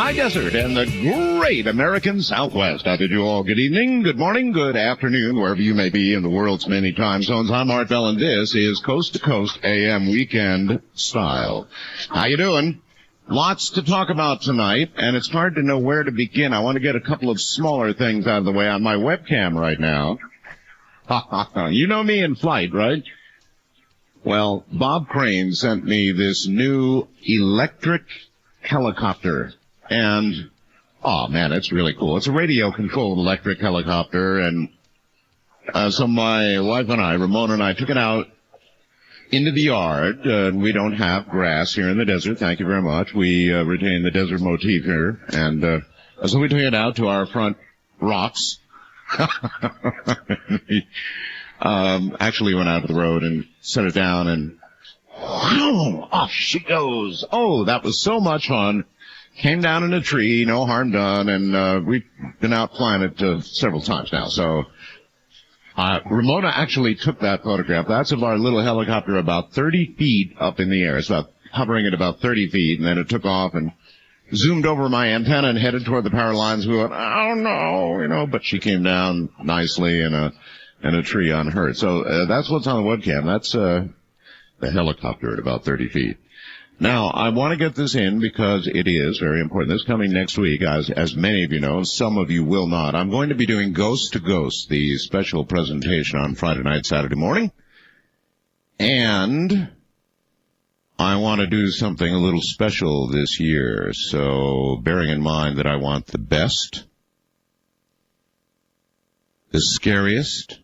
high desert and the great American Southwest. How did you all? Good evening, good morning, good afternoon, wherever you may be in the world's many time zones. I'm Art Bell, and this is Coast to Coast AM Weekend Style. How you doing? Lots to talk about tonight, and it's hard to know where to begin. I want to get a couple of smaller things out of the way on my webcam right now. You know me in flight, right? Well, Bob Crane sent me this new electric helicopter, and, oh man, it's really cool. It's a radio-controlled electric helicopter, and so my wife and I, Ramona and I, took it out into the yard. We don't have grass here in the desert, thank you very much. We retain the desert motif here, and so we took it out to our front rocks. Actually went out to the road and set it down, and wow, off she goes. Oh, that was so much fun. Came down in a tree, no harm done, and we've been out flying it several times now. So Ramona actually took that photograph. That's of our little helicopter about 30 feet up in the air. It's about hovering at about 30 feet, and then it took off and zoomed over my antenna and headed toward the power lines. We went, oh no, but she came down nicely in a tree unhurt. So that's what's on the webcam. That's the helicopter at about 30 feet. Now, I want to get this in because it is very important. This coming next week, as many of you know, some of you will not. I'm going to be doing Ghost to Ghost, the special presentation on Friday night, Saturday morning. And I want to do something a little special this year. So, bearing in mind that I want the best, the scariest,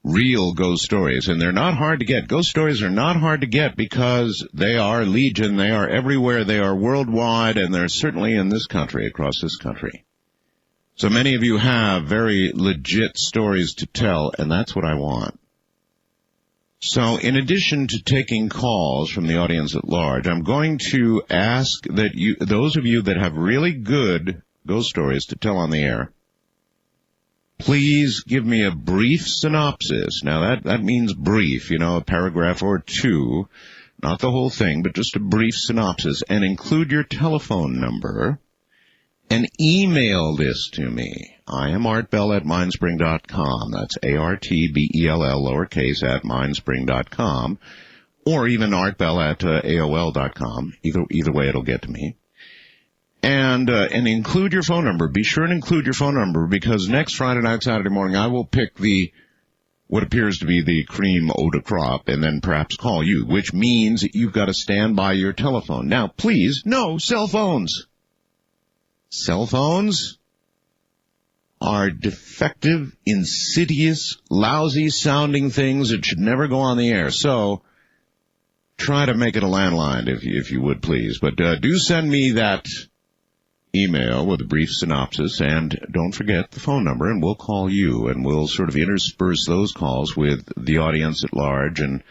real ghost stories, and they're not hard to get. Ghost stories are not hard to get because they are legion, they are everywhere, they are worldwide, and they're certainly in this country, across this country. So many of you have very legit stories to tell, and that's what I want. So in addition to taking calls from the audience at large, I'm going to ask that those of you that have really good ghost stories to tell on the air, please give me a brief synopsis. Now, that means brief, a paragraph or two, not the whole thing, but just a brief synopsis, and include your telephone number, and email this to me. I am artbell at mindspring.com. That's ARTBELL, lowercase, at mindspring.com, or even artbell at AOL.com. Either way, it'll get to me. And include your phone number. Be sure and include your phone number, because next Friday night, Saturday morning, I will pick what appears to be the cream eau de crop, and then perhaps call you, which means that you've got to stand by your telephone. Now, please, no cell phones. Cell phones are defective, insidious, lousy-sounding things that should never go on the air. So try to make it a landline, if you would, please. But do send me that email with a brief synopsis, and don't forget the phone number, and we'll call you, and we'll sort of intersperse those calls with the audience at large, and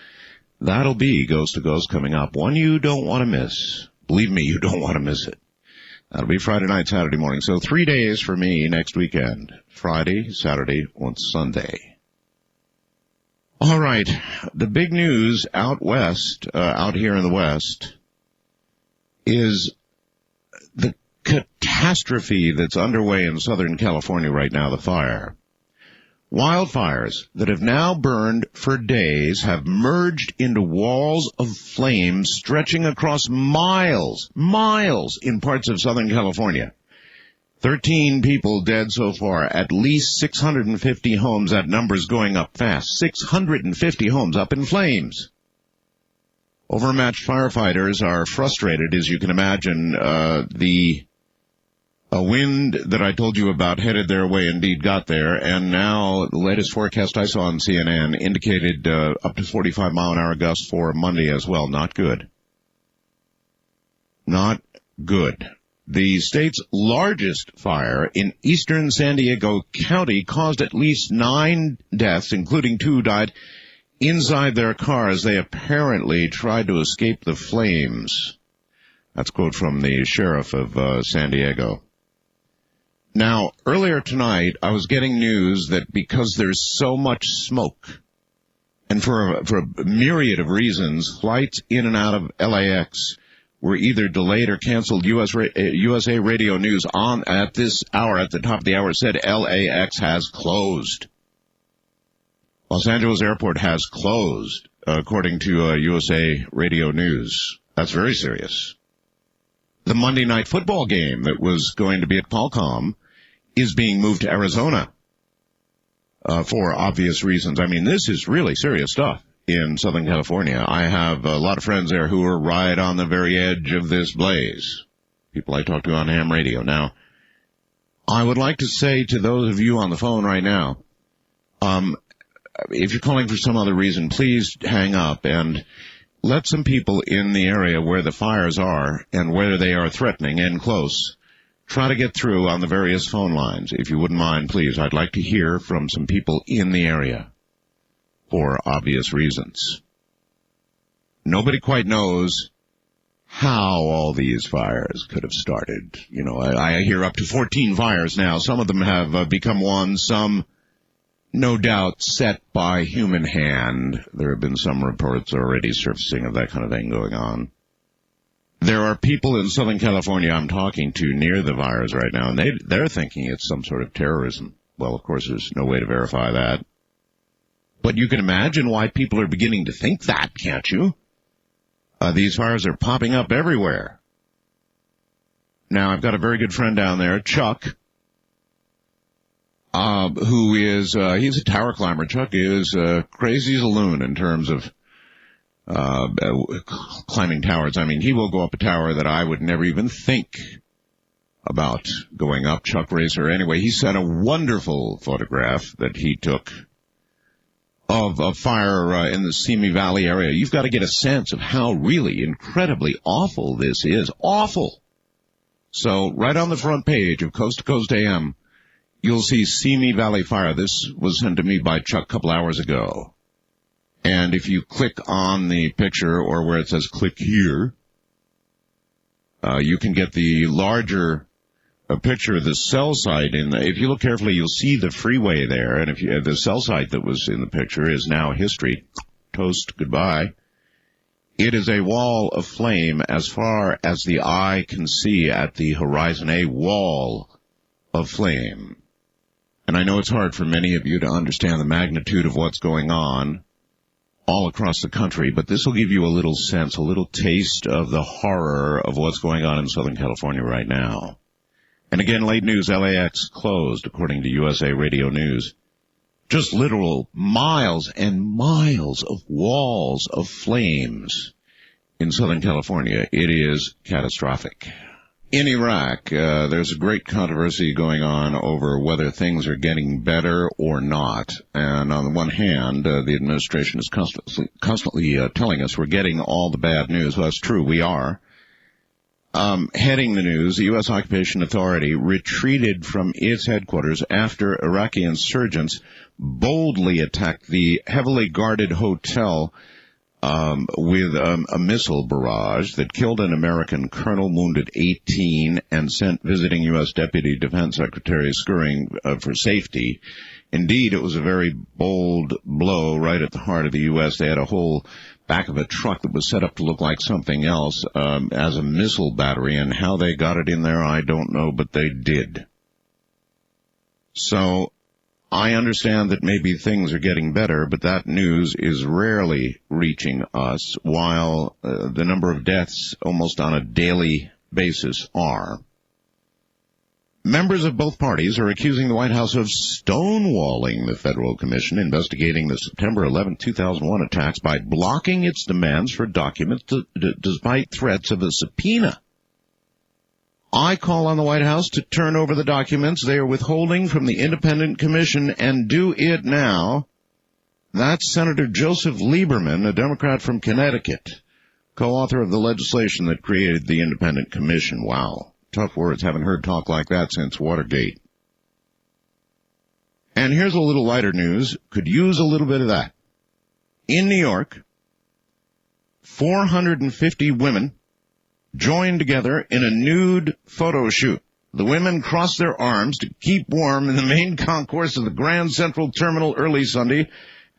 that'll be Ghost to Ghost coming up. One you don't want to miss. Believe me, you don't want to miss it. That'll be Friday night, Saturday morning. So 3 days for me next weekend. Friday, Saturday, and Sunday. All right. The big news out west, out here in the West, is the catastrophe that's underway in Southern California right now, the fire. Wildfires that have now burned for days have merged into walls of flame stretching across miles in parts of Southern California. 13 people dead so far, at least 650 homes. That number's going up fast. 650 homes up in flames. Overmatched firefighters are frustrated, as you can imagine. A wind that I told you about headed their way indeed got there, and now the latest forecast I saw on CNN indicated up to 45-mile-an-hour gusts for Monday as well. Not good. Not good. The state's largest fire in eastern San Diego County caused at least 9 deaths, including 2 died inside their cars. They apparently tried to escape the flames. That's a quote from the sheriff of San Diego. Now, earlier tonight, I was getting news that because there's so much smoke, and for a myriad of reasons, flights in and out of LAX were either delayed or canceled. USA Radio News at this hour, at the top of the hour, said LAX has closed. Los Angeles Airport has closed, according to USA Radio News. That's very serious. The Monday night football game that was going to be at Qualcomm is being moved to Arizona for obvious reasons. I mean, this is really serious stuff in Southern California. I have a lot of friends there who are right on the very edge of this blaze. People I talk to on ham radio. Now, I would like to say to those of you on the phone right now, if you're calling for some other reason, please hang up and let some people in the area where the fires are and where they are threatening and close try to get through on the various phone lines. If you wouldn't mind, please, I'd like to hear from some people in the area for obvious reasons. Nobody quite knows how all these fires could have started. You know, I hear up to 14 fires now. Some of them have become one, some no doubt set by human hand. There have been some reports already surfacing of that kind of thing going on. There are people in Southern California I'm talking to near the fires right now, and they're thinking it's some sort of terrorism. Well, of course, there's no way to verify that. But you can imagine why people are beginning to think that, can't you? These fires are popping up everywhere. Now, I've got a very good friend down there, Chuck, who is, he's a tower climber. Chuck is crazy as a loon in terms of climbing towers. I mean, he will go up a tower that I would never even think about going up. Chuck Racer. Anyway, he sent a wonderful photograph that he took of a fire in the Simi Valley area. You've got to get a sense of how really incredibly awful this is. Awful. So right on the front page of Coast to Coast AM, you'll see Simi Valley Fire. This was sent to me by Chuck a couple hours ago. And if you click on the picture or where it says click here, you can get the larger picture of the cell site. If you look carefully, you'll see the freeway there. And if the cell site that was in the picture is now history. Toast, goodbye. It is a wall of flame as far as the eye can see at the horizon, a wall of flame. And I know it's hard for many of you to understand the magnitude of what's going on all across the country, but this will give you a little sense, a little taste of the horror of what's going on in Southern California right now. And again, late news, LAX closed, according to USA Radio News. Just literal miles and miles of walls of flames in Southern California. It is catastrophic. In Iraq, there's a great controversy going on over whether things are getting better or not. And on the one hand, the administration is constantly telling us we're getting all the bad news. Well, that's true, we are. Heading the news, the U.S. Occupation Authority retreated from its headquarters after Iraqi insurgents boldly attacked the heavily guarded hotel with a missile barrage that killed an American colonel, wounded 18, and sent visiting U.S. Deputy Defense Secretary scurrying for safety. Indeed, it was a very bold blow right at the heart of the U.S. They had a whole back of a truck that was set up to look like something else as a missile battery, and how they got it in there, I don't know, but they did. So I understand that maybe things are getting better, but that news is rarely reaching us, while the number of deaths almost on a daily basis are. Members of both parties are accusing the White House of stonewalling the Federal Commission investigating the September 11, 2001 attacks by blocking its demands for documents despite threats of a subpoena. I call on the White House to turn over the documents they are withholding from the independent commission, and do it now. That's Senator Joseph Lieberman, a Democrat from Connecticut, co-author of the legislation that created the independent commission. Wow. Tough words. Haven't heard talk like that since Watergate. And here's a little lighter news. Could use a little bit of that. In New York, 450 women joined together in a nude photo shoot. The women crossed their arms to keep warm in the main concourse of the Grand Central Terminal early Sunday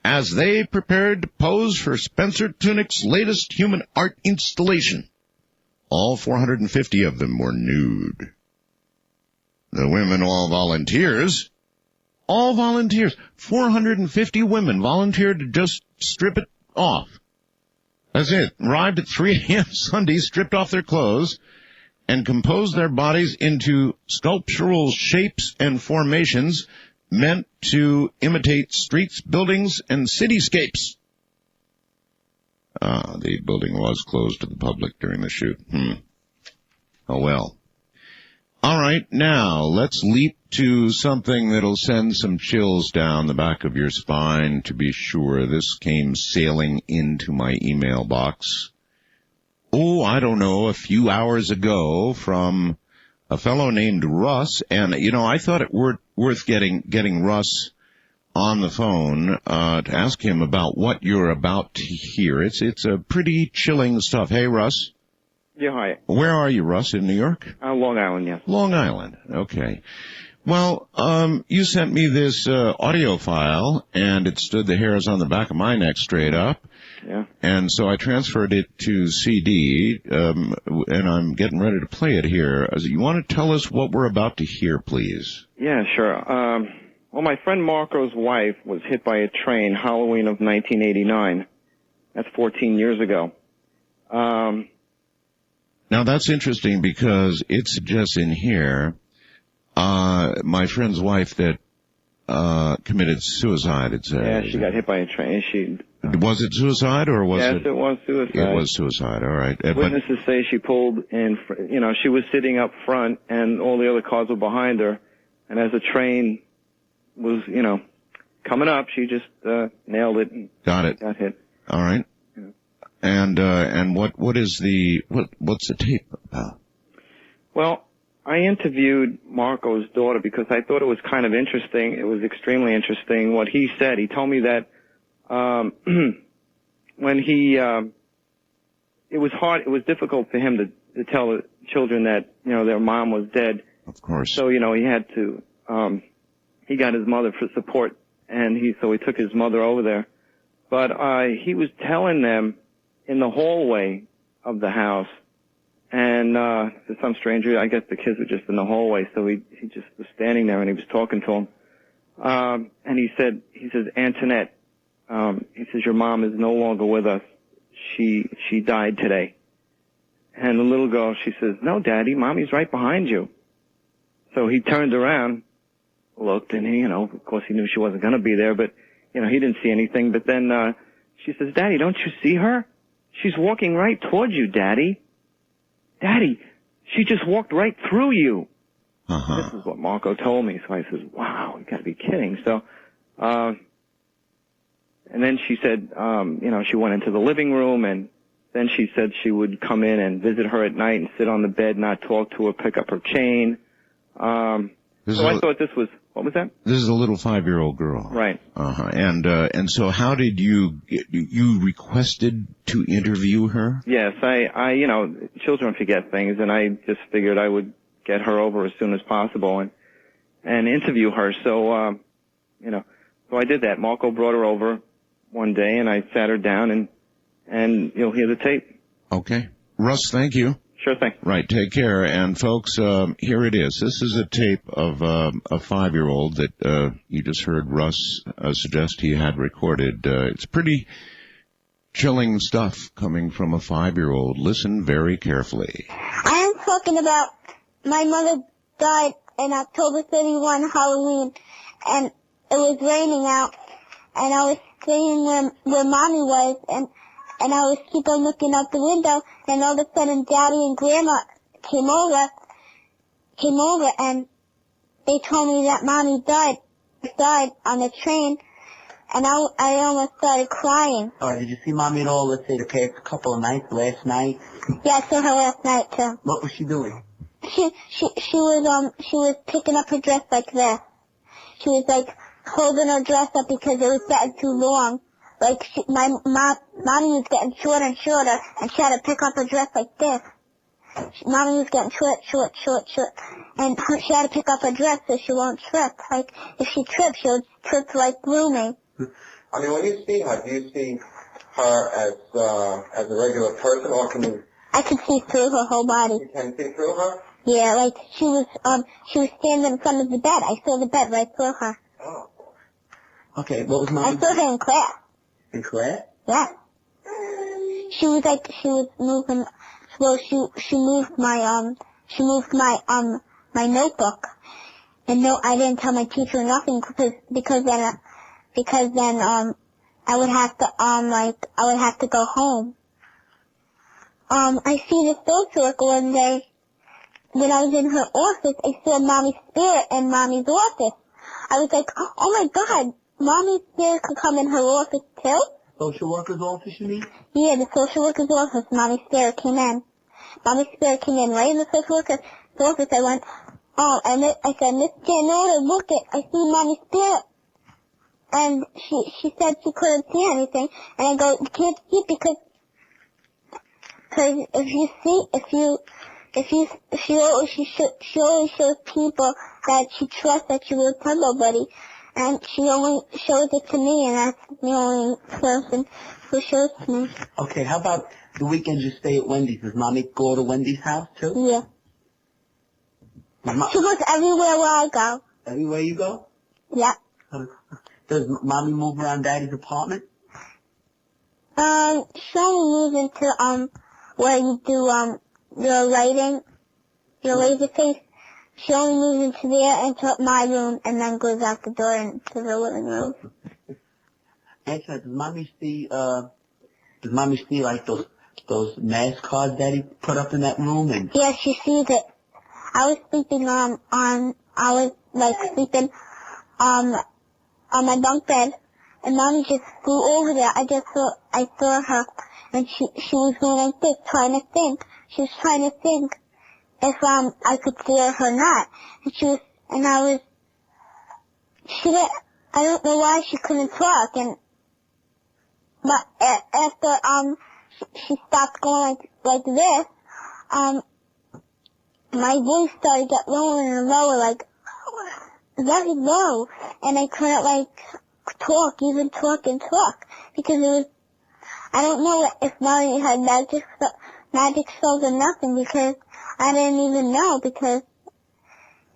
as they prepared to pose for Spencer Tunick's latest human art installation. All 450 of them were nude. The women all volunteers. All volunteers. 450 women volunteered to just strip it off. That's it. Arrived at 3 a.m. Sunday, stripped off their clothes, and composed their bodies into sculptural shapes and formations meant to imitate streets, buildings, and cityscapes. The building was closed to the public during the shoot. Oh well. All right, now let's leap to something that'll send some chills down the back of your spine to be sure. This came sailing into my email box. Oh, I don't know, a few hours ago from a fellow named Russ. And, you know, I thought it worth getting Russ on the phone to ask him about what you're about to hear. It's a pretty chilling stuff. Hey, Russ. Yeah, hi. Where are you, Russ? In New York? Long Island, yes. Long Island. Okay. Well, you sent me this audio file, and it stood the hairs on the back of my neck straight up. Yeah. And so I transferred it to CD, and I'm getting ready to play it here. You want to tell us what we're about to hear, please? Yeah, sure. Well, my friend Marco's wife was hit by a train Halloween of 1989. That's 14 years ago. Now, that's interesting because it suggests in here my friend's wife that committed suicide, it says. Yeah, she got hit by a train. Was it suicide or was it? Yes, it was suicide. It was suicide, all right. Witnesses say she pulled in, she was sitting up front and all the other cars were behind her. And as the train was, coming up, she just nailed it and got hit. All right. Yeah. And what's the tape about? Well, I interviewed Marco's daughter because I thought it was kind of interesting. It was extremely interesting what he said. He told me that when it was difficult for him to tell the children that, their mom was dead. Of course. So, he had to, he got his mother for support, and so he took his mother over there. But he was telling them in the hallway of the house, and for some stranger, I guess the kids were just in the hallway, so he just was standing there and he was talking to them. And he says, Antoinette, he says, your mom is no longer with us. She died today. And the little girl, she says, no, Daddy, Mommy's right behind you. So he turned around, looked, and he, of course he knew she wasn't going to be there, but, he didn't see anything. But then she says, Daddy, don't you see her? She's walking right towards you, Daddy. Daddy, she just walked right through you. Uh-huh. This is what Marco told me. So I says, wow, you got to be kidding. So, and then she said, she went into the living room, and then she said she would come in and visit her at night and sit on the bed, not talk to her, pick up her chain. So I thought this was, what was that? This is a little 5-year-old girl. Right. Uh-huh. And so how did you requested to interview her? Yes, I children forget things, and I just figured I would get her over as soon as possible and interview her. So, so I did that. Marco brought her over one day, and I sat her down, and you'll hear the tape. Okay. Russ, thank you. Sure thing. Right, take care. And folks, here it is. This is a tape of a 5-year-old that you just heard Russ suggest he had recorded. It's pretty chilling stuff coming from a 5-year-old. Listen very carefully. I am talking about my mother died in October 31, Halloween, and it was raining out, and I was staying where Mommy was, and I was keep on looking out the window, and all of a sudden Daddy and Grandma came over, and they told me that Mommy died on the train, and I almost started crying. Oh, did you see Mommy at all, let's say, the past couple of nights, last night? Yeah, I saw her last night, too. What was she doing? She was picking up her dress like this. She was, holding her dress up because it was getting too long. Mommy was getting shorter and shorter, and she had to pick up her dress like this. Mommy was getting short, and she had to pick up her dress so she won't trip. If she trips, she'll trip through me. I mean, when you see her, do you see her as a regular person, or can you I could see through her whole body. You can see through her? Yeah, like she was standing in front of the bed. I saw the bed right through her. Oh. Okay, what was Mommy? I saw her in class. In class? Yeah. She was moving. Well, she moved my my notebook. And no, I didn't tell my teacher nothing because then I would have to go home. I see the social worker one day when I was in her office. I saw Mommy's spirit in Mommy's office. I was like, oh my God, Mommy's spirit could come in her office too? Social worker's office, you mean? Yeah, the social worker's office. Mommy's spirit came in. Mommy's spirit came in right in the social worker's office. I went, I said, Miss Janota, look it, I see Mommy's spirit. And she said she couldn't see anything. And I go, you can't see it because she always shows people that she trusts that she will tell nobody. And she only shows it to me, and that's the only person who shows to me. Okay, how about the weekends you stay at Wendy's? Does Mommy go to Wendy's house too? Yeah. She goes everywhere where I go. Everywhere you go? Yeah. Does Mommy move around Daddy's apartment? She only moves into, where you do, your writing, your laser face. She only moves into there, into my room, and then goes out the door into the living room. Answer, does Mommy see like those mascots Daddy put up in that room? And Yeah, she sees it. I was sleeping, sleeping, on my bunk bed, and Mommy just flew over there. I saw her, and she was going like this, trying to think. She was trying to think if, I could see her or not. And I don't know why she couldn't talk, but after, she stopped going like this, my voice started to get lower and lower, like, very low, and I couldn't, talk, because it was, I don't know if Mommy had magic spells or nothing, because I didn't even know, because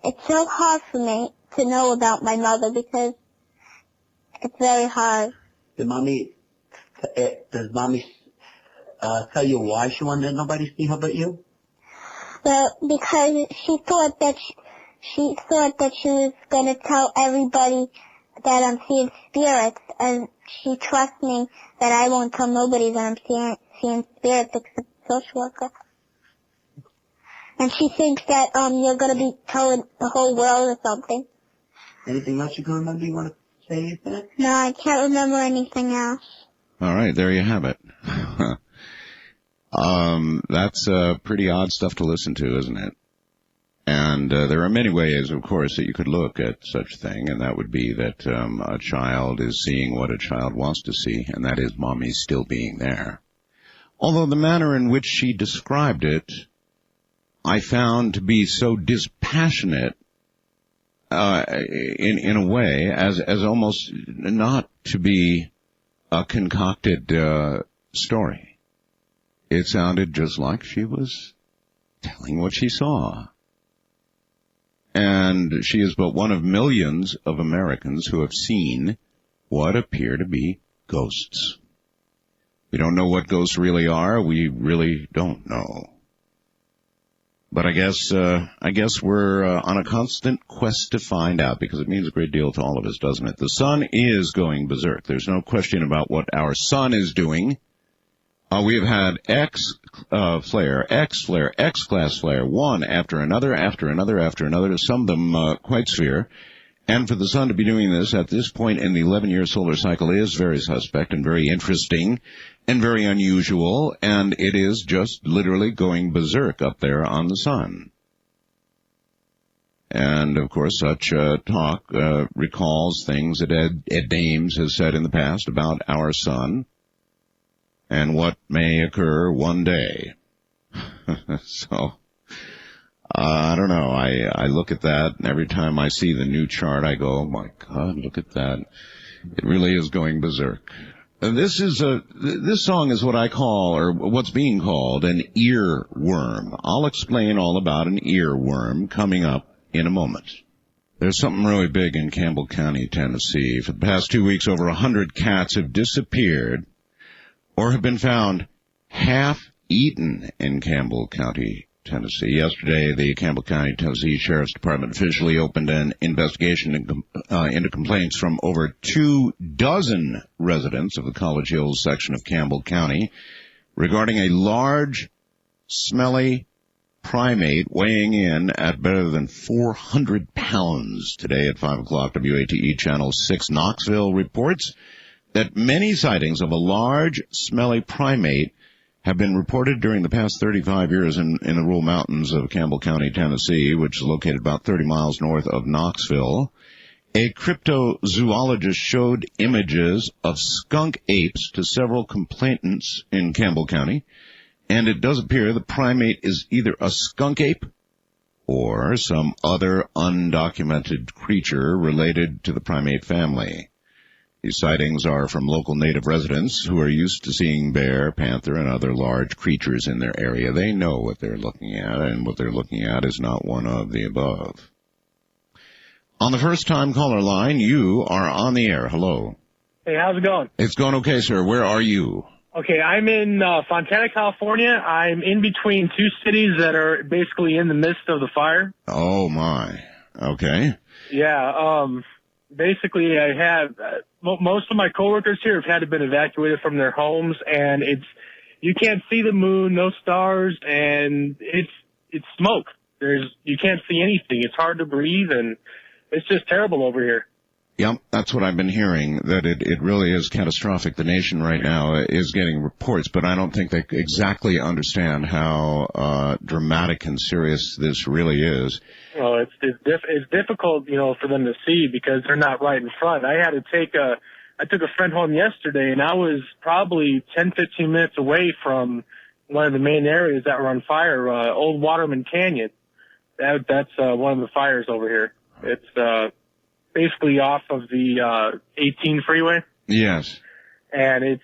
it's so hard for me to know about my mother, because it's very hard. does Mommy tell you why she wanted nobody to see her but you? Well, because she thought that she was going to tell everybody that I'm seeing spirits, and she trusts me that I won't tell nobody that I'm seeing spirits except the social worker. And she thinks that you're going to be telling the whole world or something. Anything else you can remember you want to say anything? No, I can't remember anything else. All right, there you have it. That's pretty odd stuff to listen to, isn't it? And there are many ways, of course, that you could look at such a thing, and that would be that a child is seeing what a child wants to see, and that is Mommy still being there. Although the manner in which she described it, I found to be so dispassionate in a way as almost not to be a concocted story. It sounded just like she was telling what she saw. And she is but one of millions of Americans who have seen what appear to be ghosts. We don't know what ghosts really are. We really don't know. But I guess we're on a constant quest to find out, because it means a great deal to all of us, doesn't it? The sun is going berserk. There's no question about what our sun is doing. We have had X flare, X-class flare, one after another, some of them quite severe. And for the sun to be doing this at this point in the 11-year solar cycle is very suspect and very interesting and very unusual, and it is just literally going berserk up there on the sun. And, of course, such talk recalls things that Ed Dames has said in the past about our sun and what may occur one day. So, I don't know. I look at that, and every time I see the new chart, I go, oh, my God, look at that. It really is going berserk. This song is what I call, or what's being called, an earworm. I'll explain all about an earworm coming up in a moment. There's something really big in Campbell County, Tennessee. For the past 2 weeks, over 100 cats have disappeared or have been found half-eaten in Campbell County, Tennessee. Yesterday, the Campbell County, Tennessee Sheriff's Department officially opened an investigation into complaints from over 24 residents of the College Hills section of Campbell County regarding a large, smelly primate weighing in at better than 400 pounds. Today at 5 o'clock, WATE Channel 6 Knoxville reports that many sightings of a large, smelly primate have been reported during the past 35 years in the rural mountains of Campbell County, Tennessee, which is located about 30 miles north of Knoxville. A cryptozoologist showed images of skunk apes to several complainants in Campbell County, and it does appear the primate is either a skunk ape or some other undocumented creature related to the primate family. These sightings are from local native residents who are used to seeing bear, panther, and other large creatures in their area. They know what they're looking at, and what they're looking at is not one of the above. On the first-time caller line, you are on the air. Hello. Hey, how's it going? It's going okay, sir. Where are you? Okay, I'm in Fontana, California. I'm in between two cities that are basically in the midst of the fire. Oh, my. Okay. Yeah, basically I have most of my coworkers here have had to been evacuated from their homes, and you can't see the moon, no stars, and it's smoke. You can't see anything. It's hard to breathe, and it's just terrible over here. Yep, that's what I've been hearing, that it really is catastrophic. The nation right now is getting reports, but I don't think they exactly understand how dramatic and serious this really is. Well, it's difficult, for them to see because they're not right in front. I took a friend home yesterday, and I was probably 10, 15 minutes away from one of the main areas that were on fire, Old Waterman Canyon. That's one of the fires over here. It's basically off of the 18 freeway. Yes. And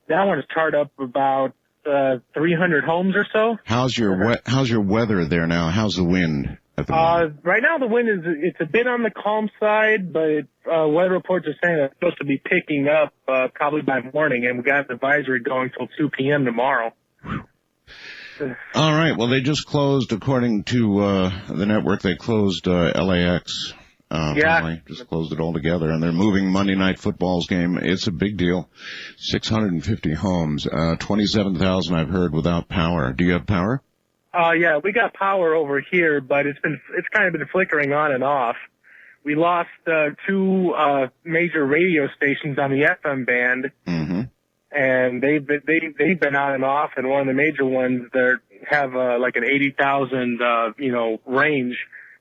that one is tarred up about 300 homes or so. How's your weather there now? How's the wind at the moment? Right now the wind it's a bit on the calm side, but weather reports are saying it's supposed to be picking up probably by morning, and we got an advisory going till 2 p.m. tomorrow. All right. Well, they just closed, according to the network, they closed LAX. Just closed it all together, and they're moving Monday Night Football's game. It's a big deal. 650 homes, 27,000 I've heard without power. Do you have power? Yeah, we got power over here, but it's kind of been flickering on and off. We lost two major radio stations on the FM band, and they've been on and off. And one of the major ones that have like an 80,000 range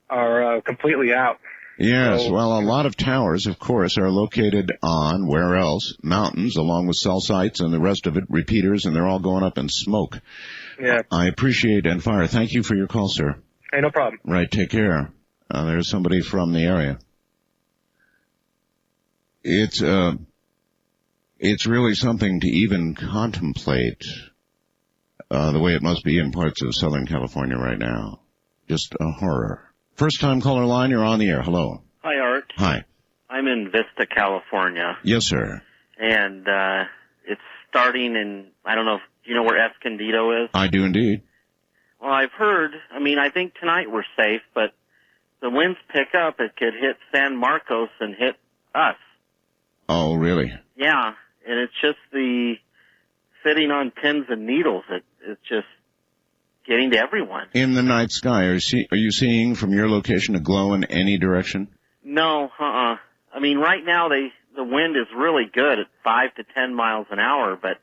are completely out. Yes, well, a lot of towers, of course, are located on, where else? Mountains, along with cell sites and the rest of it, repeaters, and they're all going up in smoke. Yeah. I appreciate and fire. Thank you for your call, sir. Hey, no problem. Right, take care. There's somebody from the area. It's really something to even contemplate the way it must be in parts of Southern California right now. Just a horror. First-time caller line, you're on the air. Hello. Hi, Art. Hi. I'm in Vista, California. Yes, sir. And it's starting in, I don't know, do you know where Escondido is? I do indeed. Well, I've heard, I think tonight we're safe, but the winds pick up, it could hit San Marcos and hit us. Oh, really? Yeah, and it's just the sitting on pins and needles. It's just getting to everyone. In the night sky, are you seeing from your location a glow in any direction? No, right now the wind is really good at 5 to 10 miles an hour, but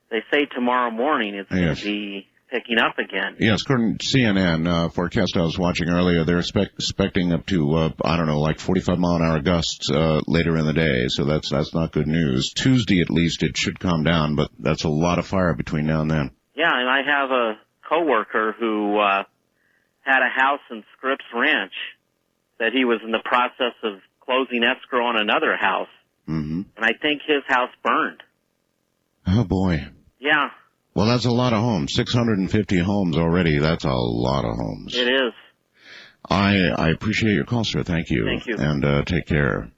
they say tomorrow morning it's going to be picking up again. Yes, according to CNN forecast I was watching earlier, they're expecting up to, 45-mile-an-hour gusts later in the day, so that's not good news. Tuesday, at least, it should calm down, but that's a lot of fire between now and then. Yeah, and I have a coworker who had a house in Scripps Ranch that he was in the process of closing escrow on another house, and I think his house burned. Oh, boy. Yeah, Well, that's a lot of homes. 650 homes already. That's a lot of homes. it is. I appreciate your call, sir. Thank you. Thank you. And take care.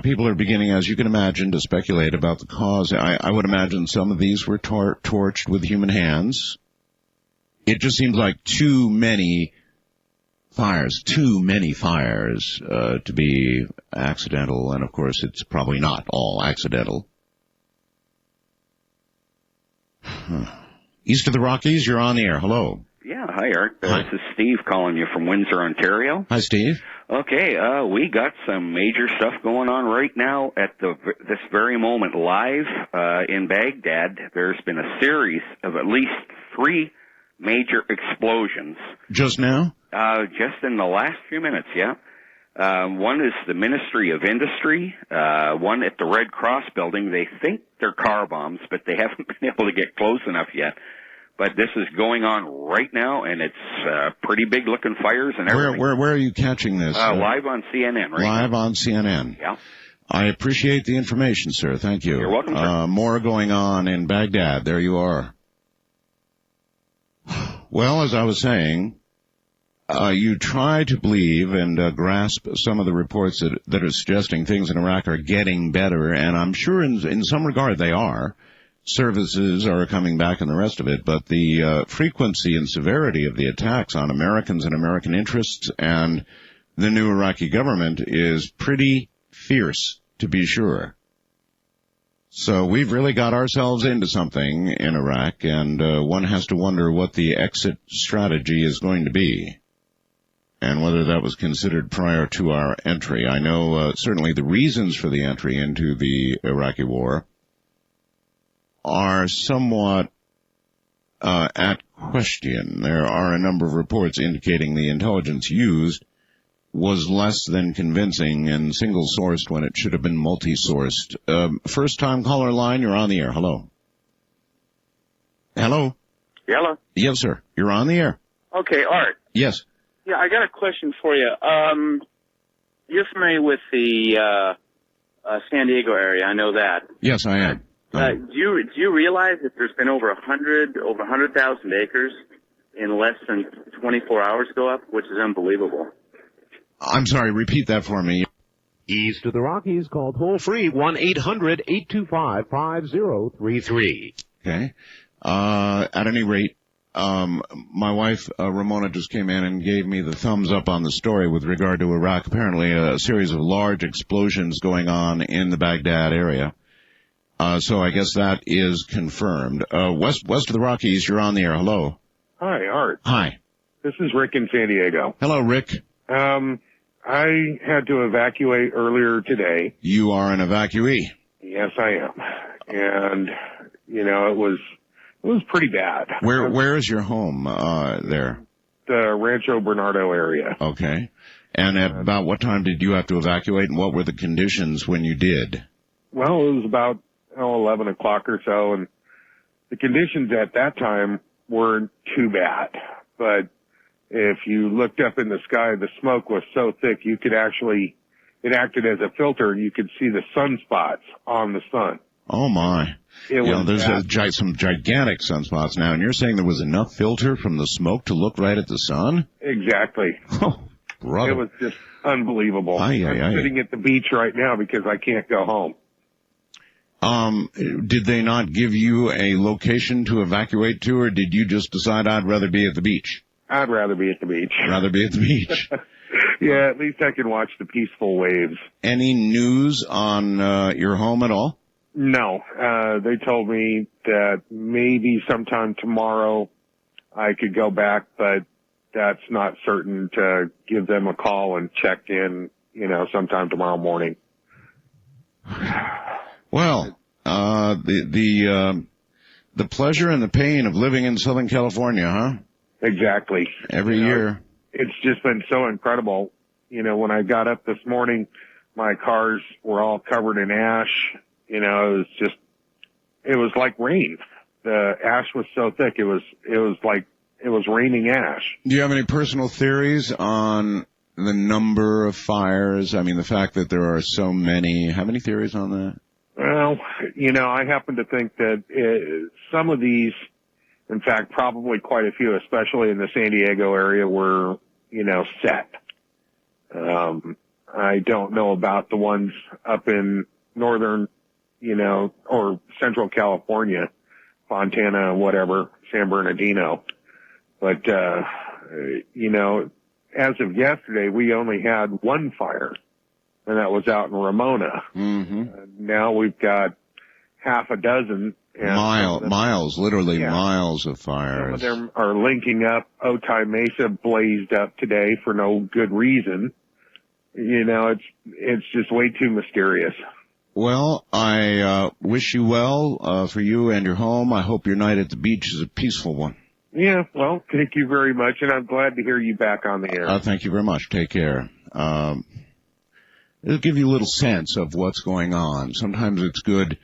People are beginning, as you can imagine, to speculate about the cause. I would imagine some of these were torched with human hands. It just seems like too many fires to be accidental, and of course it's probably not all accidental. East of the Rockies, you're on the air. Hello. Yeah, hi, Art. Hi. This is Steve calling you from Windsor, Ontario. Hi, Steve. Okay, we got some major stuff going on right now at this very moment live in Baghdad. There's been a series of at least 3 major explosions. Just now? Just in the last few minutes, yeah. One is the Ministry of Industry, one at the Red Cross building. They think they're car bombs, but they haven't been able to get close enough yet. But this is going on right now, and it's pretty big-looking fires and everything. Where are you catching this? Live on CNN right now. Live on CNN. Yeah. I appreciate the information, sir. Thank you. You're welcome, sir. More going on in Baghdad. There you are. Well, as I was saying, you try to believe and grasp some of the reports that are suggesting things in Iraq are getting better, and I'm sure in some regard they are. Services are coming back and the rest of it, but the frequency and severity of the attacks on Americans and American interests and the new Iraqi government is pretty fierce, to be sure. So we've really got ourselves into something in Iraq, and one has to wonder what the exit strategy is going to be, and whether that was considered prior to our entry. I know certainly the reasons for the entry into the Iraqi war are somewhat at question. There are a number of reports indicating the intelligence used was less than convincing and single-sourced when it should have been multi-sourced. First-time caller line, you're on the air. Hello. Hello. Hello. Yes, sir. You're on the air. Okay, Art. Yes. Yeah, I got a question for you. You're familiar with the San Diego area. I know that. Yes, I am. Do you realize that there's been over 100,000 acres in less than 24 hours go up, which is unbelievable. I'm sorry, repeat that for me. East of the Rockies, call toll-free 1-800-825-5033. Okay. At any rate, my wife, Ramona, just came in and gave me the thumbs up on the story with regard to Iraq. Apparently a series of large explosions going on in the Baghdad area. So I guess that is confirmed. West of the Rockies, you're on the air. Hello. Hi, Art. Hi. This is Rick in San Diego. Hello, Rick. I had to evacuate earlier today. You are an evacuee. Yes, I am. And, you know, it was pretty bad. Where is your home, there? The Rancho Bernardo area. Okay. And at about what time did you have to evacuate, and what were the conditions when you did? Well, it was about 11 o'clock or so, and the conditions at that time weren't too bad. But if you looked up in the sky, the smoke was so thick you could actually, it acted as a filter, and you could see the sunspots on the sun. Oh, my. There's some gigantic sunspots now, and you're saying there was enough filter from the smoke to look right at the sun? Exactly. Oh, brother. It was just unbelievable. I'm sitting at the beach right now because I can't go home. Did they not give you a location to evacuate to, or did you just decide I'd rather be at the beach? I'd rather be at the beach. Rather be at the beach. Yeah, at least I can watch the peaceful waves. Any news on your home at all? No. They told me that maybe sometime tomorrow I could go back, but that's not certain to give them a call and check in, sometime tomorrow morning. Well, the pleasure and the pain of living in Southern California, huh? Exactly. Every year. It's just been so incredible. When I got up this morning, my cars were all covered in ash. It was like rain. The ash was so thick, it was like it was raining ash. Do you have any personal theories on the number of fires? I mean, the fact that there are so many. Have any theories on that? Well, I happen to think that some of these, in fact, probably quite a few, especially in the San Diego area, were, set. I don't know about the ones up in northern, or central California, Fontana, whatever, San Bernardino. But, as of yesterday, we only had one fire, and that was out in Ramona. Mm-hmm. Now we've got half a dozen. Miles, literally miles of fires. Some of them are linking up. Otay Mesa blazed up today for no good reason. It's just way too mysterious. Well, I wish you well for you and your home. I hope your night at the beach is a peaceful one. Yeah, well, thank you very much, and I'm glad to hear you back on the air. Thank you very much. Take care. It'll give you a little sense of what's going on. Sometimes it's good.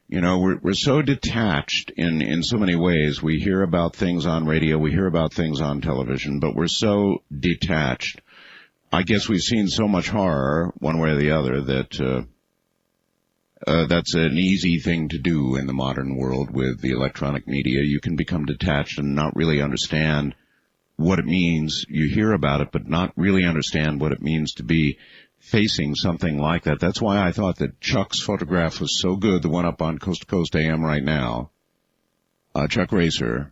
We're so detached in so many ways. We hear about things on radio, we hear about things on television, but we're so detached. I guess we've seen so much horror, one way or the other, that that's an easy thing to do in the modern world with the electronic media. You can become detached and not really understand what it means. You hear about it, but not really understand what it means to be facing something like that. That's why I thought that Chuck's photograph was so good, the one up on Coast to Coast AM right now. Chuck Racer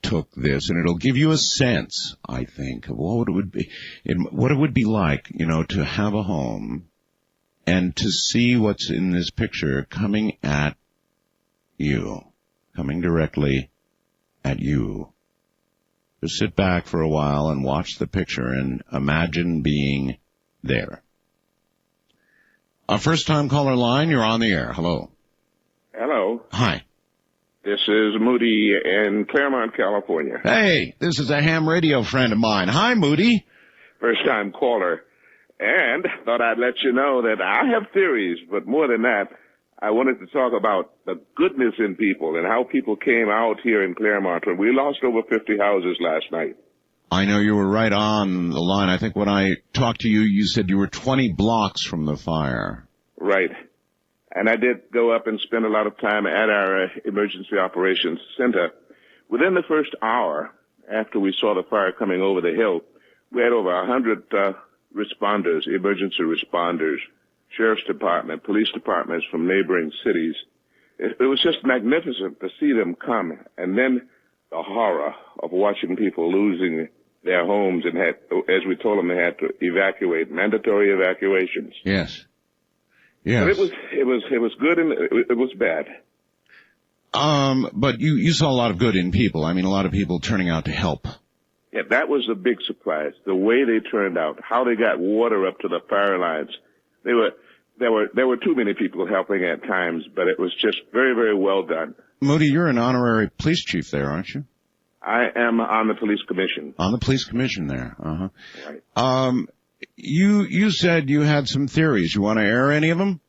took this, and it'll give you a sense, I think, of what it would be like, to have a home and to see what's in this picture coming at you, coming directly at you. Just sit back for a while and watch the picture and imagine being there. Our first-time caller line, you're on the air. Hello. Hello. Hi. This is Moody in Claremont, California. Hey, this is a ham radio friend of mine. Hi, Moody. First-time caller. And thought I'd let you know that I have theories, but more than that, I wanted to talk about the goodness in people and how people came out here in Claremont. We lost over 50 houses last night. I know you were right on the line. I think when I talked to you, you said you were 20 blocks from the fire. Right. And I did go up and spend a lot of time at our emergency operations center. Within the first hour after we saw the fire coming over the hill, we had over 100 responders, emergency responders, sheriff's department, police departments from neighboring cities. It was just magnificent to see them come. And then the horror of watching people losing their homes and as we told them, they had to evacuate, mandatory evacuations. Yes. Yes. But it was good and it was bad. But you saw a lot of good in people. I mean, a lot of people turning out to help. Yeah, that was a big surprise. The way they turned out, how they got water up to the fire lines. There were too many people helping at times, but it was just very, very well done. Moody, you're an honorary police chief there, aren't you? I am on the police commission. On the police commission there. Uh-huh. Right. You said you had some theories. You want to air any of them?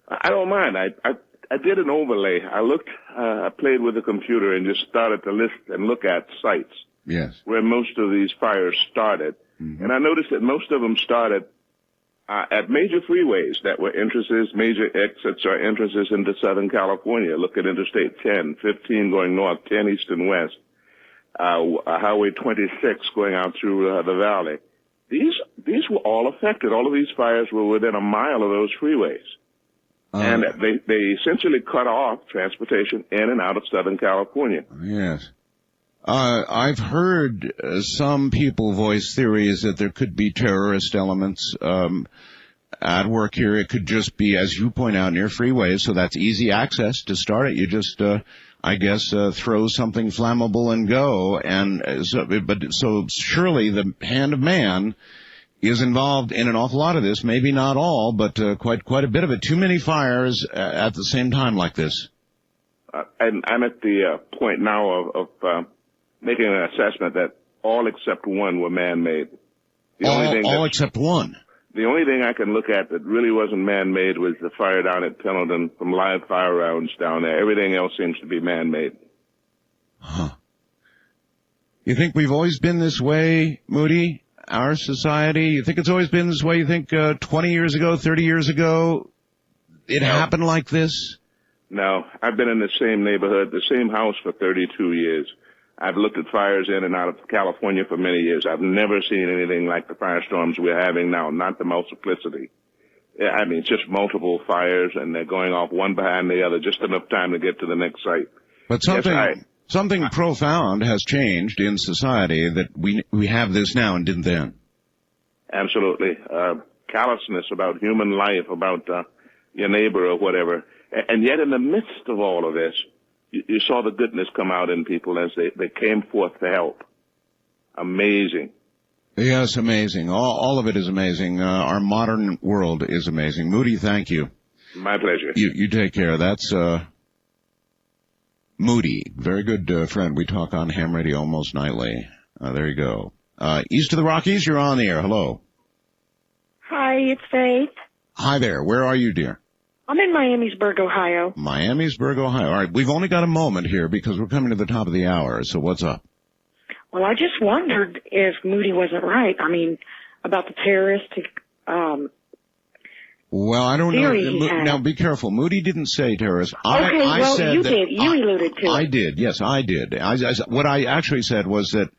I don't mind. I did an overlay. I played with the computer and just started to list and look at sites. Yes. Where most of these fires started. Mm-hmm. And I noticed that most of them started at major freeways that were entrances, major exits or entrances into Southern California. Look at Interstate 10, 15 going north, 10 east and west, Highway 26 going out through the valley. These were all affected. All of these fires were within a mile of those freeways. And they essentially cut off transportation in and out of Southern California. Yes. I've heard some people voice theories that there could be terrorist elements at work here. It could just be, as you point out, near freeways, so that's easy access to start it. You just, I guess, throw something flammable and go. And so surely the hand of man is involved in an awful lot of this. Maybe not all, but quite a bit of it. Too many fires at the same time like this. And I'm at the point now of making an assessment that all except one were man-made. All except one? The only thing I can look at that really wasn't man-made was the fire down at Pendleton from live fire rounds down there. Everything else seems to be man-made. Huh. You think we've always been this way, Moody? Our society? You think it's always been this way? You think 20 years ago, 30 years ago, it happened like this? No, I've been in the same neighborhood, the same house for 32 years. I've looked at fires in and out of California for many years. I've never seen anything like the firestorms we're having now, not the multiplicity. I mean, just multiple fires, and they're going off one behind the other, just enough time to get to the next site. But something profound has changed in society that we have this now and didn't then. Absolutely. Callousness about human life, about your neighbor or whatever. And yet in the midst of all of this, you saw the goodness come out in people as they came forth to help. Amazing. Yes, amazing. All of it is amazing. Our modern world is amazing. Moody, thank you. My pleasure. You take care. That's Moody. Very good friend. We talk on ham radio almost nightly. There you go. East of the Rockies, you're on the air. Hello. Hi, it's Faith. Hi there. Where are you, dear? I'm in Miamisburg, Ohio. Miamisburg, Ohio. All right, we've only got a moment here because we're coming to the top of the hour, so what's up? Well, I just wondered if Moody wasn't right. I mean, about the terroristic well, I don't theory know. he had. Now, be careful. Moody didn't say terrorist. Okay, I said you that did. You alluded to it. I did. Yes, I did. What I actually said was that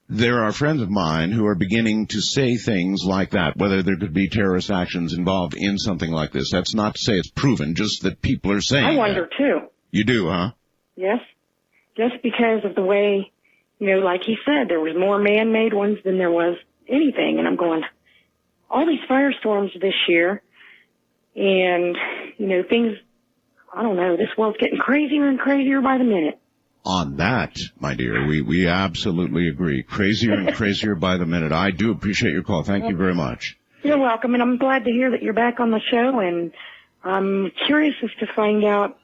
there are friends of mine who are beginning to say things like that, whether there could be terrorist actions involved in something like this. That's not to say it's proven, just that people are saying I wonder, too. You do, huh? Yes. Just because of the way, like he said, there was more man-made ones than there was anything. And I'm going, all these firestorms this year, and, things, I don't know, this world's getting crazier and crazier by the minute. On that, my dear, we absolutely agree. Crazier and crazier by the minute. I do appreciate your call. Thank you very much. You're welcome, and I'm glad to hear that you're back on the show, and I'm curious as to find out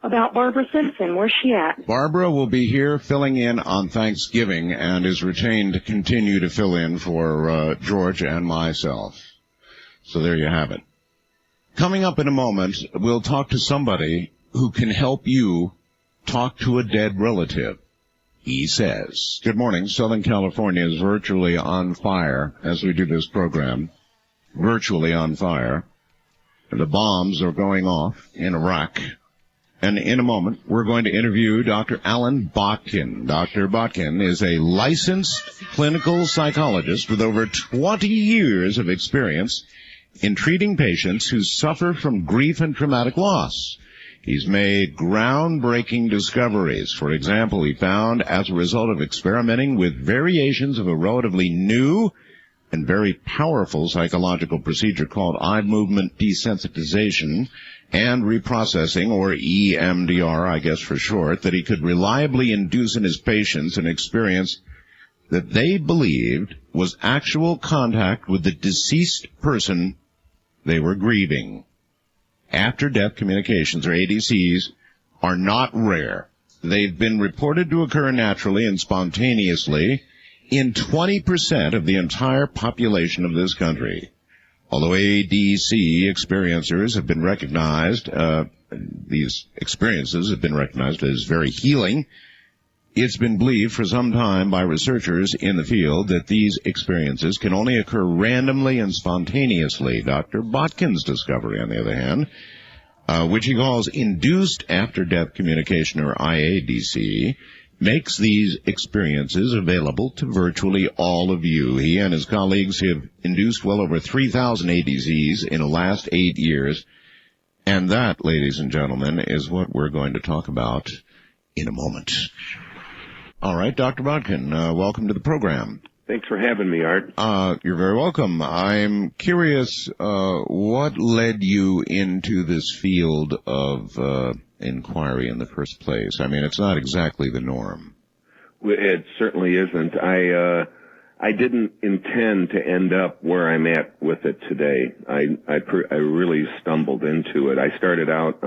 about Barbara Simpson. Where's she at? Barbara will be here filling in on Thanksgiving and is retained to continue to fill in for George and myself. So there you have it. Coming up in a moment, we'll talk to somebody who can help you talk to a dead relative, he says. Good morning. Southern California is virtually on fire as we do this program. Virtually on fire. The bombs are going off in Iraq. And in a moment, we're going to interview Dr. Allan Botkin. Dr. Botkin is a licensed clinical psychologist with over 20 years of experience in treating patients who suffer from grief and traumatic loss. He's made groundbreaking discoveries. For example, he found, as a result of experimenting with variations of a relatively new and very powerful psychological procedure called eye movement desensitization and reprocessing, or EMDR, I guess for short, that he could reliably induce in his patients an experience that they believed was actual contact with the deceased person they were grieving. After-death communications, or ADCs, are not rare. They've been reported to occur naturally and spontaneously in 20% of the entire population of this country. Although ADC experiencers have been recognized, these experiences have been recognized as very healing, it's been believed for some time by researchers in the field that these experiences can only occur randomly and spontaneously. Dr. Botkin's discovery, on the other hand, which he calls Induced After-Death Communication, or IADC, makes these experiences available to virtually all of you. He and his colleagues have induced well over 3,000 ADCs in the last 8 years. And that, ladies and gentlemen, is what we're going to talk about in a moment. All right, Dr. Botkin, welcome to the program. Thanks for having me, Art. You're very welcome. I'm curious, what led you into this field of inquiry in the first place? I mean, it's not exactly the norm. It certainly isn't. I didn't intend to end up where I'm at with it today. I really stumbled into it. I started out,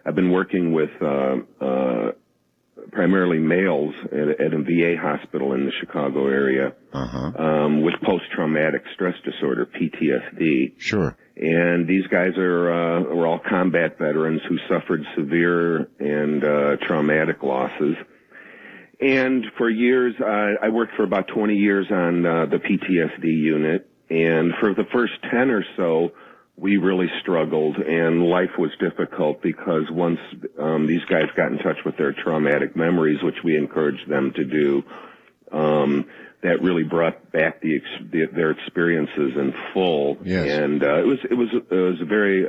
I've been working with primarily males at a VA hospital in the Chicago area with post-traumatic stress disorder, PTSD. Sure. And these guys were all combat veterans who suffered severe and traumatic losses. And for years, I worked for about 20 years on the PTSD unit. And for the first 10 or so, we really struggled, and life was difficult because once these guys got in touch with their traumatic memories, which we encouraged them to do, that really brought back their experiences in full. Yes. And it was a very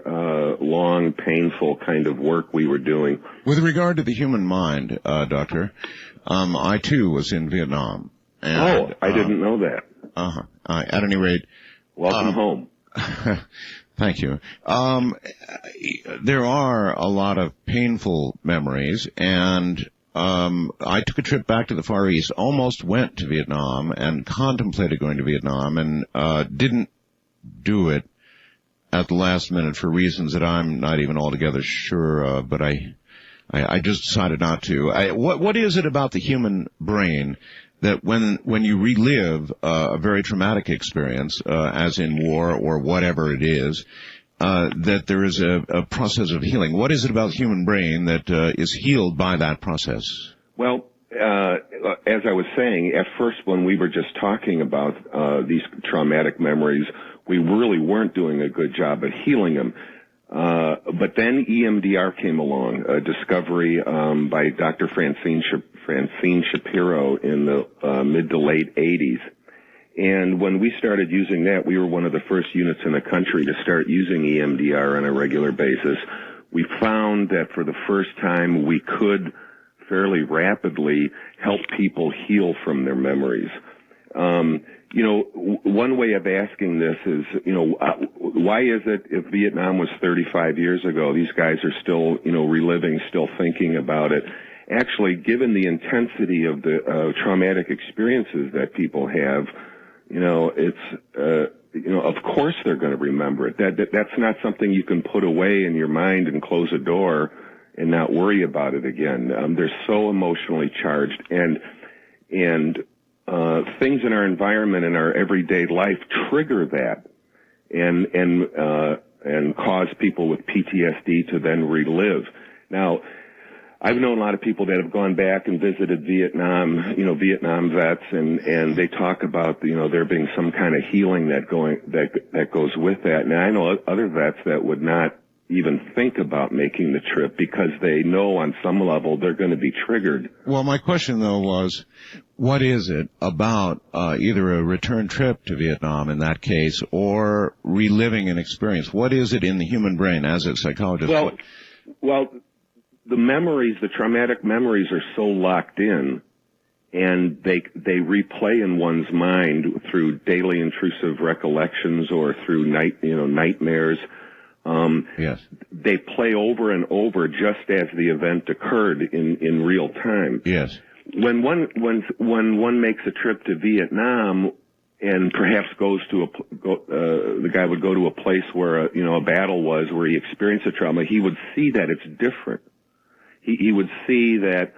long, painful kind of work we were doing. With regard to the human mind, Doctor, I too was in Vietnam. And, I didn't know that. At any rate, welcome home. Thank you. There are a lot of painful memories, and I took a trip back to the Far East, almost went to Vietnam and contemplated going to Vietnam, and didn't do it at the last minute for reasons that I'm not even altogether sure of, but I just decided not to. What is it about the human brain that when you relive a very traumatic experience, as in war or whatever it is, that there is a process of healing? What is it about the human brain that is healed by that process? Well, as I was saying, at first when we were just talking about these traumatic memories, we really weren't doing a good job at healing them. But then EMDR came along, a discovery by Dr. Francine Shapiro in the mid to late 80s. And when we started using that, we were one of the first units in the country to start using EMDR on a regular basis. We found that for the first time we could fairly rapidly help people heal from their memories. One way of asking this is, why is it if Vietnam was 35 years ago, these guys are still, reliving, still thinking about it? Actually, given the intensity of the traumatic experiences that people have, of course they're going to remember it. That's not something you can put away in your mind and close a door and not worry about it again. They're so emotionally charged, and things in our environment and our everyday life trigger that and cause people with PTSD to then relive. Now, I've known a lot of people that have gone back and visited Vietnam, Vietnam vets, and they talk about, there being some kind of healing that goes with that. And I know other vets that would not even think about making the trip because they know on some level they're going to be triggered. Well, my question though was, what is it about either a return trip to Vietnam in that case or reliving an experience? What is it in the human brain as a psychologist? Well, the memories, the traumatic memories are so locked in, and they replay in one's mind through daily intrusive recollections or through nightmares. Yes. They play over and over just as the event occurred in real time. Yes. When one makes a trip to Vietnam and perhaps the guy would go to a place where a battle was, where he experienced a trauma, he would see that it's different. He would see that,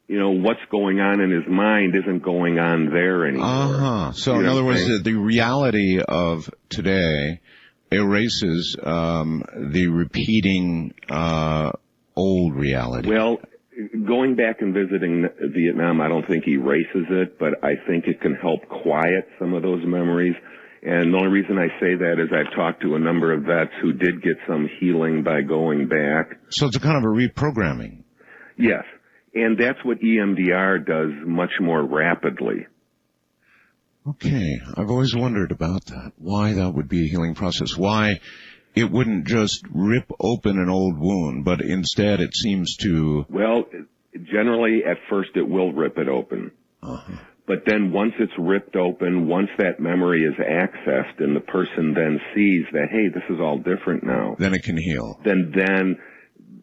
what's going on in his mind isn't going on there anymore. So in other words, the reality of today erases the repeating old reality. Well, going back and visiting Vietnam, I don't think erases it, but I think it can help quiet some of those memories. And the only reason I say that is I've talked to a number of vets who did get some healing by going back. So it's a kind of a reprogramming. Yes, and that's what EMDR does much more rapidly. Okay, I've always wondered about that, why that would be a healing process, why it wouldn't just rip open an old wound, but instead it seems to... Well, generally at first it will rip it open. But then once it's ripped open, once that memory is accessed and the person then sees that, hey, this is all different now. Then it can heal. Then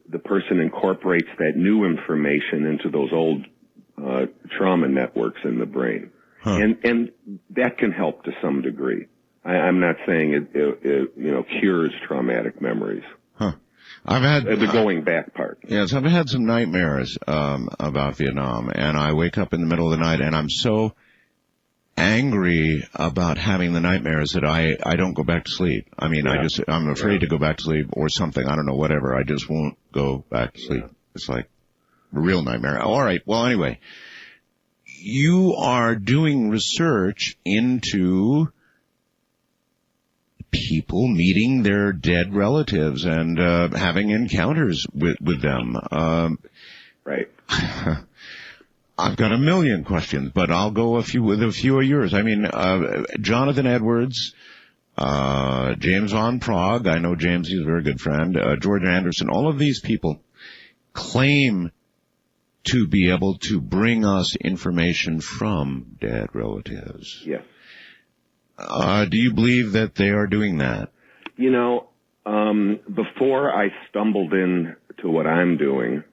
the person incorporates that new information into those old trauma networks in the brain. And that can help to some degree. I'm not saying it cures traumatic memories. I've had the going back part. Yes, I've had some nightmares about Vietnam, and I wake up in the middle of the night and I'm so angry about having the nightmares that I don't go back to sleep. I mean, I'm afraid to go back to sleep or something. I don't know, whatever. I just won't go back to sleep. It's like a real nightmare. All right. Well, anyway, you are doing research into people meeting their dead relatives and having encounters with them. Right. I've got a million questions, but I'll go with a few of yours. I mean, Jonathan Edwards, James Von Prague, I know James, he's a very good friend, George Anderson, all of these people claim to be able to bring us information from dead relatives. Yes. Do you believe that they are doing that? You know, before I stumbled into what I'm doing,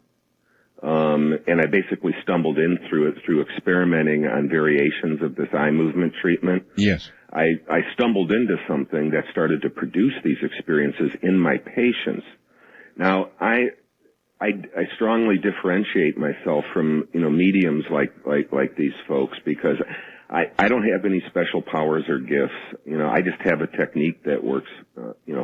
and I basically stumbled in through it through experimenting on variations of this eye movement treatment. Yes. I stumbled into something that started to produce these experiences in my patients. Now, I strongly differentiate myself from, mediums like these folks because I don't have any special powers or gifts. I just have a technique that works,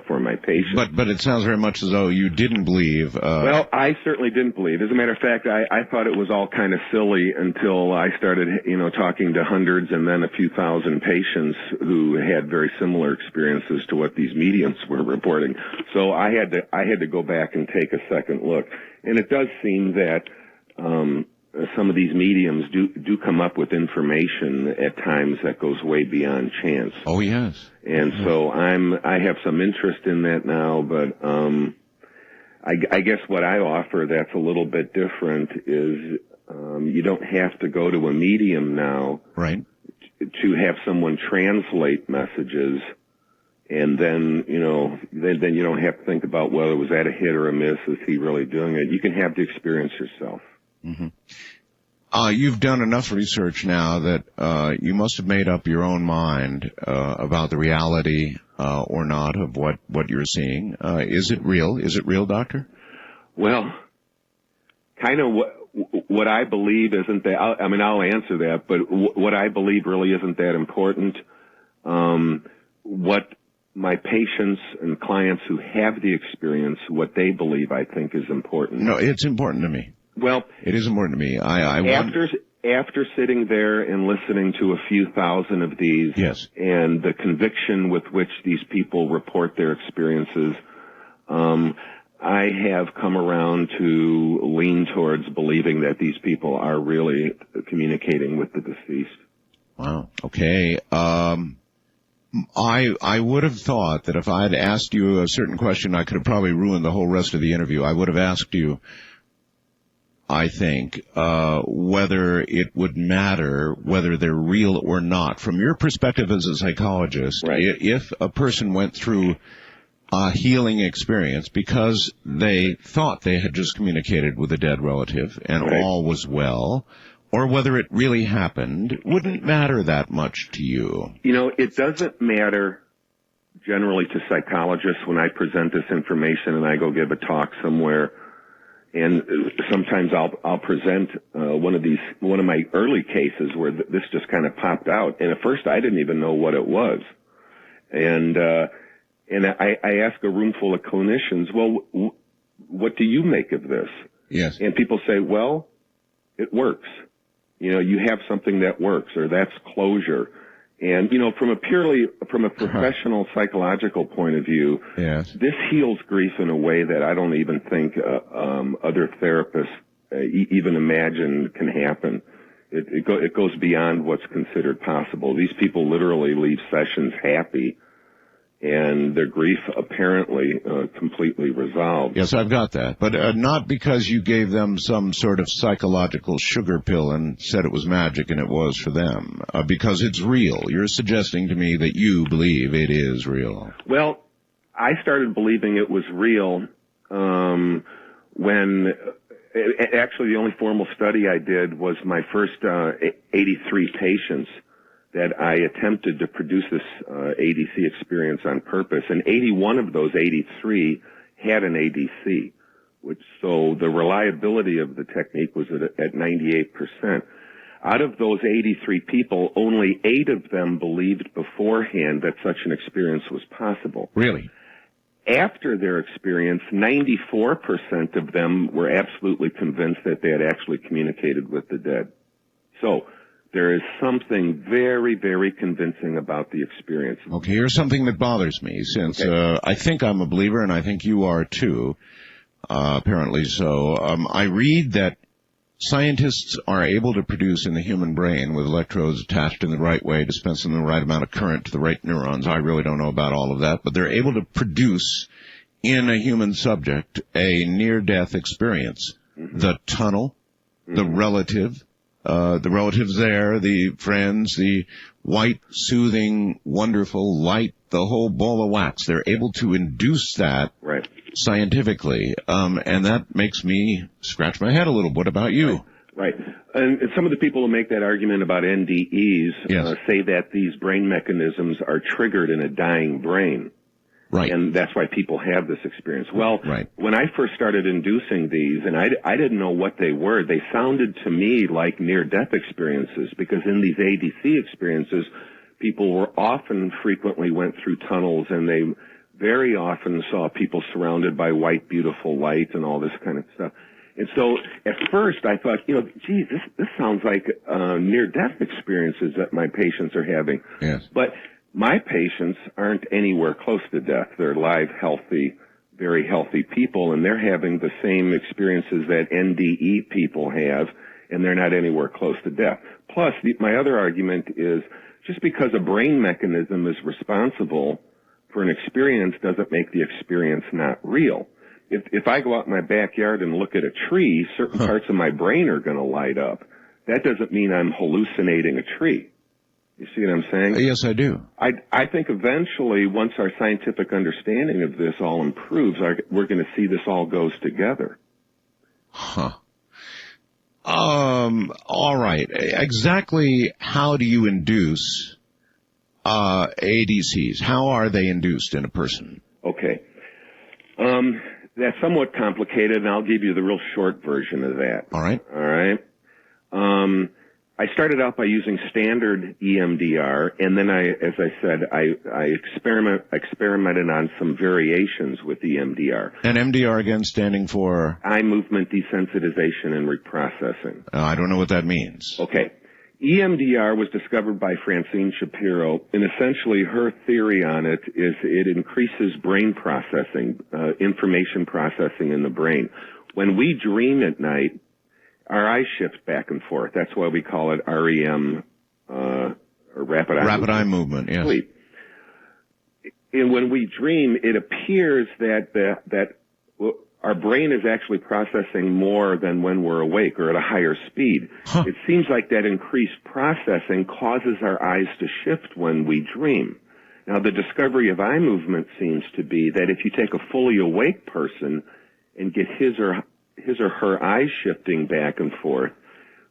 for my patients. But it sounds very much as though you didn't believe. Well, I certainly didn't believe. As a matter of fact, I thought it was all kind of silly until I started, talking to hundreds and then a few thousand patients who had very similar experiences to what these mediums were reporting. So I had to go back and take a second look. And it does seem that, some of these mediums do come up with information at times that goes way beyond chance. Oh, yes. And so I have some interest in that now, but I guess what I offer that's a little bit different is you don't have to go to a medium now, right, to have someone translate messages, and then then you don't have to think about whether was that a hit or a miss. Is he really doing it? You can have the experience yourself. Mm-hmm. You've done enough research now that you must have made up your own mind about the reality or not of what you're seeing. Is it real? Is it real, Doctor? Well, kind of what I believe isn't that. I'll answer that, but what I believe really isn't that important. What my patients and clients who have the experience, what they believe, I think is important. No, it's important to me. Well, it is important to me. After sitting there and listening to a few thousand of these, yes, and the conviction with which these people report their experiences, I have come around to lean towards believing that these people are really communicating with the deceased. Wow. Okay. I would have thought that if I had asked you a certain question, I could have probably ruined the whole rest of the interview. I would have asked you, I think, whether it would matter whether they're real or not. From your perspective as a psychologist, right, if a person went through a healing experience because they thought they had just communicated with a dead relative and right, all was well, or whether it really happened, wouldn't matter that much to you. It doesn't matter generally to psychologists when I present this information and I go give a talk somewhere. And sometimes I'll present one of my early cases where this just kind of popped out. And at first I didn't even know what it was. And I ask a room full of clinicians, well, what do you make of this? Yes. And people say, well, it works. You have something that works, or that's closure. And, from a professional psychological point of view, yes, this heals grief in a way that I don't even think other therapists even imagine can happen. It goes beyond what's considered possible. These people literally leave sessions happy, and their grief apparently completely resolved. Yes, I've got that. But not because you gave them some sort of psychological sugar pill and said it was magic, and it was for them. Because it's real. You're suggesting to me that you believe it is real. Well, I started believing it was real when actually the only formal study I did was my first 83 patients that I attempted to produce this ADC experience on purpose, and 81 of those 83 had an ADC, so the reliability of the technique was at 98%. Out of those 83 people, only 8 of them believed beforehand that such an experience was possible. Really? After their experience, 94% of them were absolutely convinced that they had actually communicated with the dead. So there is something very, very convincing about the experience. Okay, here's something that bothers me, since I think I'm a believer, and I think you are too, apparently so. I read that scientists are able to produce in the human brain, with electrodes attached in the right way, dispensing the right amount of current to the right neurons. I really don't know about all of that, but they're able to produce in a human subject a near-death experience. Mm-hmm. The tunnel, the relatives there, the friends, the white, soothing, wonderful light, the whole ball of wax. They're able to induce that scientifically, and that makes me scratch my head a little. What about you? Right. And some of the people who make that argument about NDEs say that these brain mechanisms are triggered in a dying brain. Right. And that's why people have this experience. Well, when I first started inducing these, and I didn't know what they were, they sounded to me like near-death experiences, because in these ADC experiences, people frequently went through tunnels, and they very often saw people surrounded by white, beautiful light and all this kind of stuff. And so at first I thought, geez, this sounds like near-death experiences that my patients are having. Yes. But my patients aren't anywhere close to death. They're live, healthy, very healthy people, and they're having the same experiences that NDE people have, and they're not anywhere close to death. Plus, my other argument is just because a brain mechanism is responsible for an experience doesn't make the experience not real. If I go out in my backyard and look at a tree, certain parts of my brain are going to light up. That doesn't mean I'm hallucinating a tree. You see what I'm saying? Yes, I do. I think eventually, once our scientific understanding of this all improves, we're going to see this all goes together. Huh. All right. Exactly how do you induce ADCs? How are they induced in a person? Okay. That's somewhat complicated, and I'll give you the real short version of that. All right. All right. I started out by using standard EMDR, and then as I said, I experimented on some variations with EMDR. And MDR again standing for? Eye movement desensitization and reprocessing. I don't know what that means. Okay. EMDR was discovered by Francine Shapiro, and essentially her theory on it is it increases brain processing, information processing in the brain. When we dream at night, our eyes shift back and forth. That's why we call it REM, or rapid eye movement. Yes. Sleep. And when we dream, it appears that our brain is actually processing more than when we're awake, or at a higher speed. Huh. It seems like that increased processing causes our eyes to shift when we dream. Now, the discovery of eye movement seems to be that if you take a fully awake person and get his or her eyes shifting back and forth,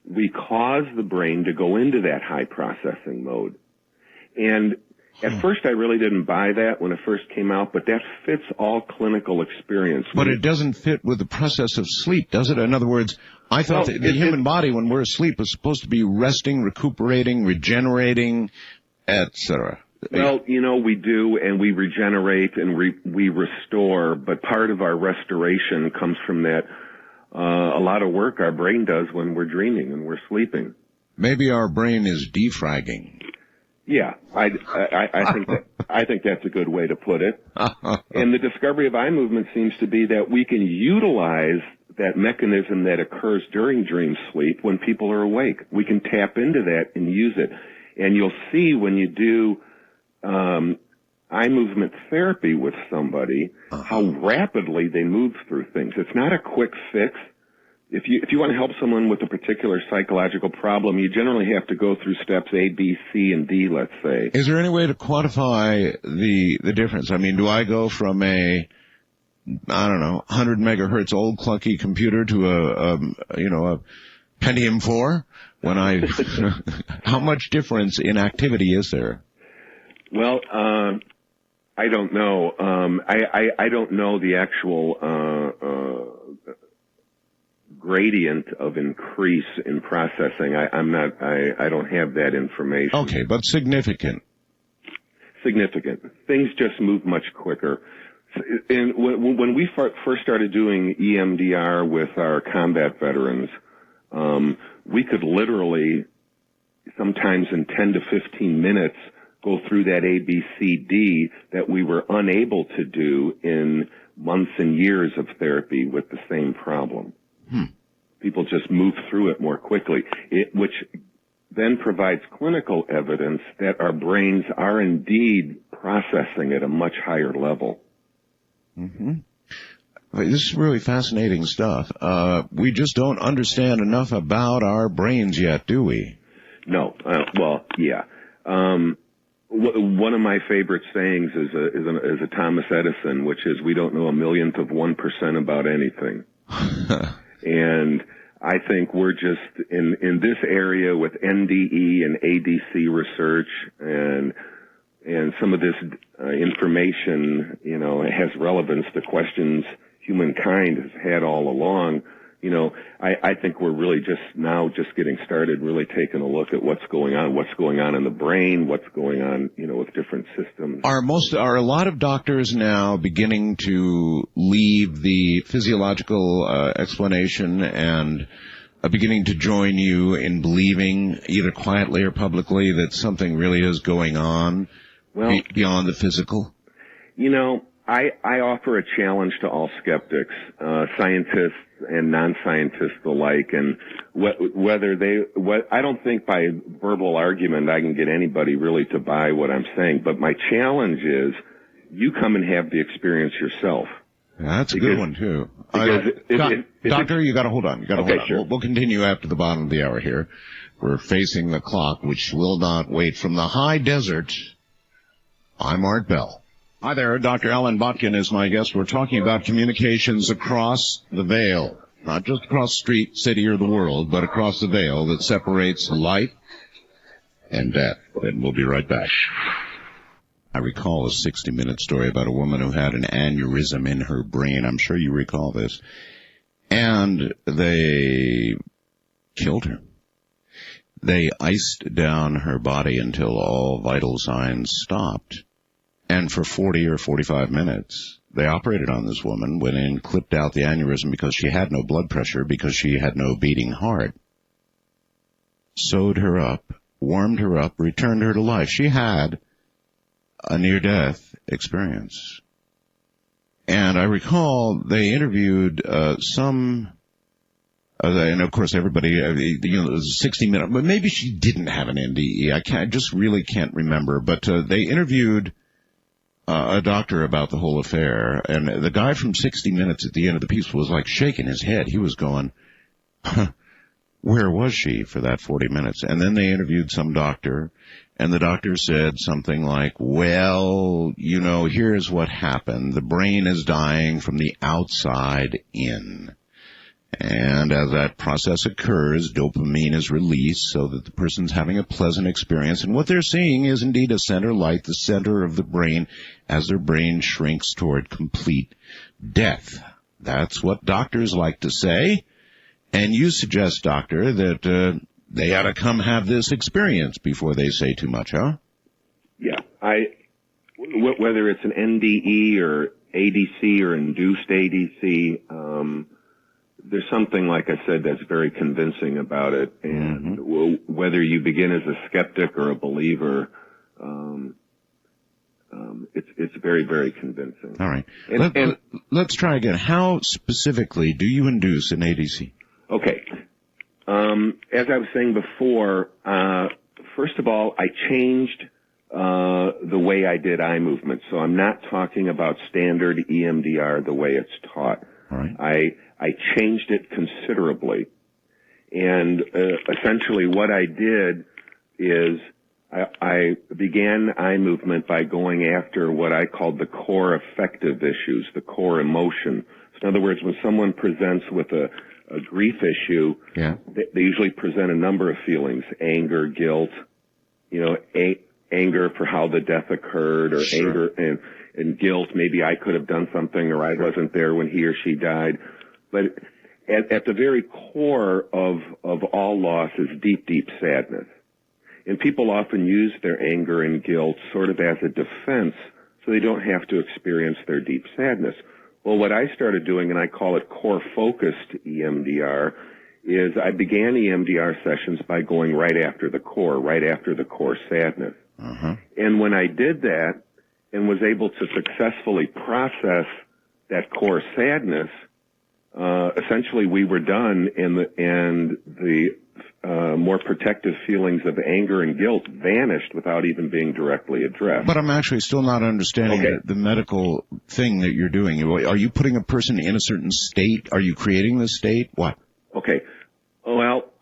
we cause the brain to go into that high processing mode. And at first I really didn't buy that when it first came out, but that fits all clinical experience. But it doesn't fit with the process of sleep, does it? In other words, I thought the human body, when we're asleep, is supposed to be resting, recuperating, regenerating, etc. Well, we do, and we regenerate and we restore, but part of our restoration comes from that a lot of work our brain does when we're dreaming and we're sleeping. Maybe our brain is defragging. Yeah, I think that's a good way to put it. And the discovery of eye movement seems to be that we can utilize that mechanism that occurs during dream sleep when people are awake. We can tap into that and use it. And you'll see when you do eye movement therapy with somebody how rapidly they move through things. It's not a quick fix. If you want to help someone with a particular psychological problem, you generally have to go through steps A, B, C, and D, let's say. Is there any way to quantify the difference? I mean, do I go from a 100 megahertz old clunky computer to a Pentium 4? How much difference in activity is there? Well, I don't know. I don't know the actual gradient of increase in processing. I don't have that information. Okay, but significant. Significant. Things just move much quicker. And when we first started doing EMDR with our combat veterans, we could literally sometimes in 10 to 15 minutes, go through that ABCD that we were unable to do in months and years of therapy with the same problem. People just move through it more quickly, which then provides clinical evidence that our brains are indeed processing at a much higher level. This is really fascinating stuff. We just don't understand enough about our brains yet, do we? No. One of my favorite sayings is a Thomas Edison, which is, we don't know 1/1,000,000% about anything. And I think we're just in this area with NDE and ADC research and some of this information, has relevance to questions humankind has had all along. I think we're really just getting started, really taking a look at what's going on in the brain, what's going on, with different systems. Are a lot of doctors now beginning to leave the physiological explanation and beginning to join you in believing, either quietly or publicly, that something really is going on beyond the physical? I offer a challenge to all skeptics, scientists and non-scientists alike, and I don't think by verbal argument I can get anybody really to buy what I'm saying, but my challenge is you come and have the experience yourself. That's a good one, too. Doctor, you got to hold on. Sure. We'll continue after the bottom of the hour here. We're facing the clock, which will not wait. From the high desert, I'm Art Bell. Hi there, Dr. Allan Botkin is my guest. We're talking about communications across the veil, not just across the street, city, or the world, but across the veil that separates life and death. And we'll be right back. I recall a 60-minute story about a woman who had an aneurysm in her brain. I'm sure you recall this. And they killed her. They iced down her body until all vital signs stopped. And for 40 or 45 minutes, they operated on this woman, went in, clipped out the aneurysm because she had no blood pressure, because she had no beating heart, sewed her up, warmed her up, returned her to life. She had a near-death experience. And I recall they interviewed and of course everybody, it was 60 minutes, but maybe she didn't have an NDE. I just really can't remember. But they interviewed a doctor about the whole affair, and the guy from 60 Minutes at the end of the piece was like shaking his head. He was going, where was she for that 40 minutes? And then they interviewed some doctor, and the doctor said something like, well, here's what happened. The brain is dying from the outside in. And as that process occurs, dopamine is released so that the person's having a pleasant experience. And what they're seeing is indeed a center light, the center of the brain, as their brain shrinks toward complete death. That's what doctors like to say. And you suggest, doctor, that they ought to come have this experience before they say too much, huh? Yeah. Whether it's an NDE or ADC or induced ADC, there's something, like I said, that's very convincing about it. And whether you begin as a skeptic or a believer, it's very, very convincing. All right. Let's try again. How specifically do you induce an ADC? Okay. As I was saying before, first of all, I changed the way I did eye movement. So I'm not talking about standard EMDR the way it's taught. All right. I changed it considerably. And essentially what I did is I began eye movement by going after what I called the core affective issues, the core emotion. So in other words, when someone presents with a grief issue, they usually present a number of feelings: anger, guilt, anger for how the death occurred, or anger and guilt. Maybe I could have done something, or I wasn't there when he or she died. But at the very core of all loss is deep, deep sadness. And people often use their anger and guilt sort of as a defense so they don't have to experience their deep sadness. Well, what I started doing, and I call it core-focused EMDR, is I began EMDR sessions by going right after the core sadness. And when I did that and was able to successfully process that core sadness, essentially we were done, and the more protective feelings of anger and guilt vanished without even being directly addressed. But I'm actually still not understanding the medical thing that you're doing. Are you putting a person in a certain state? Are you creating the state? What? Okay. Well,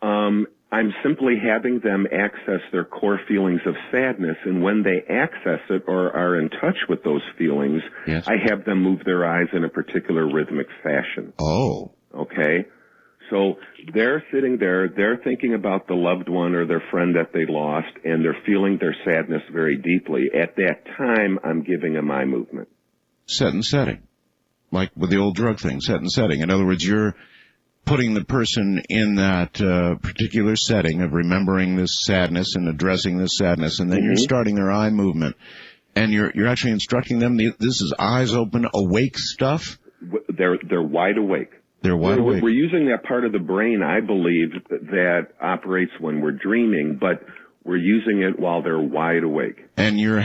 I'm simply having them access their core feelings of sadness, and when they access it or are in touch with those feelings, I have them move their eyes in a particular rhythmic fashion. Oh. Okay? So they're sitting there, they're thinking about the loved one or their friend that they lost, and they're feeling their sadness very deeply. At that time, I'm giving them eye movement. Set and setting. Like with the old drug thing, set and setting. In other words, you're putting the person in that particular setting of remembering this sadness and addressing this sadness, and then you're starting their eye movement. And you're actually instructing them, this is eyes open, awake stuff? They're wide awake. They're wide awake. We're using that part of the brain, I believe, that operates when we're dreaming, but we're using it while they're wide awake. And you're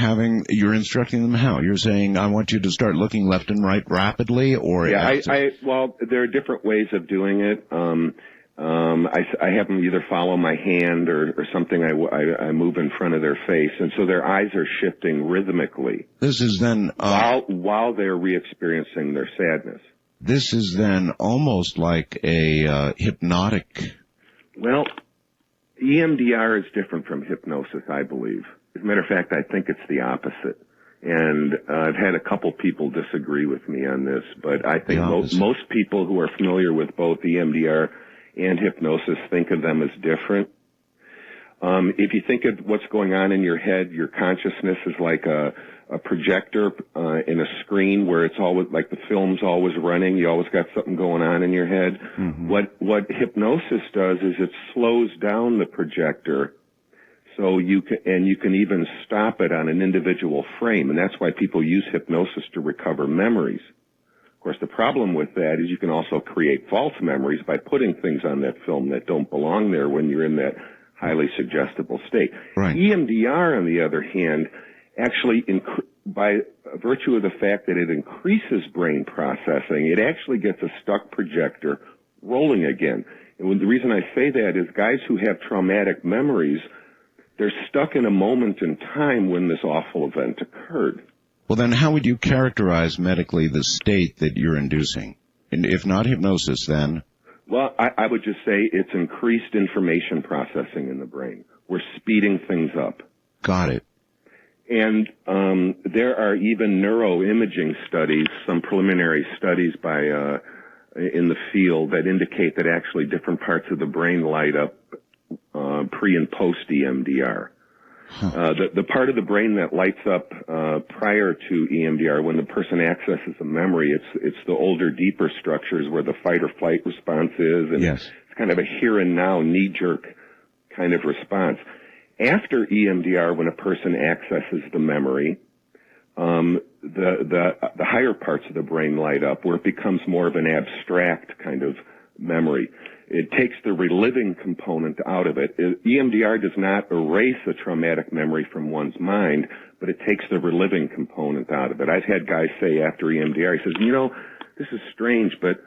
instructing them how? You're saying, I want you to start looking left and right rapidly, or? Yeah, well, there are different ways of doing it. I have them either follow my hand or something I move in front of their face, and so their eyes are shifting rhythmically. This is then while they're re-experiencing their sadness. This is then almost like a hypnotic. Well, EMDR is different from hypnosis, I believe. As a matter of fact, I think it's the opposite. And I've had a couple people disagree with me on this, but I think most people who are familiar with both EMDR and hypnosis think of them as different. If you think of what's going on in your head, your consciousness is like a projector in a screen where it's always like the film's always running. You always got something going on in your head. What hypnosis does is it slows down the projector, so you can even stop it on an individual frame, and that's why people use hypnosis to recover memories. Of course, the problem with that is you can also create false memories by putting things on that film that don't belong there when you're in that highly suggestible state. Right. EMDR, on the other hand, actually, by virtue of the fact that it increases brain processing, it actually gets a stuck projector rolling again. And the reason I say that is guys who have traumatic memories, they're stuck in a moment in time when this awful event occurred. Well, then how would you characterize medically the state that you're inducing? And if not hypnosis, then? Well, I would just say it's increased information processing in the brain. We're speeding things up. Got it. And there are even neuroimaging studies, some preliminary studies in the field that indicate that actually different parts of the brain light up pre and post EMDR. The part of the brain that lights up prior to EMDR, when the person accesses a memory, it's the older, deeper structures where the fight or flight response is, and it's kind of a here and now knee-jerk kind of response. After EMDR, when a person accesses the memory, the higher parts of the brain light up, where it becomes more of an abstract kind of memory. It takes the reliving component out of it. EMDR does not erase a traumatic memory from one's mind, but it takes the reliving component out of it. I've had guys say after EMDR, he says, this is strange, but,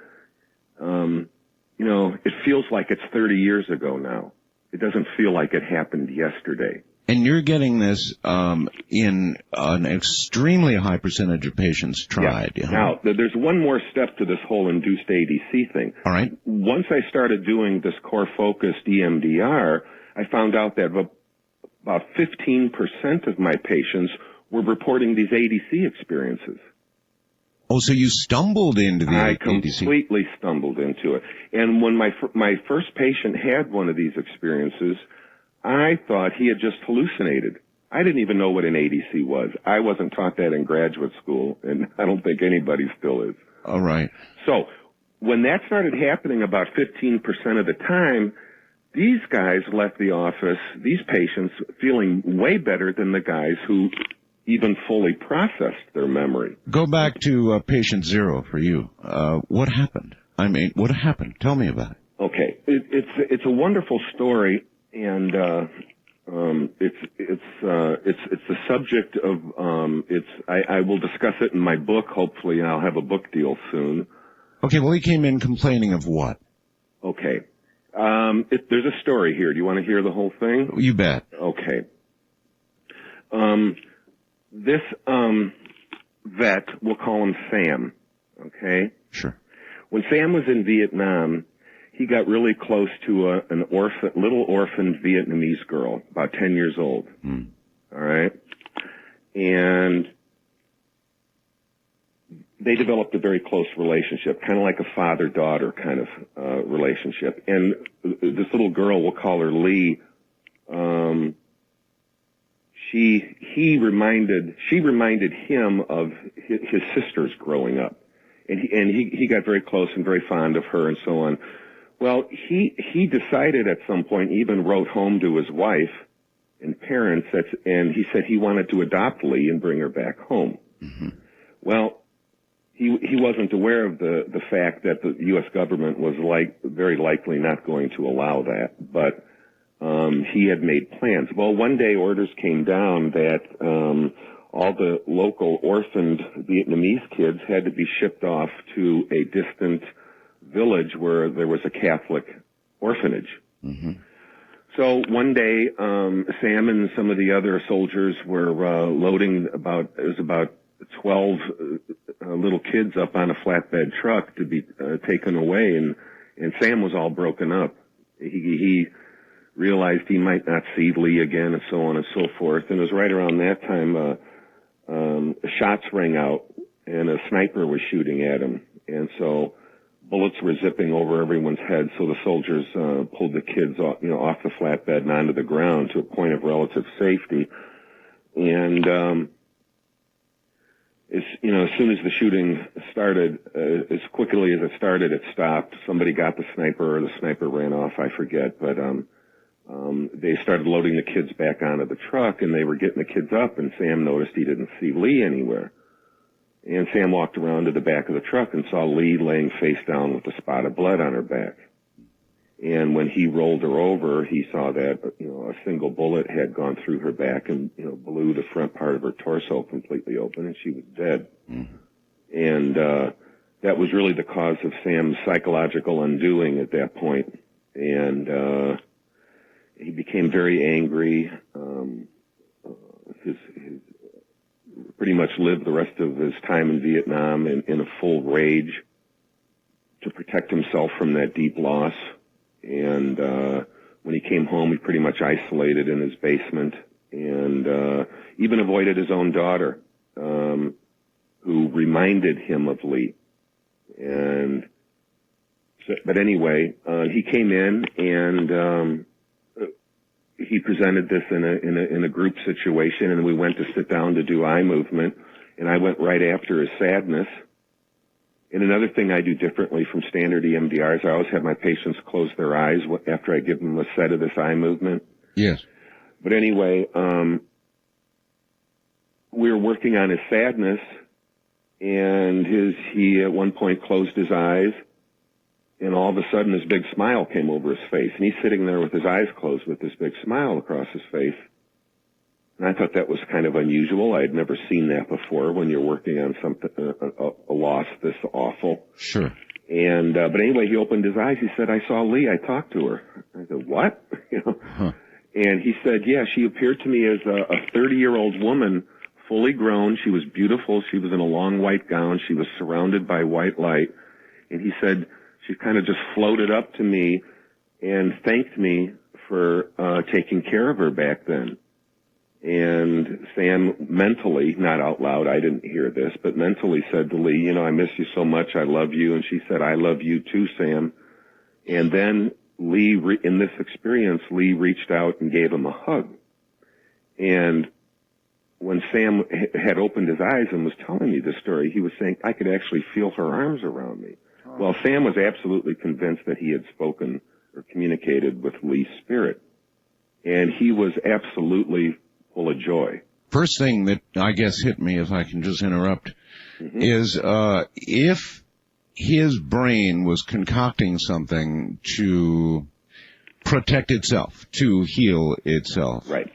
it feels like it's 30 years ago now. It doesn't feel like it happened yesterday. And you're getting this in an extremely high percentage of patients tried. Yeah. Now, there's one more step to this whole induced ADC thing. All right. Once I started doing this core-focused EMDR, I found out that about 15% of my patients were reporting these ADC experiences. Oh, so you stumbled into the ADC? I completely stumbled into it. And when my first patient had one of these experiences, I thought he had just hallucinated. I didn't even know what an ADC was. I wasn't taught that in graduate school, and I don't think anybody still is. All right. So when that started happening about 15% of the time, these guys left the office, these patients, feeling way better than the guys who even fully processed their memory. Go back to patient 0 for you. What happened? What happened? Tell me about it. Okay. it's a wonderful story, and it's the subject of I will discuss it in my book. Hopefully, I'll have a book deal soon. Okay. Well, he came in complaining of what? Okay. There's a story here. Do you want to hear the whole thing? You bet. Okay. This vet, we'll call him Sam. Okay. Sure. When Sam was in Vietnam, he got really close to little orphaned Vietnamese girl, about 10 years old. Mm. All right. And they developed a very close relationship, kind of like a father-daughter kind of relationship. And this little girl, we'll call her Lee, she reminded him of his sisters growing up. And he got very close and very fond of her and so on. Well, he decided at some point, even wrote home to his wife and parents, and he said he wanted to adopt Lee and bring her back home. Mm-hmm. Well, he wasn't aware of the fact that the U.S. government was very likely not going to allow that, but he had made plans. Well, one day orders came down that all the local orphaned Vietnamese kids had to be shipped off to a distant village where there was a Catholic orphanage. Mm-hmm. So one day, Sam and some of the other soldiers were loading about 12 little kids up on a flatbed truck to be taken away, and Sam was all broken up. He realized he might not see Lee again, and so on and so forth. And it was right around that time shots rang out, and a sniper was shooting at him. And so bullets were zipping over everyone's head, so the soldiers pulled the kids off the flatbed and onto the ground to a point of relative safety. And as soon as the shooting started, as quickly as it started, it stopped. Somebody got the sniper, or the sniper ran off, I forget. But they started loading the kids back onto the truck, and they were getting the kids up, and Sam noticed he didn't see Lee anywhere. And Sam walked around to the back of the truck and saw Lee laying face down with a spot of blood on her back. And when he rolled her over, he saw that, a single bullet had gone through her back and, blew the front part of her torso completely open, and she was dead. Mm-hmm. And that was really the cause of Sam's psychological undoing at that point. And he became very angry. His pretty much lived the rest of his time in Vietnam in a full rage to protect himself from that deep loss. And when he came home, he pretty much isolated in his basement, and even avoided his own daughter, who reminded him of Lee. And but anyway, he came in and he presented this in a group situation, and we went to sit down to do eye movement, and I went right after his sadness. And another thing I do differently from standard EMDR is I always have my patients close their eyes after I give them a set of this eye movement. Yes. But anyway, we were working on his sadness, and he at one point closed his eyes, and all of a sudden this big smile came over his face, and he's sitting there with his eyes closed with this big smile across his face. And I thought that was kind of unusual. I had never seen that before when you're working on something, a loss this awful. Sure. And, but anyway, he opened his eyes. He said, "I saw Lee. I talked to her." I said, "What?" Huh. And he said, "Yeah, she appeared to me as a 30-year-old woman, fully grown. She was beautiful. She was in a long white gown. She was surrounded by white light." And he said, "She kind of just floated up to me and thanked me for taking care of her back then." And Sam mentally, not out loud, I didn't hear this, but mentally said to Lee, "I miss you so much. I love you." And she said, "I love you too, Sam." And then Lee, in this experience, Lee reached out and gave him a hug. And when Sam had opened his eyes and was telling me this story, he was saying, "I could actually feel her arms around me." Oh. Well, Sam was absolutely convinced that he had spoken or communicated with Lee's spirit. And he was absolutely full of joy. First thing that I guess hit me, if I can just interrupt, Mm-hmm. is if his brain was concocting something to protect itself, to heal itself. Right.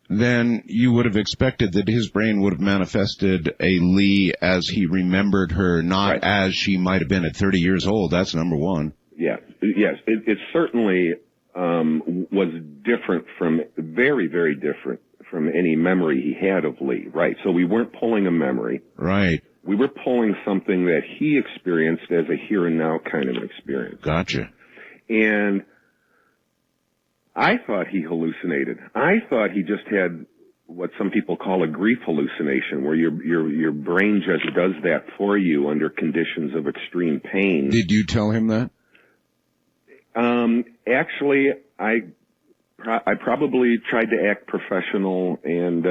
Then you would have expected that his brain would have manifested a Lee as he remembered her, not as she might have been at 30 years old. That's number one. Yeah. Yes. It certainly was different from, very, very different from any memory he had of Lee. Right. So we weren't pulling a memory. Right. We were pulling something that he experienced as a here and now kind of an experience. Gotcha. And I thought he hallucinated. I thought he just had what some people call a grief hallucination, where your brain just does that for you under conditions of extreme pain. Did you tell him that? Actually, I probably tried to act professional, and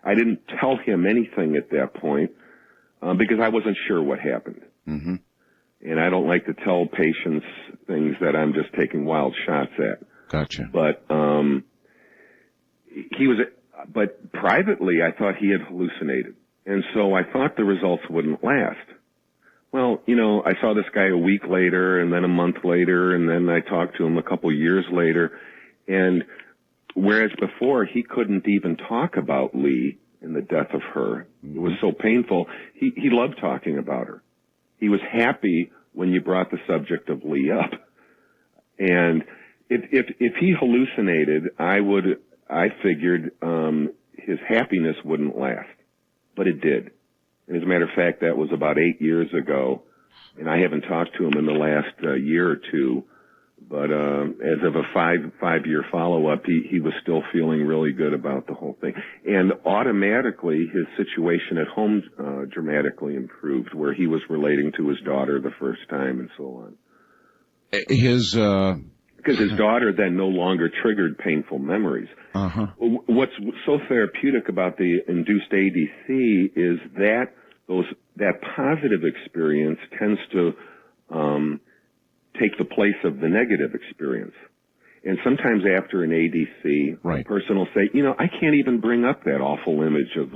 I didn't tell him anything at that point because I wasn't sure what happened. Mm-hmm. And I don't like to tell patients things that I'm just taking wild shots at. Gotcha. But but privately, I thought he had hallucinated, and so I thought the results wouldn't last. Well, I saw this guy a week later, and then a month later, and then I talked to him a couple years later, and whereas before he couldn't even talk about Lee and the death of her, it was so painful. He loved talking about her. He was happy when you brought the subject of Lee up. And if he hallucinated, I figured his happiness wouldn't last. But it did. And as a matter of fact, that was about 8 years ago, and I haven't talked to him in the last year or two. But as of a five-year follow-up, he was still feeling really good about the whole thing. And automatically, his situation at home dramatically improved, where he was relating to his daughter the first time and so on. Because his daughter then no longer triggered painful memories. Uh-huh. What's so therapeutic about the induced ADC is that positive experience tends to take the place of the negative experience. And sometimes after an ADC, a person will say, I can't even bring up that awful image of,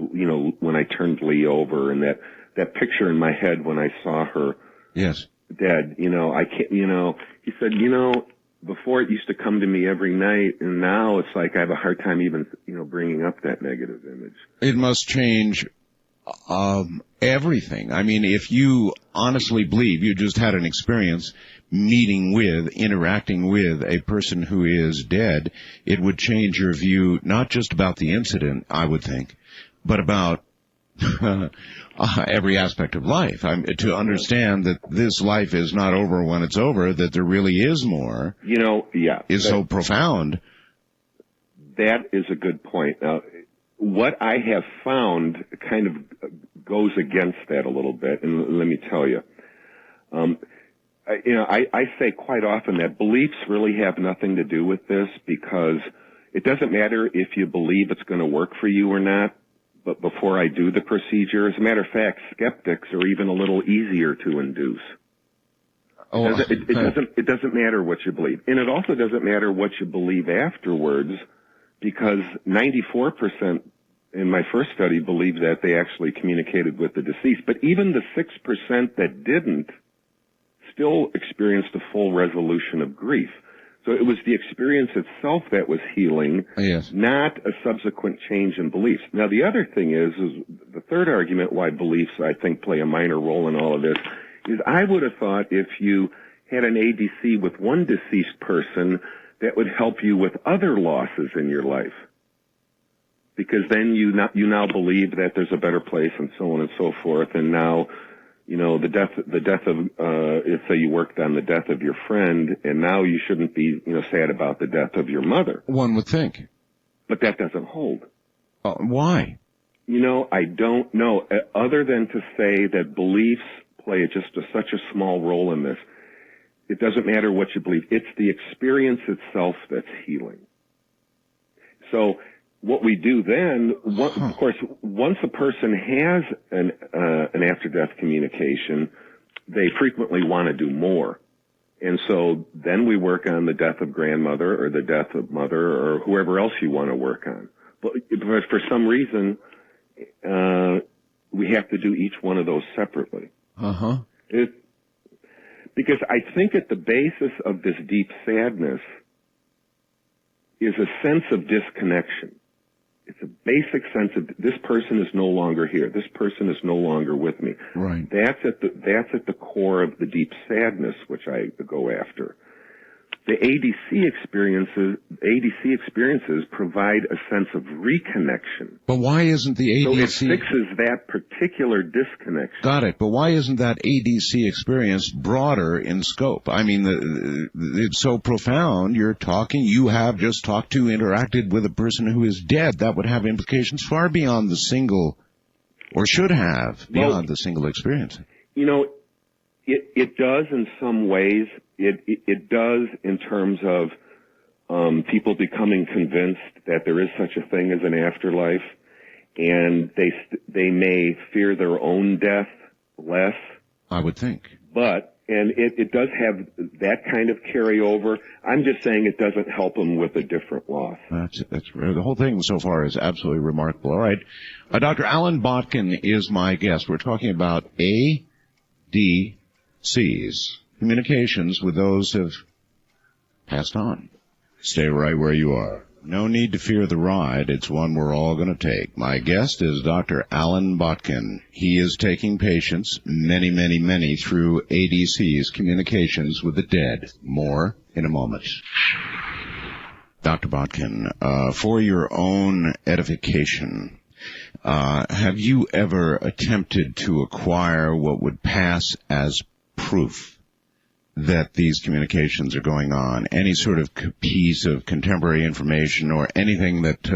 when I turned Lee over, and that picture in my head when I saw her dead. I can't, he said, before it used to come to me every night, and now it's like I have a hard time even, bringing up that negative image. It must change everything. I mean, if you honestly believe you just had an experience interacting with a person who is dead, it would change your view not just about the incident, I would think, but about every aspect of life. To understand that this life is not over when it's over, that there really is more, is so profound. That is a good point. Now, what I have found kind of goes against that a little bit, and let me tell you. I say quite often that beliefs really have nothing to do with this, because it doesn't matter if you believe it's going to work for you or not. But before I do the procedure, as a matter of fact, skeptics are even a little easier to induce. It doesn't matter what you believe. And it also doesn't matter what you believe afterwards, because 94% in my first study believed that they actually communicated with the deceased. But even the 6% that didn't still experienced a full resolution of grief. So it was the experience itself that was healing, not a subsequent change in beliefs. Now, the other thing is the third argument why beliefs, I think, play a minor role in all of this, is I would have thought if you had an ADC with one deceased person, that would help you with other losses in your life. Because then you now believe that there's a better place and so on and so forth, and now the death of, let's say you worked on the death of your friend, and now you shouldn't be, sad about the death of your mother. One would think. But that doesn't hold. Why? I don't know, other than to say that beliefs play such a small role in this. It doesn't matter what you believe. It's the experience itself that's healing. So what we do then, of course, once a person has an after-death communication, they frequently want to do more. And so then we work on the death of grandmother or the death of mother or whoever else you want to work on. But for some reason, we have to do each one of those separately. Uh-huh. Because I think at the basis of this deep sadness is a sense of disconnection. It's a basic sense of this person is no longer here. This person is no longer with me. Right. That's at the core of the deep sadness which I go after. The ADC experiences provide a sense of reconnection. But why isn't the ADC... So it fixes that particular disconnection. Got it. But why isn't that ADC experience broader in scope? I mean, it's so profound. You have just interacted with a person who is dead. That would have implications far beyond the single, or should have, beyond the single experience. You know, it does in some ways. It does in terms of people becoming convinced that there is such a thing as an afterlife, and they may fear their own death less. I would think. And it does have that kind of carryover. I'm just saying it doesn't help them with a different loss. That's the whole thing so far is absolutely remarkable. All right. Dr. Allan Botkin is my guest. We're talking about ADCs. Communications with those who have passed on. Stay right where you are. No need to fear the ride. It's one we're all going to take. My guest is Dr. Allan Botkin. He is taking patients, many, many, many, through ADCs, communications with the dead. More in a moment. Dr. Botkin, for your own edification, have you ever attempted to acquire what would pass as proof that these communications are going on? Any sort of piece of contemporary information or anything that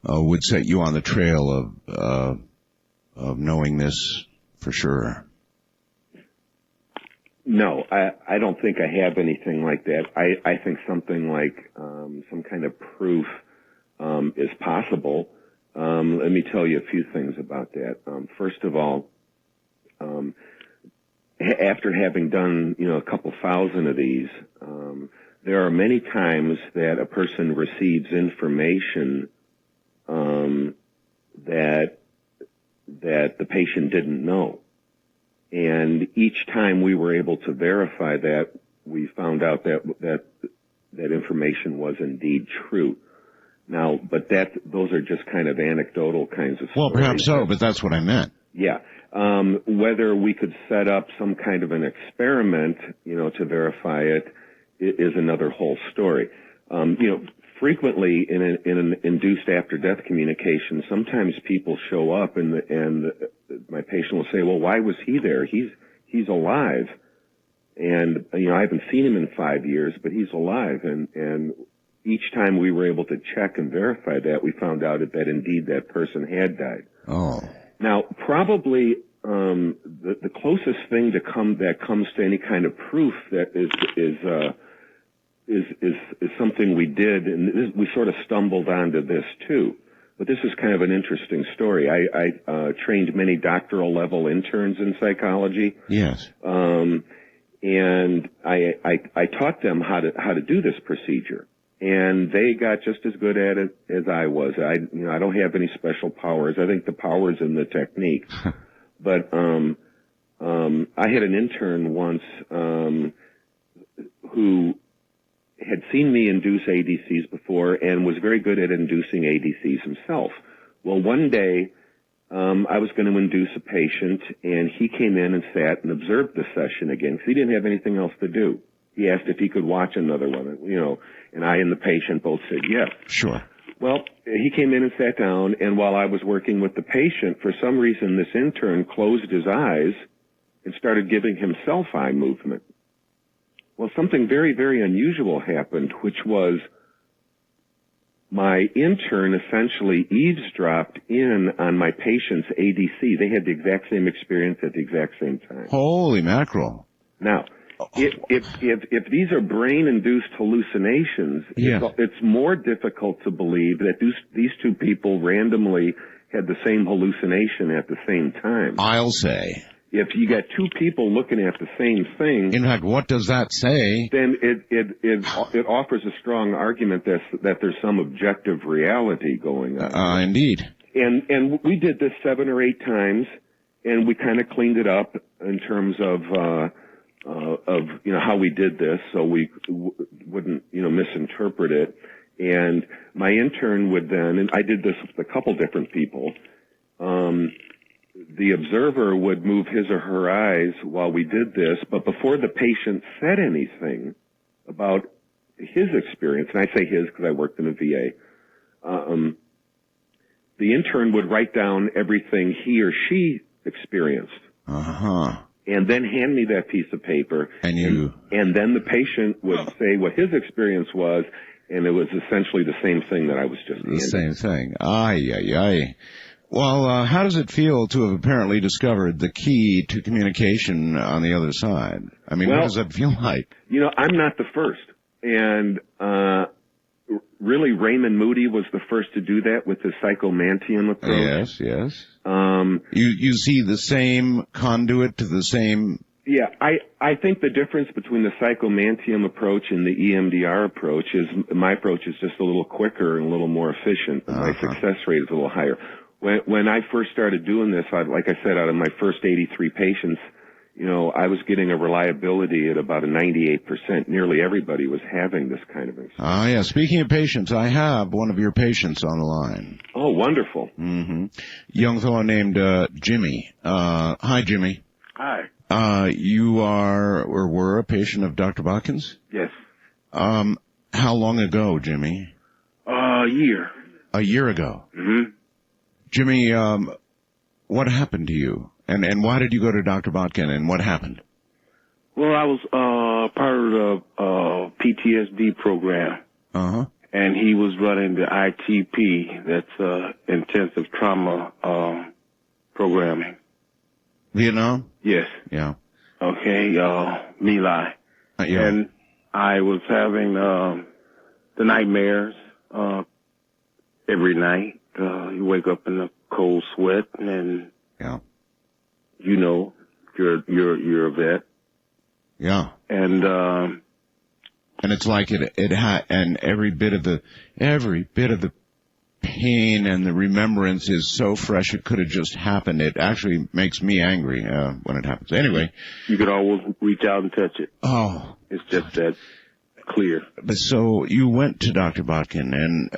would set you on the trail of knowing this for sure? No, I don't think I have anything like that. I think something like some kind of proof is possible. Let me tell you a few things about that. First of all, after having done, a couple thousand of these, there are many times that a person receives information that the patient didn't know. And each time we were able to verify that, we found out that information was indeed true. Now, but those are just kind of anecdotal kinds of stories. Well, perhaps so, but that's what I meant. Yeah. Whether we could set up some kind of an experiment, to verify it is another whole story. Frequently in an induced after-death communication, sometimes people show up and my patient will say, well, why was he there? He's alive. And, I haven't seen him in 5 years, but he's alive. And each time we were able to check and verify that, we found out that indeed that person had died. Oh. Now, probably the closest thing that comes to any kind of proof that is something we did, and we sort of stumbled onto this too. But this is kind of an interesting story. I trained many doctoral level interns in psychology. Yes. And I taught them how to do this procedure. And they got just as good at it as I was. I don't have any special powers. I think the power's in the technique. But I had an intern once who had seen me induce ADCs before and was very good at inducing ADCs himself. Well, one day I was going to induce a patient, and he came in and sat and observed the session again because he didn't have anything else to do. He asked if he could watch another one, and I and the patient both said yes. Sure. Well, he came in and sat down, and while I was working with the patient, for some reason this intern closed his eyes and started giving himself eye movement. Well, something very, very unusual happened, which was my intern essentially eavesdropped in on my patient's ADC. They had the exact same experience at the exact same time. Holy mackerel. Now, if these are brain-induced hallucinations, yeah, it's more difficult to believe that these two people randomly had the same hallucination at the same time. I'll say. If you got two people looking at the same thing, in fact, what does that say? Then it offers a strong argument that there's some objective reality going on. Indeed. And we did this 7 or 8 times, and we kind of cleaned it up in terms of of how we did this, so we wouldn't misinterpret it. And my intern would then, and I did this with a couple different people. The observer would move his or her eyes while we did this, but before the patient said anything about his experience, and I say his because I worked in a VA, the intern would write down everything he or she experienced. And then hand me that piece of paper. And then the patient would say what his experience was, and it was essentially the same thing that I was just handing. The same thing. Ay. Well, how does it feel to have apparently discovered the key to communication on the other side? I mean, what does that feel like? I'm not the first. And really, Raymond Moody was the first to do that with his psychomantium approach. Yes. You see the same conduit to the same... Yeah, I think the difference between the psychomantium approach and the EMDR approach is my approach is just a little quicker and a little more efficient, and my success rate is a little higher. When I first started doing this, like I said, out of my first 83 patients, I was getting a reliability at about a 98%. Nearly everybody was having this kind of experience. Yeah. Speaking of patients, I have one of your patients on the line. Oh, wonderful. Young fellow named Jimmy. Hi, Jimmy. Hi. You are or were a patient of Dr. Botkin's? Yes. How long ago, Jimmy? A year. A year ago? Jimmy, what happened to you? And why did you go to Dr. Botkin, and what happened? Well, I was part of the PTSD program. And he was running the ITP, that's intensive trauma programming. Vietnam? Yes. Yeah. Okay, My. And I was having the nightmares every night. You wake up in a cold sweat, and you're a vet. Yeah. And it's like and every bit of the pain and the remembrance is so fresh it could have just happened. It actually makes me angry when it happens. Anyway, you could always reach out and touch it. Oh, it's just that clear. But so you went to Dr. Botkin, and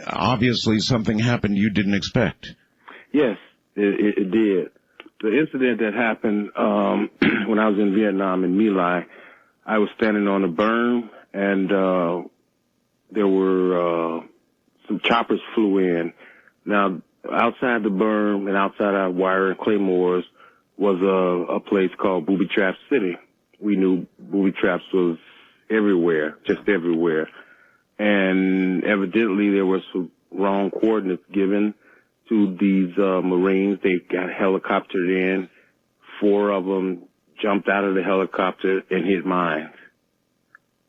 obviously something happened you didn't expect. Yes, it did. The incident that happened when I was in Vietnam in My Lai, I was standing on a berm, and there were some choppers flew in. Now, outside the berm and outside our wire and claymores was a place called Booby Trap City. We knew booby traps was everywhere, just everywhere. And evidently there was some wrong coordinates given to these Marines. They got helicoptered in. 4 of them jumped out of the helicopter and hit mines.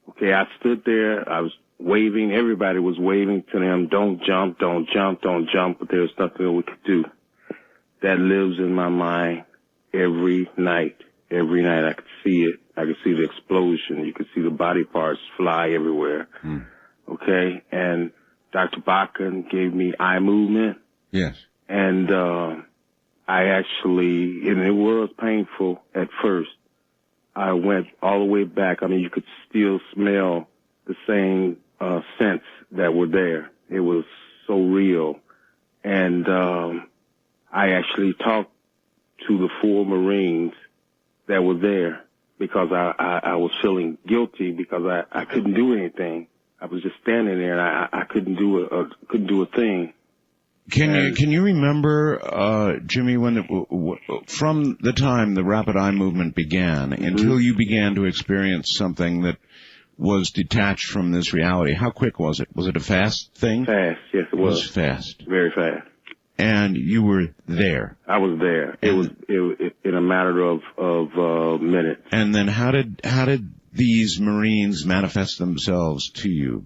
Okay, I stood there. I was waving. Everybody was waving to them. Don't jump, don't jump, don't jump. But there was nothing that we could do. That lives in my mind every night. Every night I could see it. I could see the explosion. You could see the body parts fly everywhere. Okay, and Dr. Botkin gave me eye movement. Yes. And I actually, and it was painful at first. I went all the way back. I mean, you could still smell the same scents that were there. It was so real. And I actually talked to the 4 Marines that were there because I was feeling guilty because I couldn't do anything. I was just standing there and I couldn't do a thing. Can you remember, Jimmy, from the time the rapid eye movement began until you began to experience something that was detached from this reality? How quick was it? Was it a fast thing? Fast, yes, it was. It was fast. Very fast. And you were there. I was there. It was in a matter of minutes. And then how did these Marines manifest themselves to you?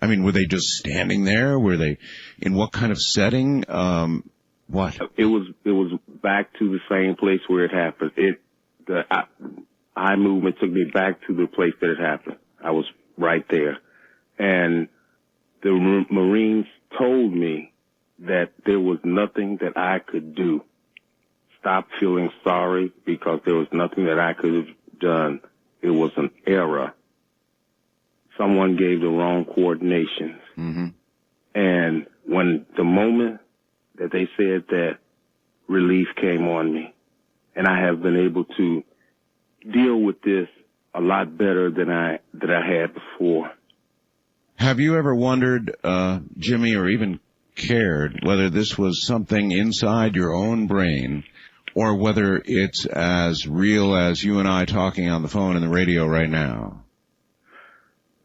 I mean, were they just standing there? Were they in what kind of setting? What? It was back to the same place where it happened. The eye movement took me back to the place that it happened. I was right there. And the Marines told me that there was nothing that I could do. stopped feeling sorry because there was nothing that I could have done. It was an error. Someone gave the wrong coordinations. Mm-hmm. And when the moment that they said that, relief came on me. And I have been able to deal with this a lot better than I had before. Have you ever wondered, Jimmy, or even cared whether this was something inside your own brain or whether it's as real as you and I talking on the phone and the radio right now?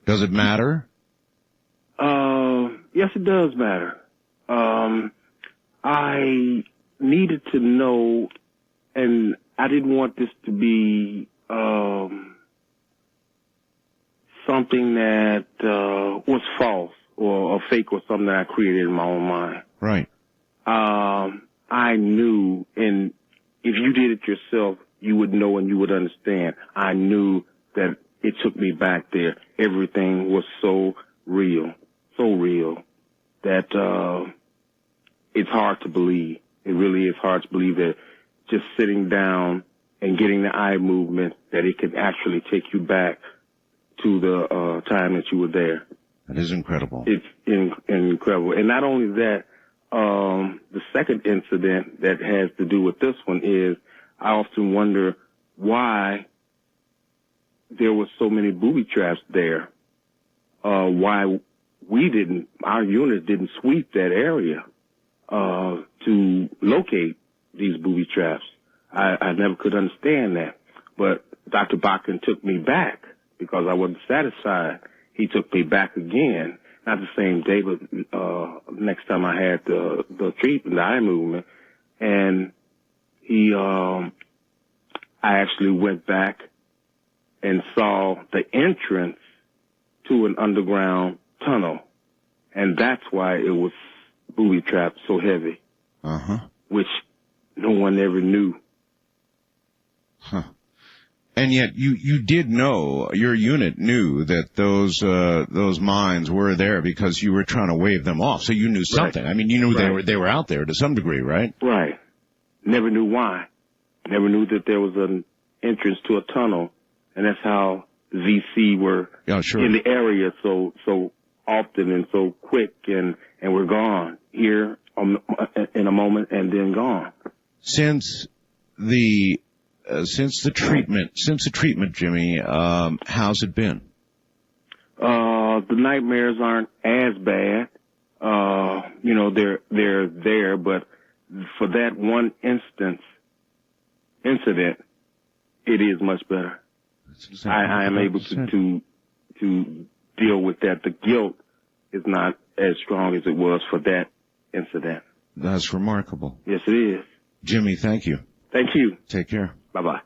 Does it matter? Yes, it does matter. I needed to know, and I didn't want this to be something that was false or fake or something that I created in my own mind. Right. I knew, and if you did it yourself, you would know and you would understand. I knew that it took me back there. Everything was so real that it's hard to believe. It really is hard to believe that just sitting down and getting the eye movement, that it could actually take you back to the time that you were there. That is incredible. It's incredible. And not only that, the second incident that has to do with this one is I often wonder why there were so many booby traps there. Why our unit didn't sweep that area to locate these booby traps. I never could understand that. But Dr. Botkin took me back because I wasn't satisfied. He took me back again, not the same day, but next time I had the treatment, the eye movement. And I actually went back and saw the entrance to an underground tunnel. And that's why it was booby trapped so heavy. Uh-huh. Which no one ever knew. Huh. And yet you did know, your unit knew that those mines were there because you were trying to wave them off. So you knew something. Right. I mean, you knew they were out there to some degree, right? Right. Never knew why. Never knew that there was an entrance to a tunnel. And that's how VC were in the area so often and so quick, and we're gone here in a moment and then gone. Since the treatment, Jimmy, how's it been? The nightmares aren't as bad. They're there, but for that one incident, it is much better. I am able to deal with that. The guilt is not as strong as it was for that incident. That's remarkable. Yes, it is. Jimmy, thank you. Thank you. Take care. Bye-bye.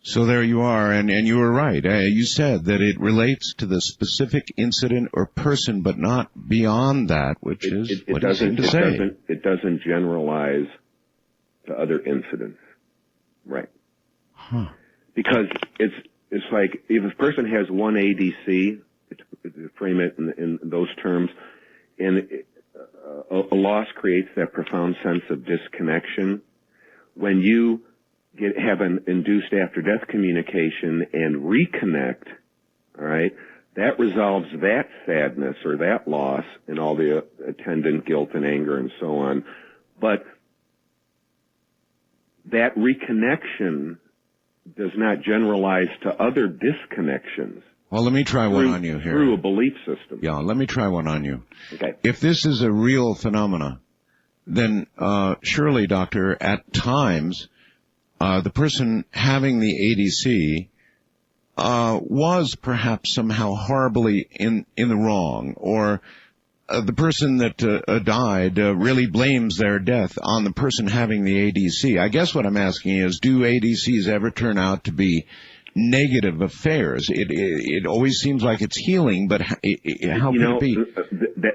So there you are, and you were right. You said that it relates to the specific incident or person, but not beyond that, which is what you seem to say. It doesn't generalize to other incidents. Right. Huh. Because it's like if a person has one ADC, to frame it in those terms, and a loss creates that profound sense of disconnection. When you have an induced after-death communication and reconnect, all right, that resolves that sadness or that loss and all the attendant guilt and anger and so on. But that reconnection does not generalize to other disconnections. Well, let me try one on you here. Through a belief system. Yeah, let me try one on you. Okay. If this is a real phenomena, then surely, doctor, at times the person having the ADC was perhaps somehow horribly in the wrong, or the person that died really blames their death on the person having the ADC. I guess what I'm asking is, do ADCs ever turn out to be negative affairs? It always seems like it's healing, but how can it be?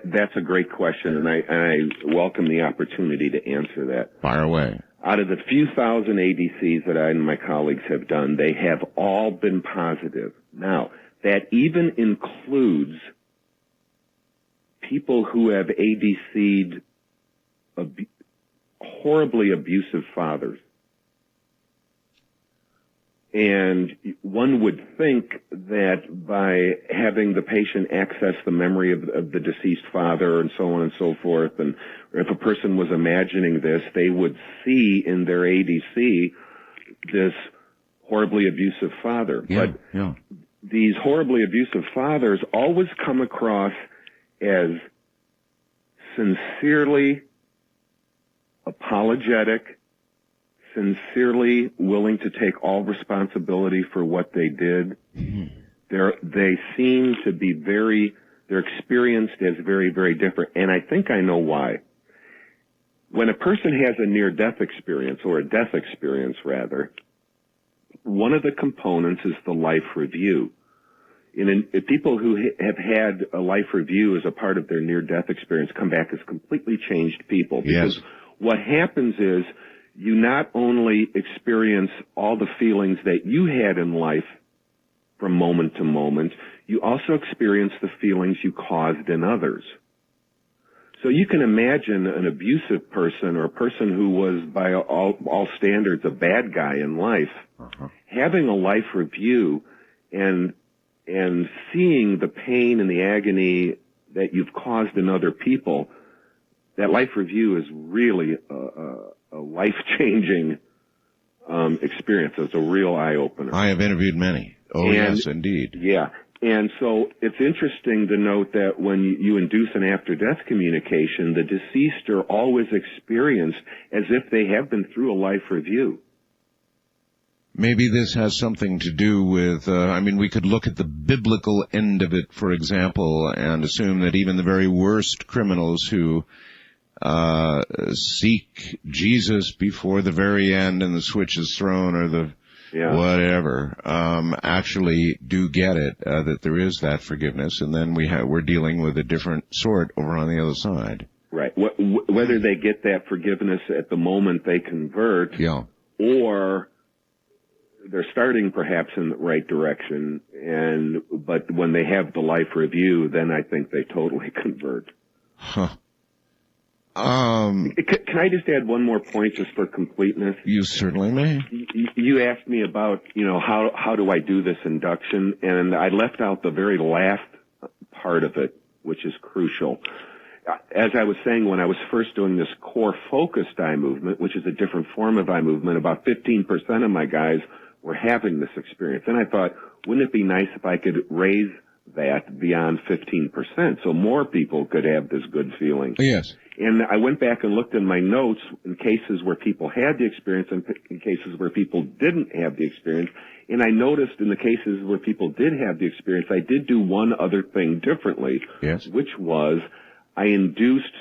That's a great question, and I welcome the opportunity to answer that. Fire away. Out of the few thousand ADCs that I and my colleagues have done, they have all been positive. Now, that even includes people who have ADC'd horribly abusive fathers. And one would think that by having the patient access the memory of the deceased father and so on and so forth, and if a person was imagining this, they would see in their ADC this horribly abusive father. But these horribly abusive fathers always come across as sincerely apologetic, sincerely willing to take all responsibility for what they did. They seem to be they're experienced as very, very different. And I think I know why. When a person has a near-death experience, or a death experience rather, one of the components is the life review. People who have had a life review as a part of their near-death experience come back as completely changed people. Because what happens is, you not only experience all the feelings that you had in life from moment to moment, you also experience the feelings you caused in others. So you can imagine an abusive person, or a person who was by all standards a bad guy in life, having a life review and seeing the pain and the agony that you've caused in other people. That life review is really a life-changing experience. It's a real eye-opener. I have interviewed many. Yes, indeed. Yeah. And so it's interesting to note that when you induce an after-death communication, the deceased are always experienced as if they have been through a life review. Maybe this has something to do with, we could look at the biblical end of it, for example, and assume that even the very worst criminals who seek Jesus before the very end and the switch is thrown, or the whatever, actually do get it, that there is that forgiveness, and then we're dealing with a different sort over on the other side. Right. Whether they get that forgiveness at the moment they convert, or they're starting perhaps in the right direction, but when they have the life review, then I think they totally convert. Can I just add one more point just for completeness? You certainly may. You asked me about, how do I do this induction, and I left out the very last part of it, which is crucial. As I was saying, when I was first doing this core focused eye movement, which is a different form of eye movement, about 15% of my guys were having this experience. And I thought, wouldn't it be nice if I could raise that beyond 15% so more people could have this good feeling? Yes. And I went back and looked in my notes in cases where people had the experience and in cases where people didn't have the experience. And I noticed in the cases where people did have the experience, I did do one other thing differently, which was I induced,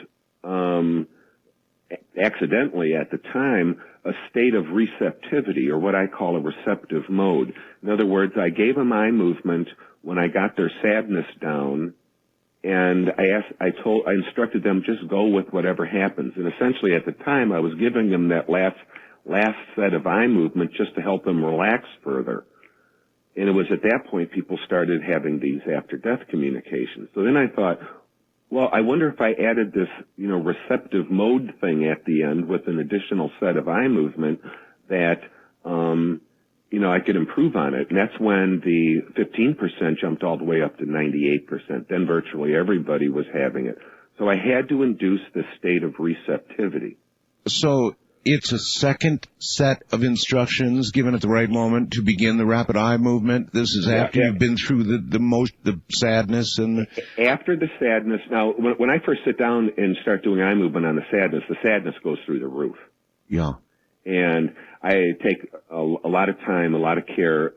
accidentally at the time, a state of receptivity, or what I call a receptive mode. In other words, I gave them eye movement when I got their sadness down, and I instructed them just go with whatever happens. And essentially at the time I was giving them that last set of eye movement just to help them relax further. And it was at that point people started having these after-death communications. So then I thought, well, I wonder if I added this, receptive mode thing at the end with an additional set of eye movement that, I could improve on it. And that's when the 15% jumped all the way up to 98%. Then virtually everybody was having it. So I had to induce this state of receptivity. So it's a second set of instructions given at the right moment to begin the rapid eye movement. This is after you've been through the sadness and after the sadness. Now, when I first sit down and start doing eye movement on the sadness goes through the roof. Yeah. And I take a lot of time, a lot of care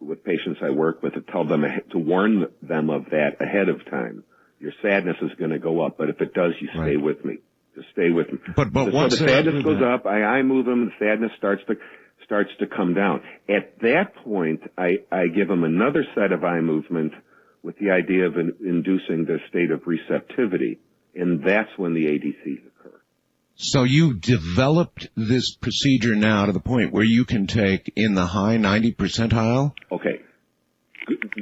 with patients I work with to tell them, to warn them of that ahead of time. Your sadness is going to go up, but if it does, you stay with me. Just stay with me. But once the sadness goes up, I move them, the sadness starts to come down. At that point, I give them another set of eye movement with the idea of inducing the state of receptivity, and that's when the ADCs occur. So you've developed this procedure now to the point where you can take in the high 90 percentile? Okay.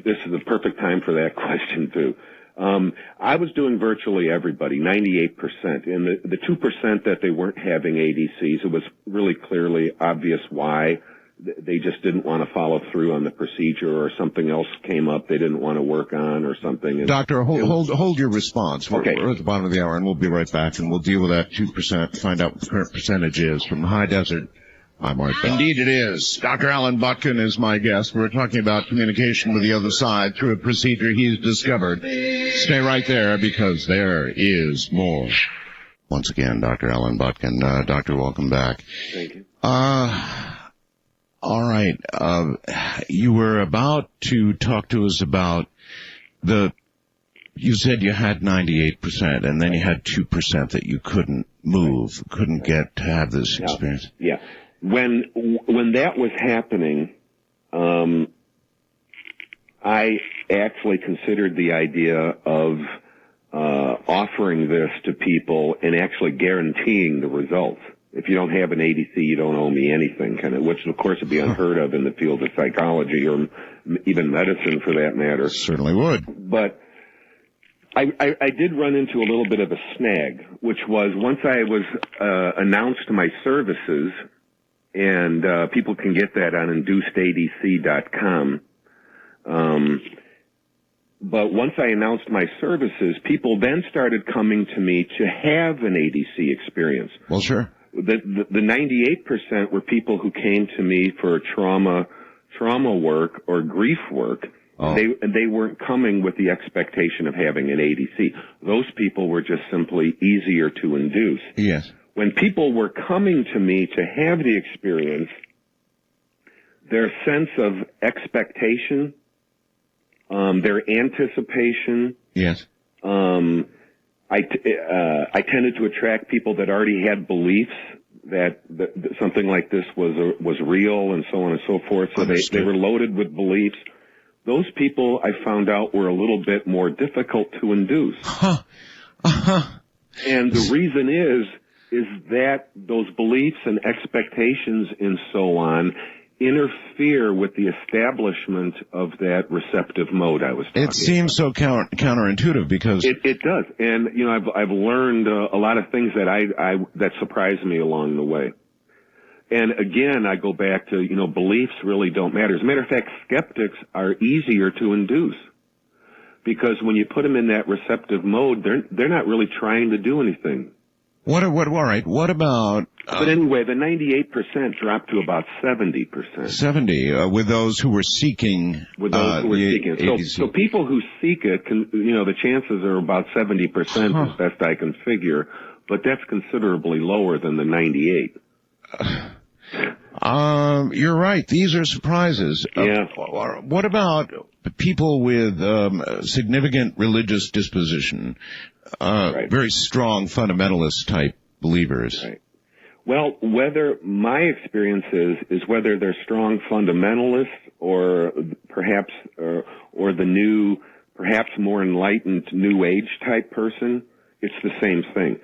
This is the perfect time for that question, too. I was doing virtually everybody, 98%. And the 2% that they weren't having ADCs, it was really clearly obvious why. They just didn't want to follow through on the procedure, or something else came up they didn't want to work on or something. And Doctor, hold your response. Okay. We're at the bottom of the hour, and we'll be right back, and we'll deal with that 2%, find out what the current percentage is from the high desert. I'm Art Bell. Indeed it is. Dr. Allan Botkin is my guest. We're talking about communication with the other side through a procedure he's discovered. Stay right there, because there is more. Once again, Dr. Allan Botkin. Doctor, welcome back. Thank you. All right. You were about to talk to us about you said you had 98%, and then you had 2% that you couldn't move, couldn't get to have this experience. Yeah. When that was happening, I actually considered the idea of offering this to people and actually guaranteeing the results. If you don't have an ADC, you don't owe me anything, which of course would be unheard of in the field of psychology or even medicine for that matter. Certainly would. But I did run into a little bit of a snag, which was once I was announced my services, and people can get that on inducedadc.com. But once I announced my services, people then started coming to me to have an ADC experience. Well, sure. The 98% were people who came to me for trauma work or grief work. Oh. They weren't coming with the expectation of having an ADC. Those people were just simply easier to induce. Yes. When people were coming to me to have the experience, their sense of expectation, their anticipation. Yes. I tended to attract people that already had beliefs that something like this was real, and so on and so forth. So they were loaded with beliefs. Those people, I found out, were a little bit more difficult to induce. Huh. And the reason is that those beliefs and expectations and so on interfere with the establishment of that receptive mode I was talking about. It seems so counterintuitive, because it does. And I've learned a lot of things that surprised me along the way. And again, I go back to, beliefs really don't matter. As a matter of fact, skeptics are easier to induce, because when you put them in that receptive mode, they're not really trying to do anything. All right, what about... But anyway, the 98% dropped to about 70%. 70, with those who were seeking... With those who were seeking. So people who seek it, the chances are about 70% as best I can figure, but that's considerably lower than the 98. You're right. These are surprises. Yeah. What about people with significant religious disposition, right. Very strong fundamentalist type believers? Right. Well, whether my experience is whether they're strong fundamentalists or perhaps or the new, perhaps more enlightened New Age type person, it's the same thing.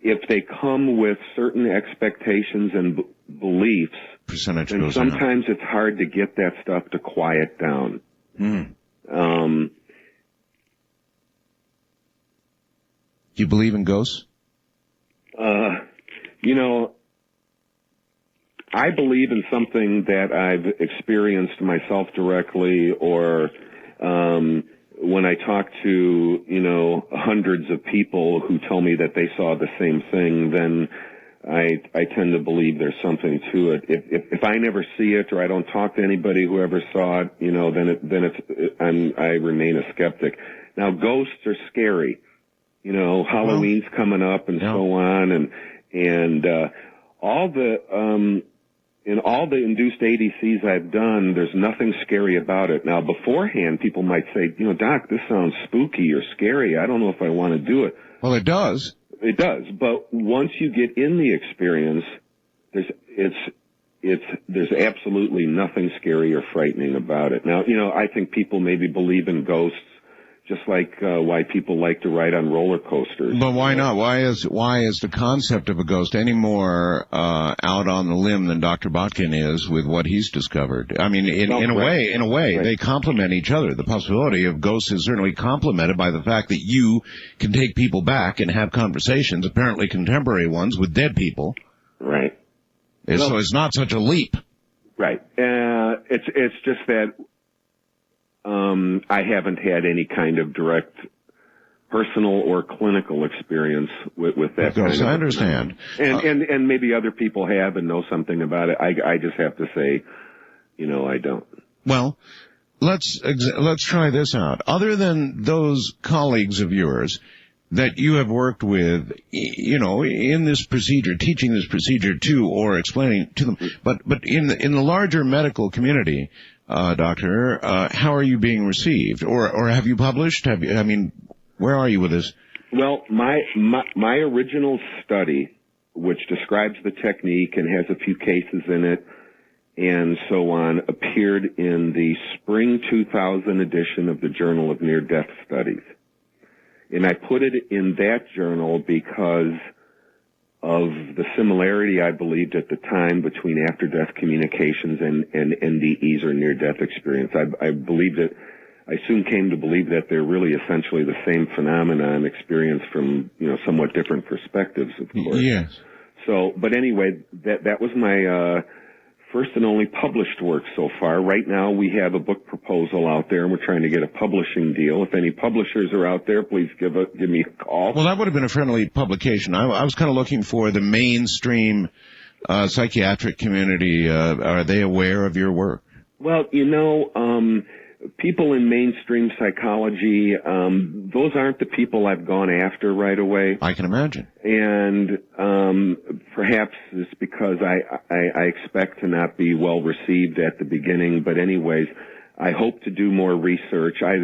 If they come with certain expectations and beliefs, then sometimes it's hard to get that stuff to quiet down. Do you believe in ghosts? I believe in something that I've experienced myself directly, or when I talk to, hundreds of people who tell me that they saw the same thing, then I tend to believe there's something to it. If I never see it, or I don't talk to anybody who ever saw it, then I remain a skeptic. Now, ghosts are scary. Halloween's coming up and so on, and all the in all the induced ADCs I've done, there's nothing scary about it. Now, beforehand, people might say, Doc, this sounds spooky or scary. I don't know if I want to do it. Well, it does. It does. But once you get in the experience, there's absolutely nothing scary or frightening about it. Now, I think people maybe believe in ghosts just like why people like to ride on roller coasters. But why not? Why is the concept of a ghost any more out on the limb than Dr. Botkin is with what he's discovered? I mean, in a way, right. They complement each other. The possibility of ghosts is certainly complemented by the fact that you can take people back and have conversations, apparently contemporary ones, with dead people. Right. So it's not such a leap. Right. It's just that I haven't had any kind of direct personal or clinical experience with that kind of. I understand. And maybe other people have and know something about it. I just have to say, I don't. Well, let's try this out. Other than those colleagues of yours that you have worked with, in this procedure, teaching this procedure to or explaining to them, but in the larger medical community, Doctor, how are you being received? Or have you published? Where are you with this? Well, my original study, which describes the technique and has a few cases in it and so on, appeared in the spring 2000 edition of the Journal of Near-Death Studies. And I put it in that journal because of the similarity I believed at the time between after-death communications and NDEs or near-death experience. I soon came to believe that they're really essentially the same phenomenon experienced from, somewhat different perspectives, of course. Yes. So, but anyway, that was my first and only published work so far. Right now we have a book proposal out there and we're trying to get a publishing deal. If any publishers are out there, please give me a call. Well, that would have been a friendly publication. I was kind of looking for the mainstream psychiatric community. Are they aware of your work? Well, people in mainstream psychology, those aren't the people I've gone after right away. I can imagine. And perhaps it's because I expect to not be well received at the beginning. But anyways, I hope to do more research. I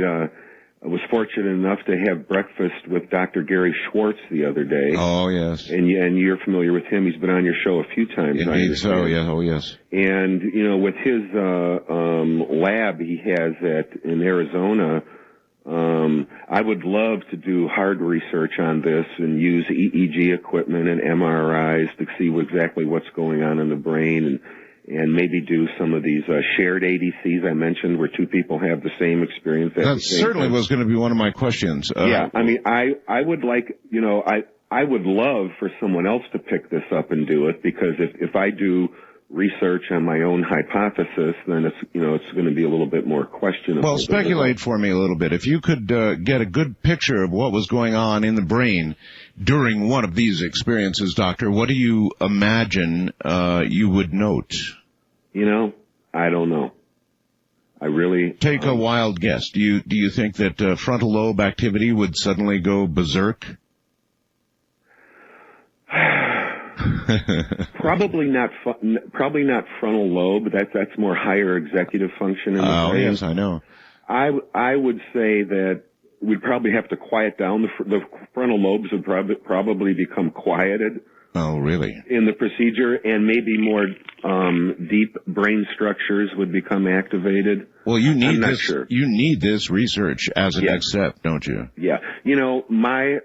was fortunate enough to have breakfast with Dr. Gary Schwartz the other day. Oh, yes. And you're familiar with him. He's been on your show a few times. Indeed so, yeah. Oh, yes. And, with his lab he has in Arizona, I would love to do hard research on this and use EEG equipment and MRIs to see exactly what's going on in the brain and maybe do some of these shared ADCs I mentioned where two people have the same experience. That certainly was going to be one of my questions. Yeah, I would like, I would love for someone else to pick this up and do it, because if I do research on my own hypothesis, then it's going to be a little bit more questionable. Well, speculate for me a little bit. If you could get a good picture of what was going on in the brain during one of these experiences, Doctor, what do you imagine you would note? I don't know. I really take a wild guess. Do you think that frontal lobe activity would suddenly go berserk? Probably not frontal lobe. That's more higher executive function in the brain. Oh, yes, I know. I would say that we'd probably have to quiet down. The frontal lobes would probably become quieted. Oh, really? In the procedure, and maybe more deep brain structures would become activated. Well, you need I'm not this. Sure. You need this research as a next step, don't you? Yeah. My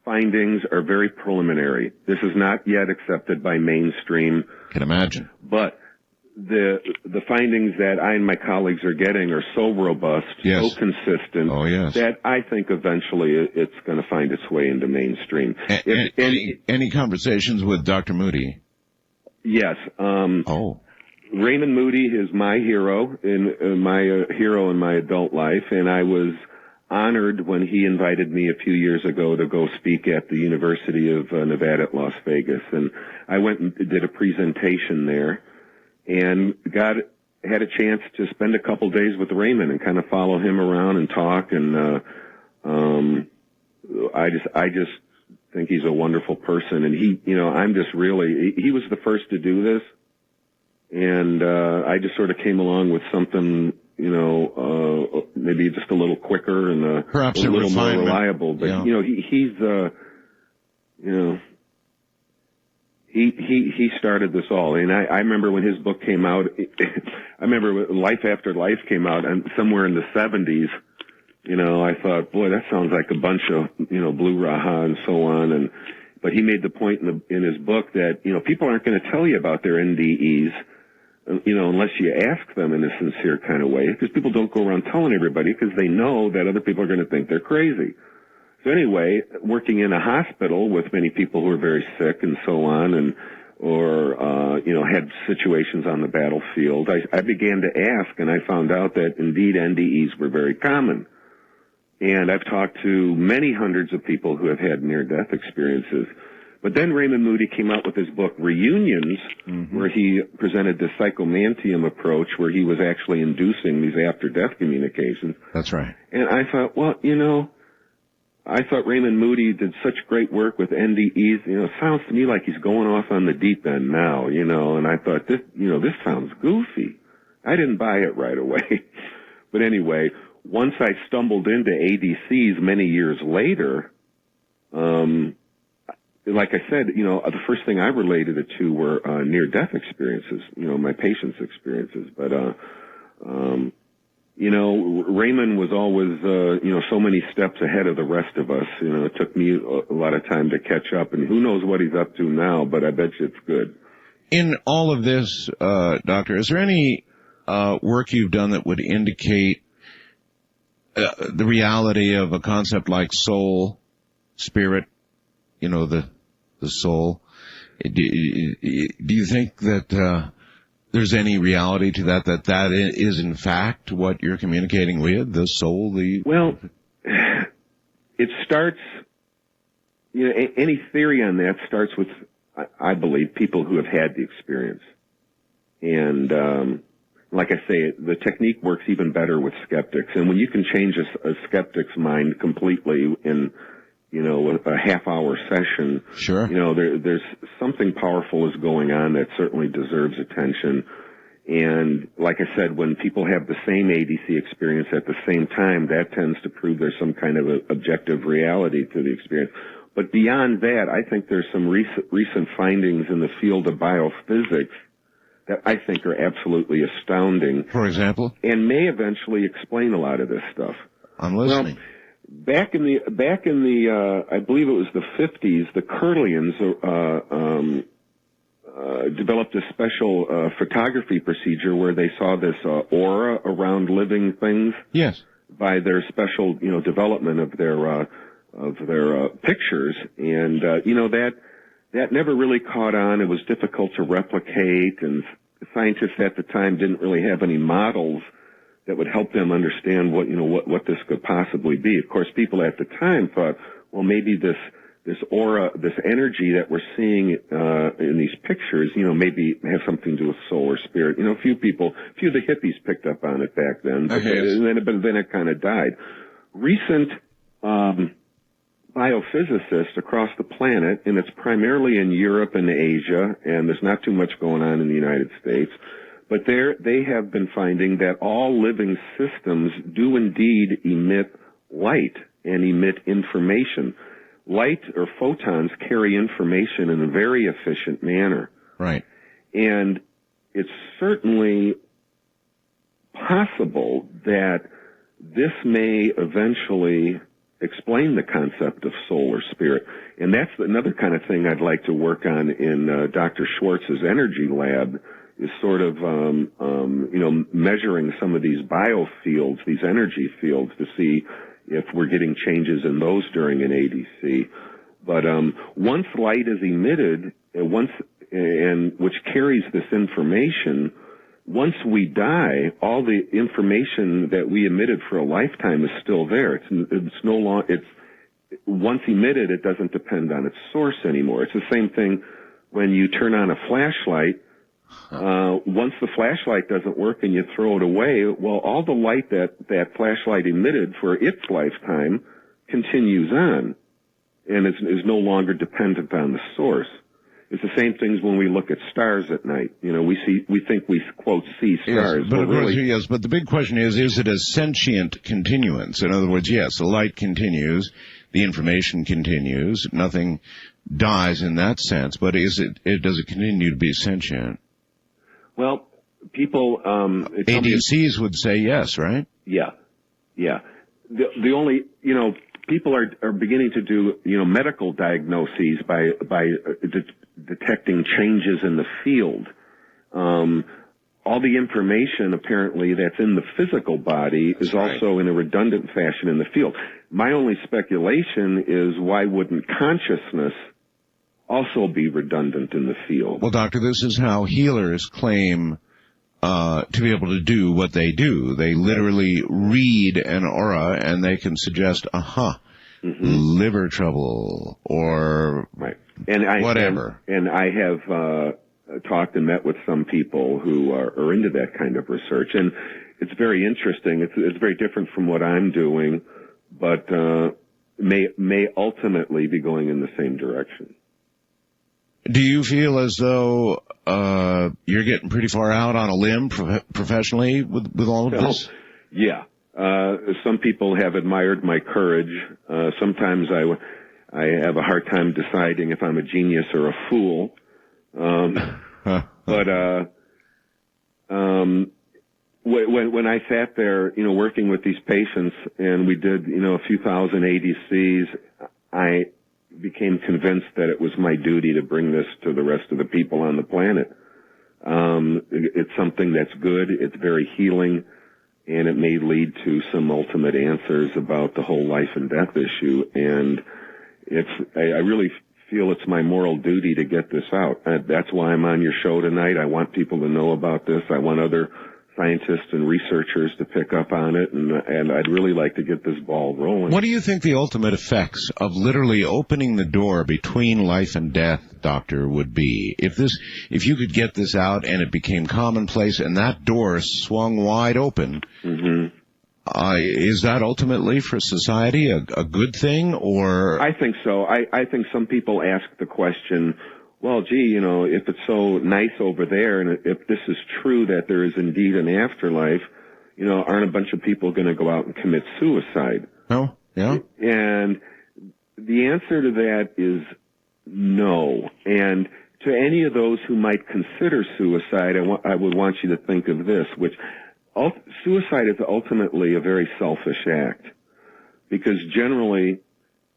findings are very preliminary. This is not yet accepted by mainstream. Can imagine. But the findings that I and my colleagues are getting are so robust, so consistent, that I think eventually it's going to find its way into mainstream. Any conversations with Dr. Moody? Yes. Raymond Moody is my hero in my adult life, and I was honored when he invited me a few years ago to go speak at the University of Nevada at Las Vegas, and I went and did a presentation there. And had a chance to spend a couple days with Raymond and kind of follow him around and talk. And I just think he's a wonderful person. And he was the first to do this. And I just sort of came along with something, maybe just a little quicker and perhaps a little more reliable. But He started this all, and I remember when his book came out. I remember Life After Life came out, and somewhere in the 70s, I thought, boy, that sounds like a bunch of, blue raha and so on. But he made the point in his book that, people aren't going to tell you about their NDEs, unless you ask them in a sincere kind of way, because people don't go around telling everybody because they know that other people are going to think they're crazy. So anyway, working in a hospital with many people who are very sick and so on, or had situations on the battlefield, I began to ask, and I found out that indeed NDEs were very common. And I've talked to many hundreds of people who have had near-death experiences. But then Raymond Moody came out with his book, Reunions, where he presented the psychomantium approach, where he was actually inducing these after-death communications. That's right. And I thought, well, I thought Raymond Moody did such great work with NDEs. It sounds to me like he's going off on the deep end now, and I thought, this sounds goofy. I didn't buy it right away. But anyway, once I stumbled into ADCs many years later, like I said, the first thing I related it to were near-death experiences, my patients' experiences. But, Raymond was always, so many steps ahead of the rest of us. It took me a lot of time to catch up, and who knows what he's up to now, but I bet you it's good. In all of this, Doctor, is there any work you've done that would indicate the reality of a concept like soul, spirit, the soul? Do you think that there's any reality to that is in fact what you're communicating with, the soul? Well, it starts, any theory on that starts with, I believe, people who have had the experience. And like I say, the technique works even better with skeptics. And when you can change a skeptic's mind completely in, a half-hour session, sure, there's something powerful is going on that certainly deserves attention. And like I said, when people have the same ADC experience at the same time, that tends to prove there's some kind of objective reality to the experience. But beyond that, I think there's some recent findings in the field of biophysics that I think are absolutely astounding. For example? And may eventually explain a lot of this stuff. I'm listening. Well, back in the I believe it was the 50s, the Curlians developed a special photography procedure where they saw this aura around living things. Yes. By their special, development of their pictures, and that never really caught on. It was difficult to replicate, and scientists at the time didn't really have any models that would help them understand what this could possibly be. Of course, people at the time thought, well, maybe this aura, this energy that we're seeing in these pictures, maybe have something to do with soul or spirit. A few of the hippies picked up on it back then, but then it kind of died. Recent biophysicists across the planet, and it's primarily in Europe and Asia, and there's not too much going on in the United States, but they have been finding that all living systems do indeed emit light and emit information. Light or photons carry information in a very efficient manner. Right. And it's certainly possible that this may eventually explain the concept of soul or spirit. And that's another kind of thing I'd like to work on in Dr. Schwartz's energy lab, is sort of, measuring some of these biofields, these energy fields, to see if we're getting changes in those during an ADC. But once light is emitted, which carries this information, once we die, all the information that we emitted for a lifetime is still there. It's no longer, once emitted, it doesn't depend on its source anymore. It's the same thing when you turn on a flashlight. Once the flashlight doesn't work and you throw it away, well, all the light that flashlight emitted for its lifetime continues on, and is no longer dependent on the source. It's the same things when we look at stars at night. We think we quote see stars. Yes, but the big question is it a sentient continuance? In other words, yes, the light continues, the information continues, nothing dies in that sense, but does it continue to be sentient? Well, people... ADCs would say yes, right? Yeah. the only, people are beginning to do, medical diagnoses by detecting changes in the field. All the information apparently that's in the physical body is also in a redundant fashion in the field. My only speculation is why wouldn't consciousness also be redundant in the field? Well, doctor, this is how healers claim to be able to do what they do. They literally read an aura and they can suggest, liver trouble or whatever. And I have talked and met with some people who are into that kind of research, and it's very interesting. It's very different from what I'm doing, but may ultimately be going in the same direction. Do you feel as though you're getting pretty far out on a limb professionally with all of this? Yeah. Some people have admired my courage. Sometimes I have a hard time deciding if I'm a genius or a fool. But when I sat there, working with these patients, and we did, a few thousand ADCs, I became convinced that it was my duty to bring this to the rest of the people on the planet. It's something that's good. It's very healing, and it may lead to some ultimate answers about the whole life and death issue. And I really feel it's my moral duty to get this out. That's why I'm on your show tonight. I want people to know about this. I want other scientists and researchers to pick up on it, and I'd really like to get this ball rolling. What do you think the ultimate effects of literally opening the door between life and death, doctor, would be? If you could get this out and it became commonplace and that door swung wide open, is that ultimately for society a good thing, or? I think so. I think some people ask the question, well, gee, if it's so nice over there, and if this is true that there is indeed an afterlife, aren't a bunch of people going to go out and commit suicide? Oh, yeah. And the answer to that is no. And to any of those who might consider suicide, I would want you to think of this, which suicide is ultimately a very selfish act, because generally,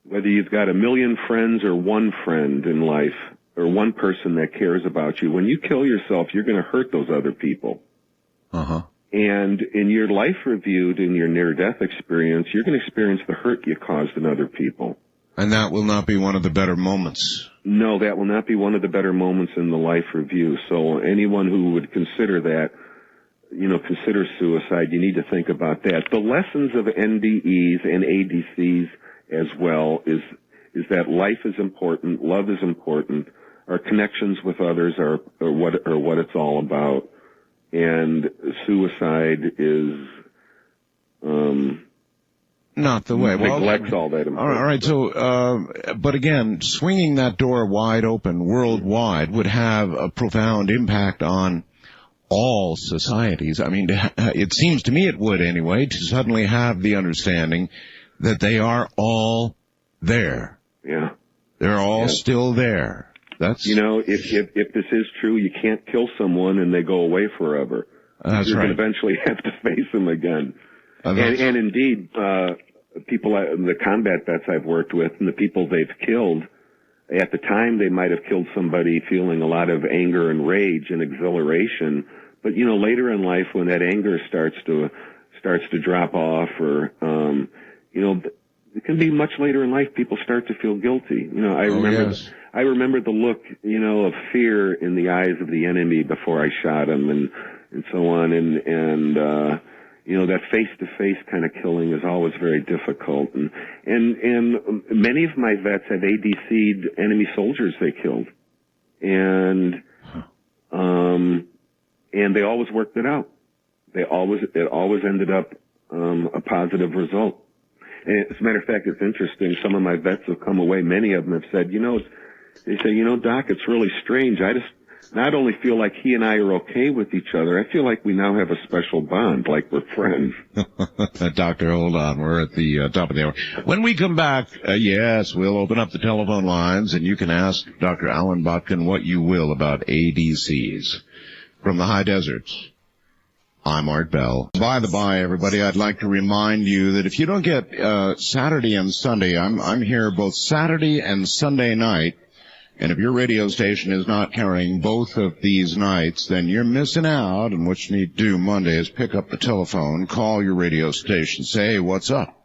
whether you've got 1 million friends or one friend in life, or one person that cares about you, when you kill yourself, you're going to hurt those other people. And in your life reviewed, in your near-death experience, you're going to experience the hurt you caused in other people. And that will not be one of the better moments. No, that will not be one of the better moments in the life review. So anyone who would consider that, consider suicide, you need to think about that. The lessons of NDEs and ADCs as well is that life is important, love is important, our connections with others are what it's all about, and suicide is not the way. Neglects all that important. All right. So, but again, swinging that door wide open worldwide would have a profound impact on all societies. I mean, it seems to me it would anyway, to suddenly have the understanding that they are all there. Yeah. They're all still there. That's, if this is true, you can't kill someone and they go away forever. That's You're right. going to eventually have to face them again. And indeed, people, the combat vets I've worked with and the people they've killed, at the time they might have killed somebody feeling a lot of anger and rage and exhilaration, but later in life when that anger starts to drop off, or it can be much later in life people start to feel guilty. I remember the look, of fear in the eyes of the enemy before I shot him, and so on, and that face-to-face kind of killing is always very difficult, and many of my vets have ADC'd enemy soldiers they killed, and they always worked it out. It always ended up a positive result. And as a matter of fact, it's interesting. Some of my vets have come away. Many of them have said, they say, Doc, it's really strange. I just not only feel like he and I are okay with each other, I feel like we now have a special bond, like we're friends. Doctor, hold on. We're at the top of the hour. When we come back, yes, we'll open up the telephone lines, and you can ask Dr. Allan Botkin what you will about ADCs from the high deserts I'm Art Bell. By the by, everybody, I'd like to remind you that if you don't get Saturday and Sunday, I'm here both Saturday and Sunday night. And if your radio station is not carrying both of these nights, then you're missing out. And what you need to do Monday is pick up the telephone, call your radio station, say, hey, what's up?